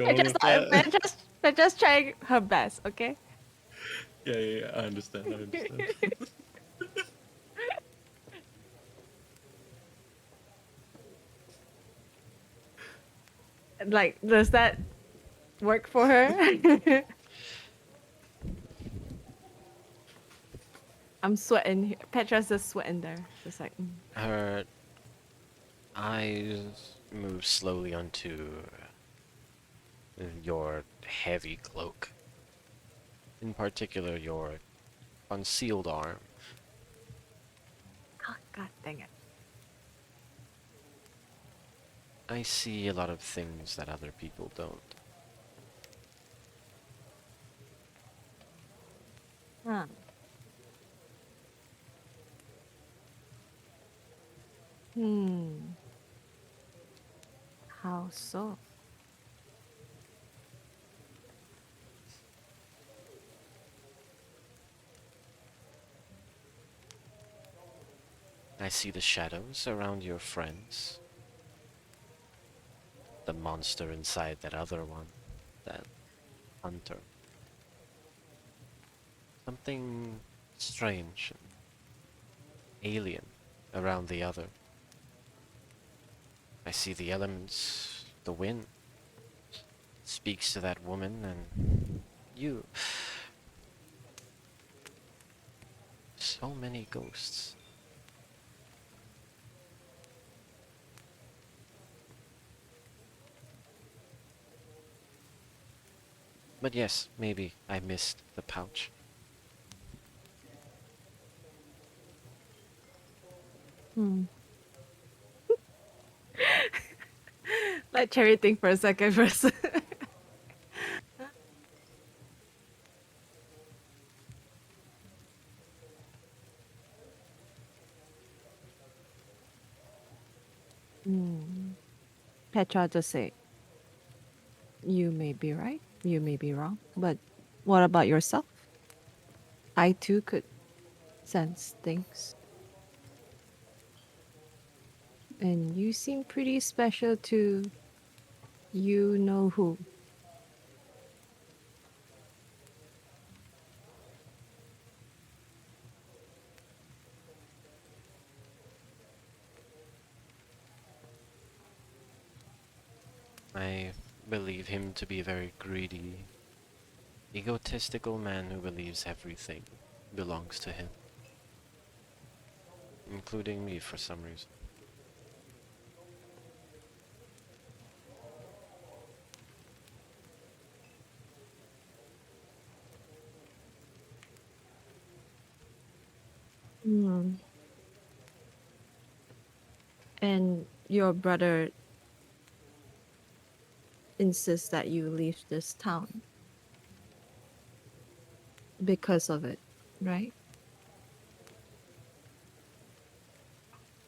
with that. Petra's trying her best, okay? Yeah. I understand. Like, does that work for her? I'm sweating. Petra's just sweating there. Just like, Her eyes move slowly onto your heavy cloak. In particular, your concealed arm. oh, God dang it. I see a lot of things that other people don't. Huh. Hmm. How so? I see the shadows around your friends. The monster inside that other one. That hunter. Something strange and alien around the other. I see the elements, the wind speaks to that woman and you. So many ghosts. But yes, maybe I missed the pouch. Hmm. Let Cherry think for a second first. Hmm. Petra just say, you may be right, you may be wrong, but what about yourself? I too could sense things. And you seem pretty special to you know who. I believe him to be a very greedy, egotistical man who believes everything belongs to him, including me for some reason. Hmm. And your brother insists that you leave this town because of it, right?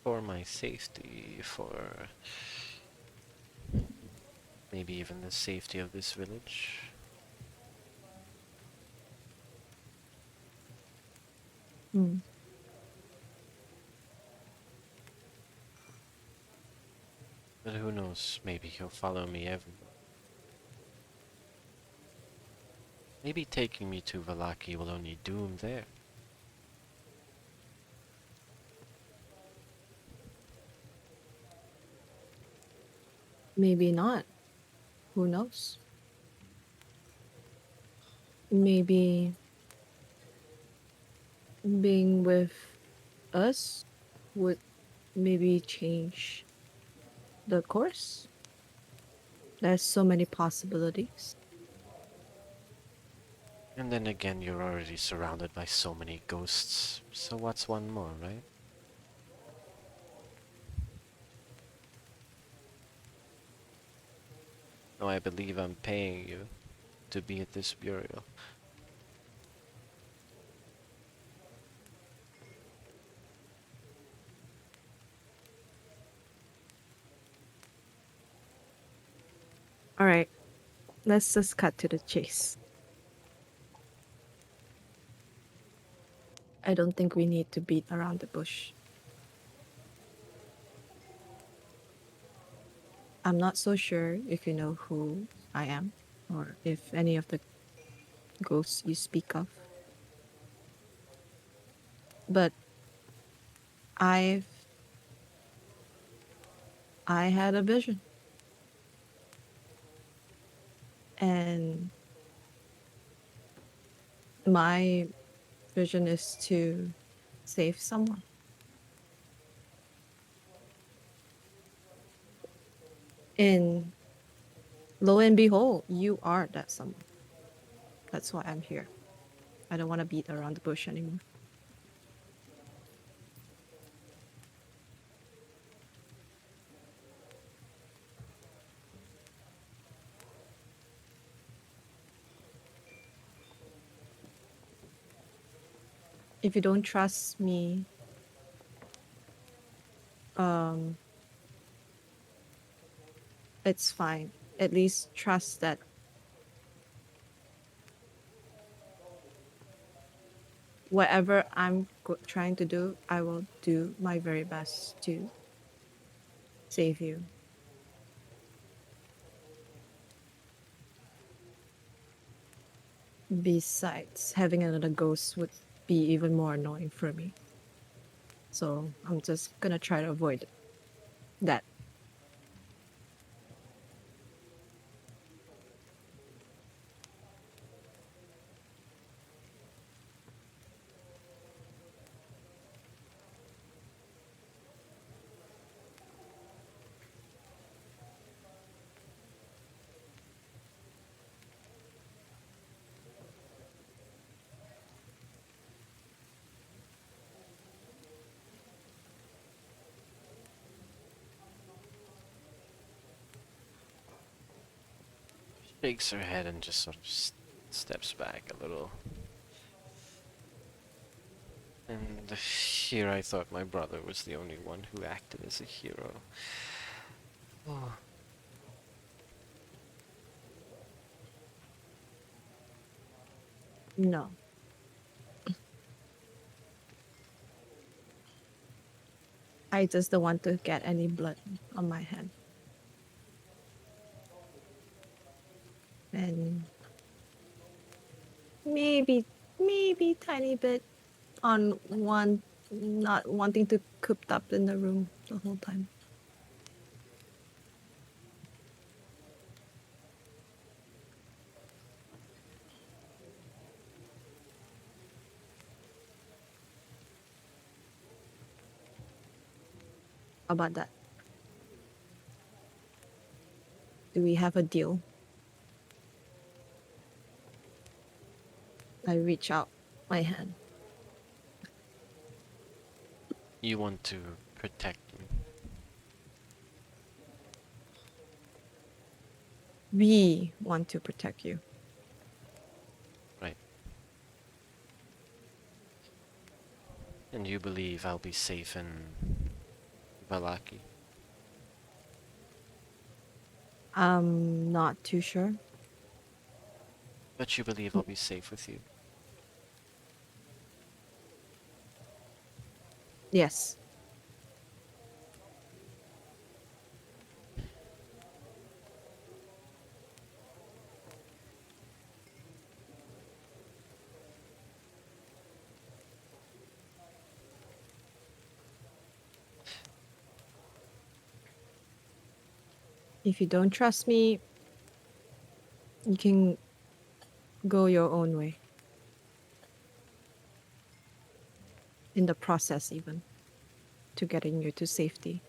For my safety, for maybe even the safety of this village. Hmm. But who knows, maybe he'll follow me everywhere. Maybe taking me to Valaki will only do him there. Maybe not. Who knows? Maybe being with us would maybe change the course. There's so many possibilities. And then again, you're already surrounded by so many ghosts, so what's one more, right? No, I believe I'm paying you to be at this burial. All right, let's just cut to the chase. I don't think we need to beat around the bush. I'm not so sure if you know who I am or if any of the ghosts you speak of. But I had a vision. And my vision is to save someone. And lo and behold, you are that someone. That's why I'm here. I don't want to beat around the bush anymore. If you don't trust me, it's fine. At least trust that whatever I'm trying to do, I will do my very best to save you. Besides, having another ghost would be even more annoying for me. So I'm just gonna try to avoid that. Shakes her head and just sort of steps back a little. And here I thought my brother was the only one who acted as a hero. Oh. No. I just don't want to get any blood on my hand. And maybe tiny bit on one not wanting to cooped up in the room the whole time. How about that? Do we have a deal? I reach out my hand. You want to protect me. We want to protect you. Right. And you believe I'll be safe in Valaki? I'm not too sure. But you believe I'll be safe with you? Yes. If you don't trust me, you can go your own way. In the process, even to getting you to safety.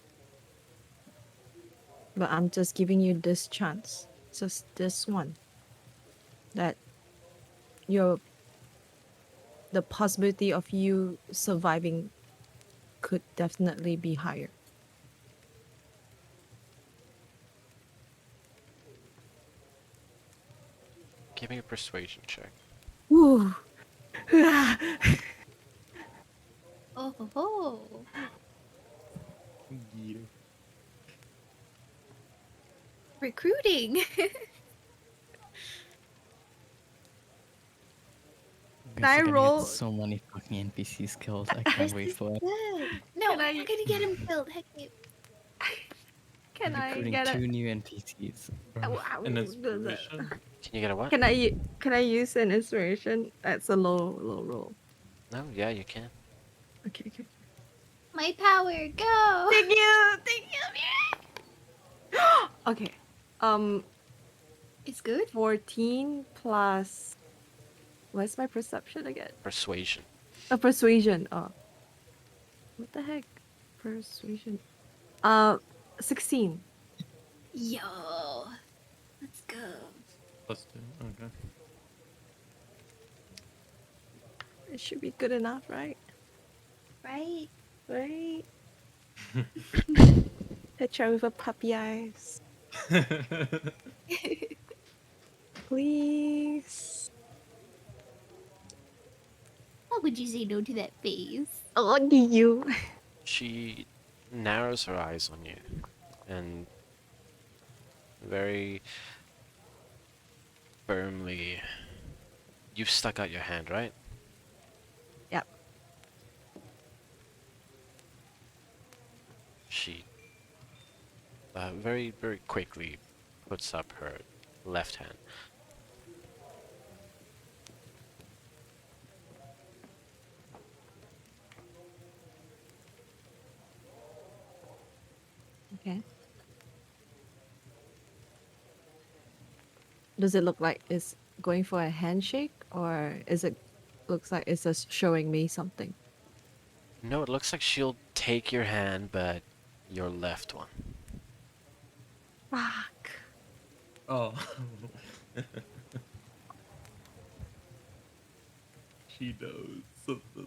But I'm just giving you this chance, just this one, that the possibility of you surviving could definitely be higher. Give me a persuasion check. Woo! Oh ho ho! Yeah. Recruiting. Guys I are gonna roll- get so many fucking NPCs killed. I can't This wait is for it. good. No, Can I- we're gonna get him killed. Heck you. Can I Recruiting get a? 2 new NPCs. An inspiration. Can you get a what? Can I use an inspiration? That's a low roll. No, yeah, you can. Okay. My power, go! Thank you. Okay. It's good. 14 plus. What's my perception again? Persuasion. Persuasion. Oh. What the heck? Persuasion. 16. Yo, let's go. +2. Okay. It should be good enough, right? Right? Right? Petra with a puppy eyes. Please. How would you say no to that face? Lucky you. She narrows her eyes on you and very firmly. You stuck out your hand, right? Yep. She very, very quickly puts up her left hand. Okay. Does it look like it's going for a handshake, or is it looks like it's just showing me something? No, it looks like she'll take your hand, but your left one. Fuck. Oh. She knows something.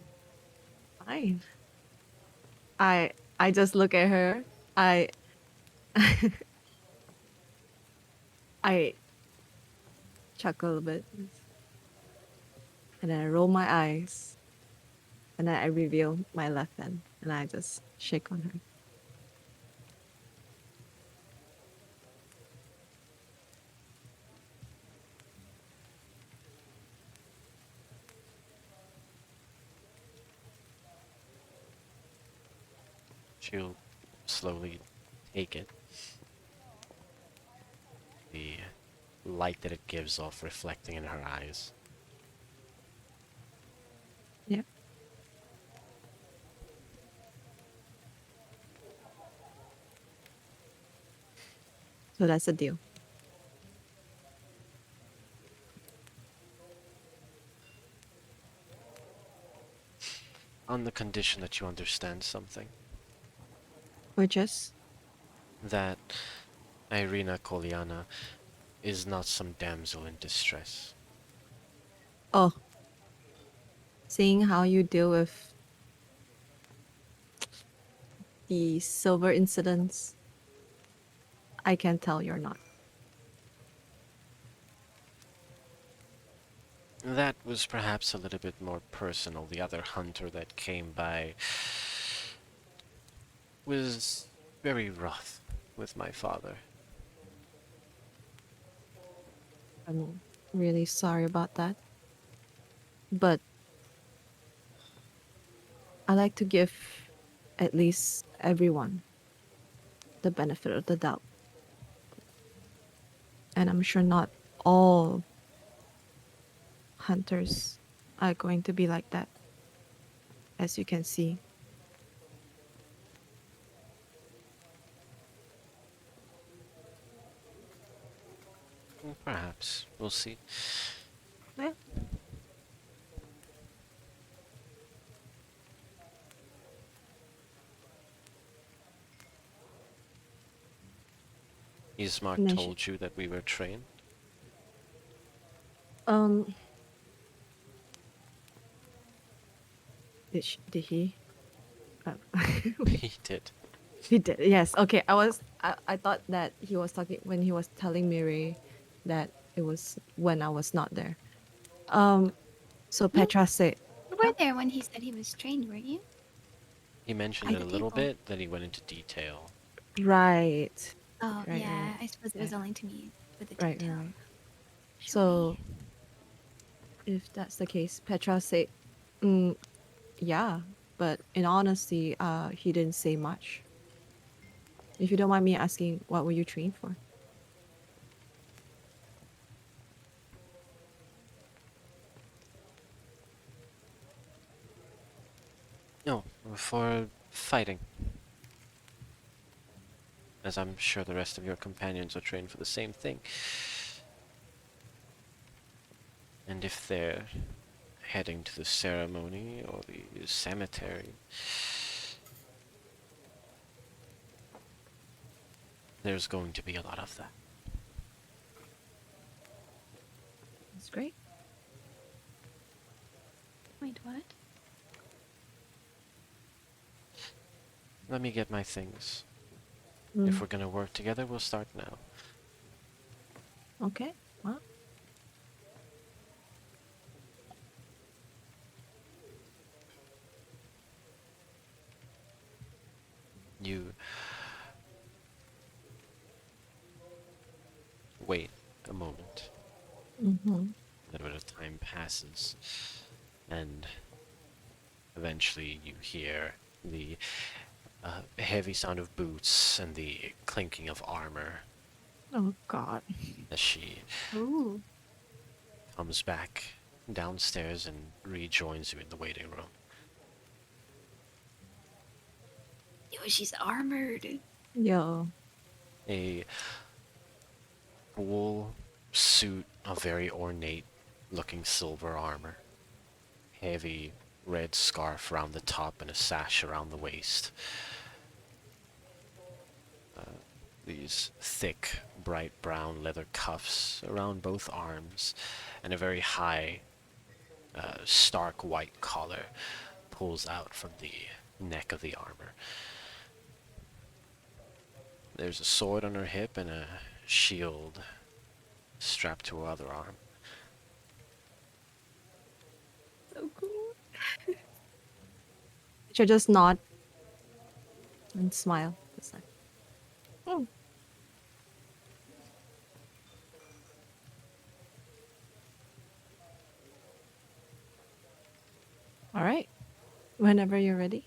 Fine. I just look at her. I I chuckle a bit, and then I roll my eyes, and then I reveal my left hand, and I just shake on her. She'll slowly take it. The light that it gives off reflecting in her eyes. Yep. So that's a deal. On the condition that you understand something. Which is? That Irina Koliana is not some damsel in distress. Oh. Seeing how you deal with the silver incidents, I can tell you're not. That was perhaps a little bit more personal. The other hunter that came by was very wroth with my father. I'm really sorry about that. But I like to give at least everyone the benefit of the doubt. And I'm sure not all hunters are going to be like that, as you can see. Perhaps. We'll see. Yeah. Ismark And then told you that we were trained? Um. Did he? He did. He did. Yes. Okay. I thought that he was talking when he was telling Miri that it was when I was not there. So Petra said, You were there when he said he was trained, weren't you? He mentioned At it a the little table. bit, then he went into detail. right. Oh, Right, yeah. right. I suppose it was only to me with the Right, detail. right. Show So me. if that's the case, Petra said, mm, yeah, but in honesty, he didn't say much. If you don't mind me asking, what were you trained for? No, for fighting. As I'm sure the rest of your companions are trained for the same thing. And if they're heading to the ceremony or the cemetery, there's going to be a lot of that. That's great. Wait, what? Let me get my things. Mm, If we're gonna work together, we'll start now. okay. Well, You wait a moment. mm-hmm. A little bit of time passes, and eventually you hear the heavy sound of boots and the clinking of armor Oh God. as she Ooh. comes back downstairs and rejoins you in the waiting room. Yo, she's armored. Yo. A full suit of very ornate looking silver armor. Heavy red scarf around the top and a sash around the waist. These thick, bright brown leather cuffs around both arms, and a very high, stark white collar pulls out from the neck of the armor. There's a sword on her hip and a shield strapped to her other arm. So cool. She'll just nod and smile. It's like, oh. All right. Whenever you're ready.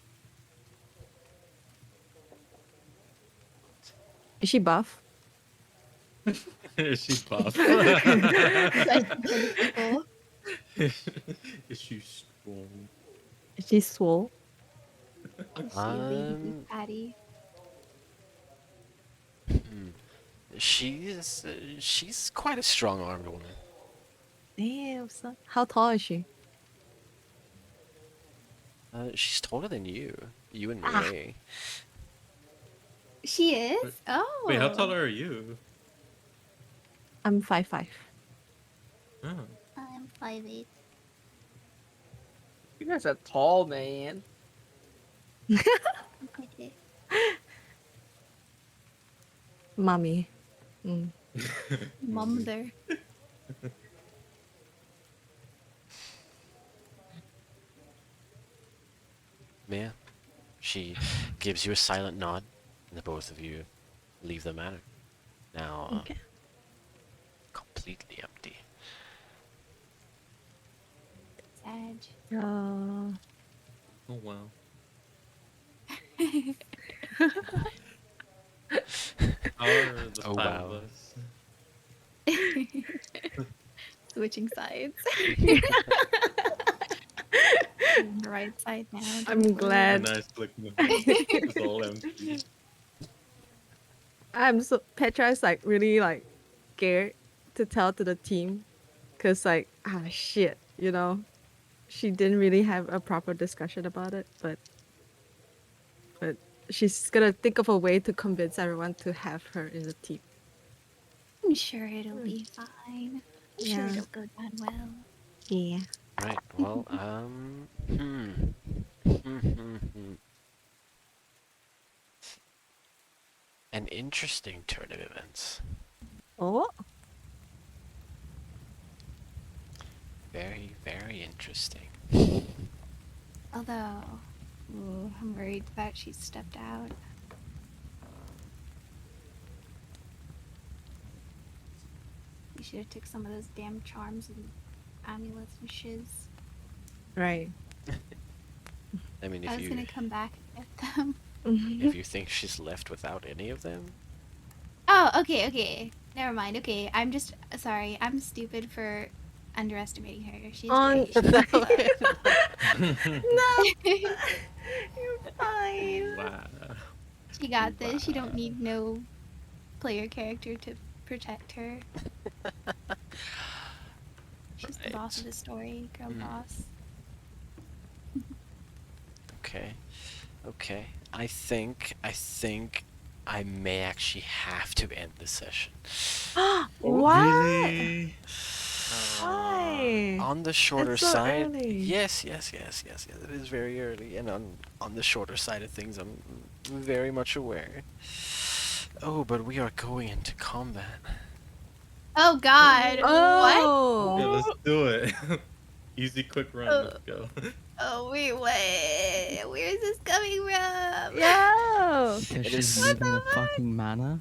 Is she buff? Is she buff? Question for the people. Is she strong? Is she swole? Is she a baby beef Um, patty? she's quite a strong-armed woman. Damn, son. How tall is she? She's taller than you. You and Ah. Ray. She is? Oh. Wait, how tall are you? I'm 5'5". Oh. I'm 5'8". You guys are tall, man. Okay. Mommy. Mm. Mom there. Yeah. She gives you a silent nod, and the both of you leave the manor. Now, Okay. completely empty. Sag. Uh, Oh wow. How are the Oh, five of wow. us? Switching sides. On the right side now. I'm don't worry. A glad. nice look. It's all empty. I'm so Petra is like really like scared to tell to the team, cause like shit, you know, she didn't really have a proper discussion about it, but she's gonna think of a way to convince everyone to have her in the team. I'm sure it'll be fine. I'm sure Yeah. it'll go down well. Yeah. Right. Well, An interesting turn of events. Oh. Very, very interesting. Although, ooh, I'm worried that she stepped out. You should have took some of those damn charms and amulets and shiz. Right. I mean, I if was you gonna come back and get them. if you think she's left without any of them. Oh, okay. Never mind. Okay, I'm just sorry. I'm stupid for underestimating her. She's On great. She's awesome. no, you're fine. Wow. She got this. She Wow. don't need no player character to protect her. She's the boss of Right. the story, girl boss. Okay. Okay. I think I may actually have to end the session. What? Really? Why? On the shorter It's so side, early. yes. It is very early, and on the shorter side of things, I'm very much aware. Oh, but we are going into combat. Oh God! What? Oh. Yeah, let's do it. Easy, quick run. Oh. Let's go. Oh wait, what? Where is this coming from? Yo. Because It she's is- using a fucking mana.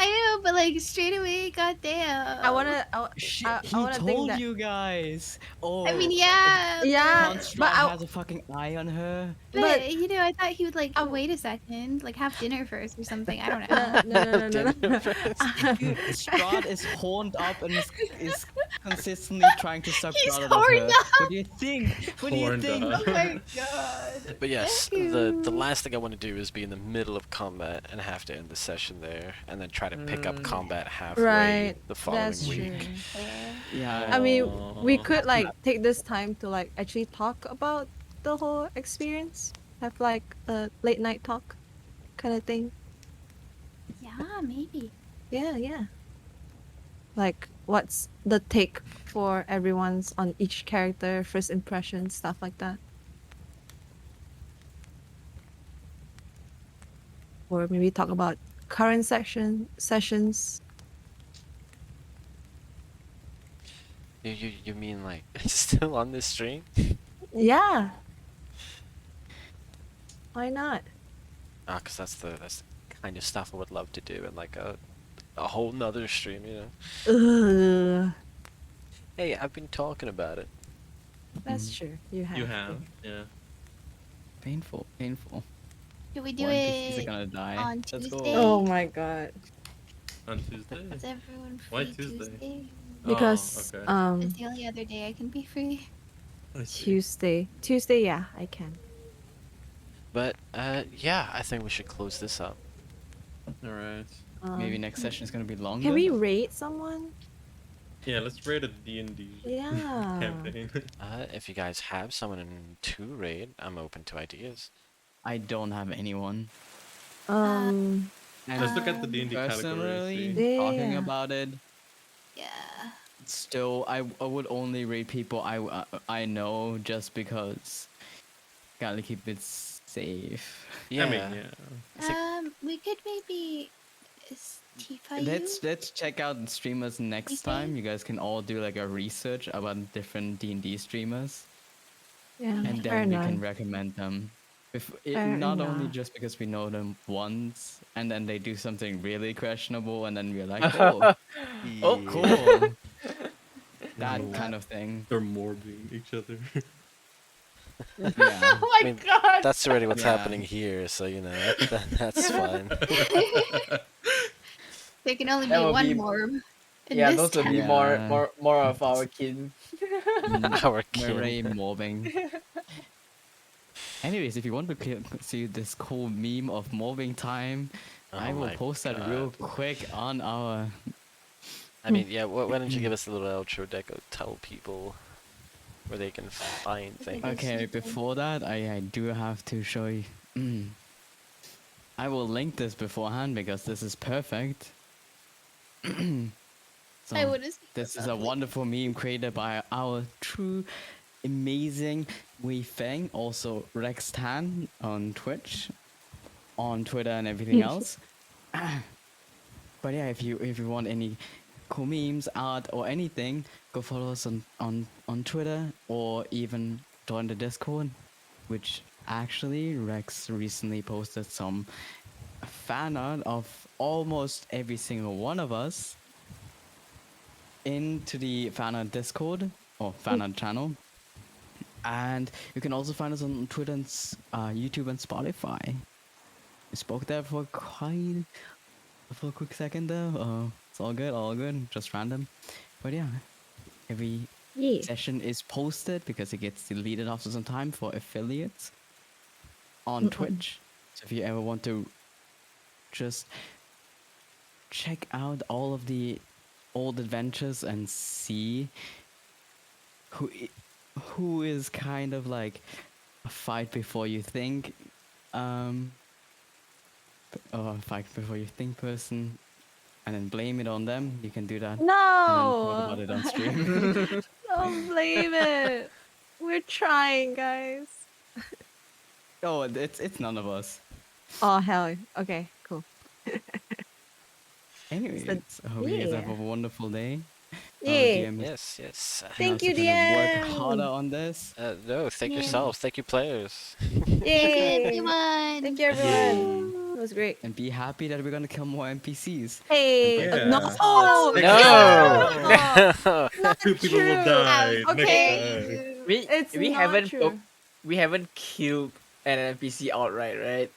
I know, but like straight away, goddamn. I wanna. He I wanna think told that. you guys. Oh. I mean, yeah. Yeah, Count but I, has a fucking eye on her. But you know, I thought he would like I- wait a second, like have dinner first or something. I don't no, know. no. Dude, Strahd is horned up and is consistently trying to suck He's blood out of horned her. up. What do you think? What do you Horned think? up. Oh my god. But yes, Thank the you. last thing I want to do is be in the middle of combat and have to end the session there, and then try to pick up combat halfway Right, the following that's week. true. Yeah. I mean, we Aw. could like take this time to like actually talk about the whole experience. Have like a late night talk, kind of thing. Yeah, maybe. Yeah. Like, what's the take for everyone's on each character, first impressions, stuff like that. Or maybe talk about current sessions. You mean like still on this stream? Yeah. Why not? Ah, cause that's the kind of stuff I would love to do in like a whole nother stream, you know. Ugh. Hey, I've been talking about it. That's true. You have. You have, yeah. Painful. Should we do One NPCs are it gonna die. on Let's go. Tuesday? Oh my god. On Tuesday. Is everyone free Why Tuesday? Tuesday? Because Oh, okay. It's the only other day I can be free. I see. Tuesday, yeah, I can. But yeah, I think we should close this up. All right. Maybe next session is gonna be longer. Can we rate someone? Yeah, let's rate a D&D Yeah. campaign. If you guys have someone to raid, I'm open to ideas. I don't have anyone. Um. And Let's look at the D&D personally, categories. Yeah. talking about it, Yeah. still, I would only rate people I know just because gotta keep it safe. Yeah. I mean, yeah. I think- We could maybe Tifa Let's check out the streamers next Okay. time. You guys can all do like a research about different D&D streamers, Yeah. and fair then we enough. can recommend them. Fair Not only enough. just because we know them once, and then they do something really questionable, and then we're like, oh, Oh, cool. That kind of thing. They're morbing each other. Yeah. Oh my I mean, god! That's already what's Yeah. happening here, so you know that's fine. There can only be That would one be- more. in Yeah, this those would be Yeah. more of our kin. Our We're king. very mobbing. Anyways, if you want to see this cool meme of mobbing time, I Oh will my post that God. real quick on our. I mean, yeah. Why don't you give us a little outro deco? Tell people where they can find things. Okay, before that, I do have to show you. I will link this beforehand because this is perfect. So, I would have. this is a wonderful meme created by our true, amazing Wei Feng, also Rex Tan on Twitch, on Twitter and everything else. But yeah, if you want any cool memes, art, or anything, go follow us on Twitter or even join the Discord, which actually Rex recently posted some fan art of almost every single one of us into the fan art Discord or fan art channel. And you can also find us on Twitter and YouTube and Spotify. I spoke there for a quick second there. It's all good, all good. Just random. But yeah, every Yeah. session is posted because it gets deleted after some time for affiliates on Twitch. So if you ever want to just check out all of the old adventures and see who is kind of like a fight before you think, or a fight before you think person, and then blame it on them, you can do that. And then talk about No, it on stream. don't blame it. We're trying, guys. Oh, it's none of us. Oh hell. Okay, cool. Anyways, I hope you guys have a yeah. wonderful day. Yeah. DM is Yes, yes. Thank you, also gonna work harder DM. on this. No, thank Yeah. yourselves. Thank you, players. Thank you, Yay. everyone. Thank you, everyone. It was great. And be happy that we're gonna kill more NPCs. Hey, Yeah. no, Next No! not Two people will true. die Okay. next time. It's We not haven't true. we haven't killed an NPC outright, right?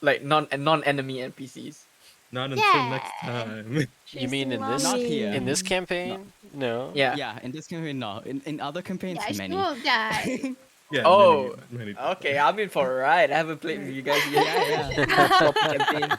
Like non-enemy NPCs. Not until next Yeah. time. You mean in this Not here. in this campaign? No. Yeah. Yeah, in this campaign, no. In other campaigns, Yeah, she many. won't die. Yeah. Oh, many Okay, I'm in for a ride. I haven't played with you guys yet. Yeah, Proper campaign.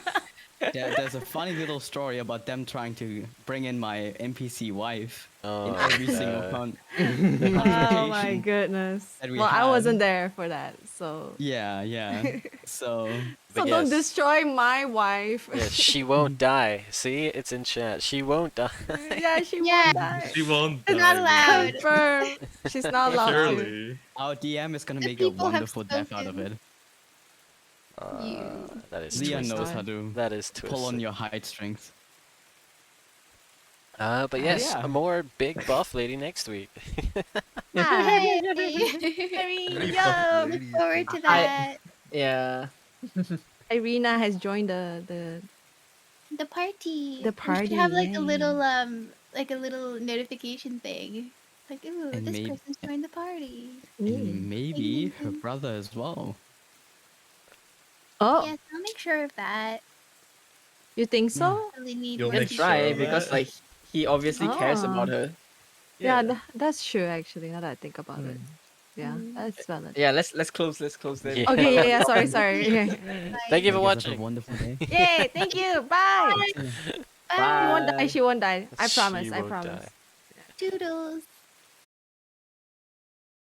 yeah, there's a funny little story about them trying to bring in my NPC wife Oh, in every single God. Oh my convocation goodness. that we Well, I had. wasn't there for that, so Yeah, yeah. So so But don't yes. destroy my wife. Yes, she won't die. See, it's in chat. She won't die. Yeah, she Yeah. won't die. She won't It's die. not allowed. Confirm. She's not allowed to. Surely. our DM is gonna The make a people have wonderful death out of it. spoken. That is Leah twisted. knows how to That is pull on twisted. your heartstrings. But yes, yeah. a more big buff lady next week. Hey. Yo. Look forward to I- that. Yeah. Irina has joined the The party. The We party, should have like yay. a little notification thing. Like, ooh, And this maybe- person's joined the party. And maybe her Mhm. brother as well. Oh, Yes, I'll make sure of that. you think so? Really need You'll more make That's sure people. right, of because that. like he obviously cares about Oh. her. Yeah, that's true actually. Now that I think about it, yeah, Mm. that's valid. Yeah, let's close then. Yeah. Okay, yeah, sorry. Okay. Thank you for Hope guys have a watching. wonderful day. Yay! Thank you. Bye. She won't die. Bye. She won't die. I She promise. I won't promise. die. Doodles.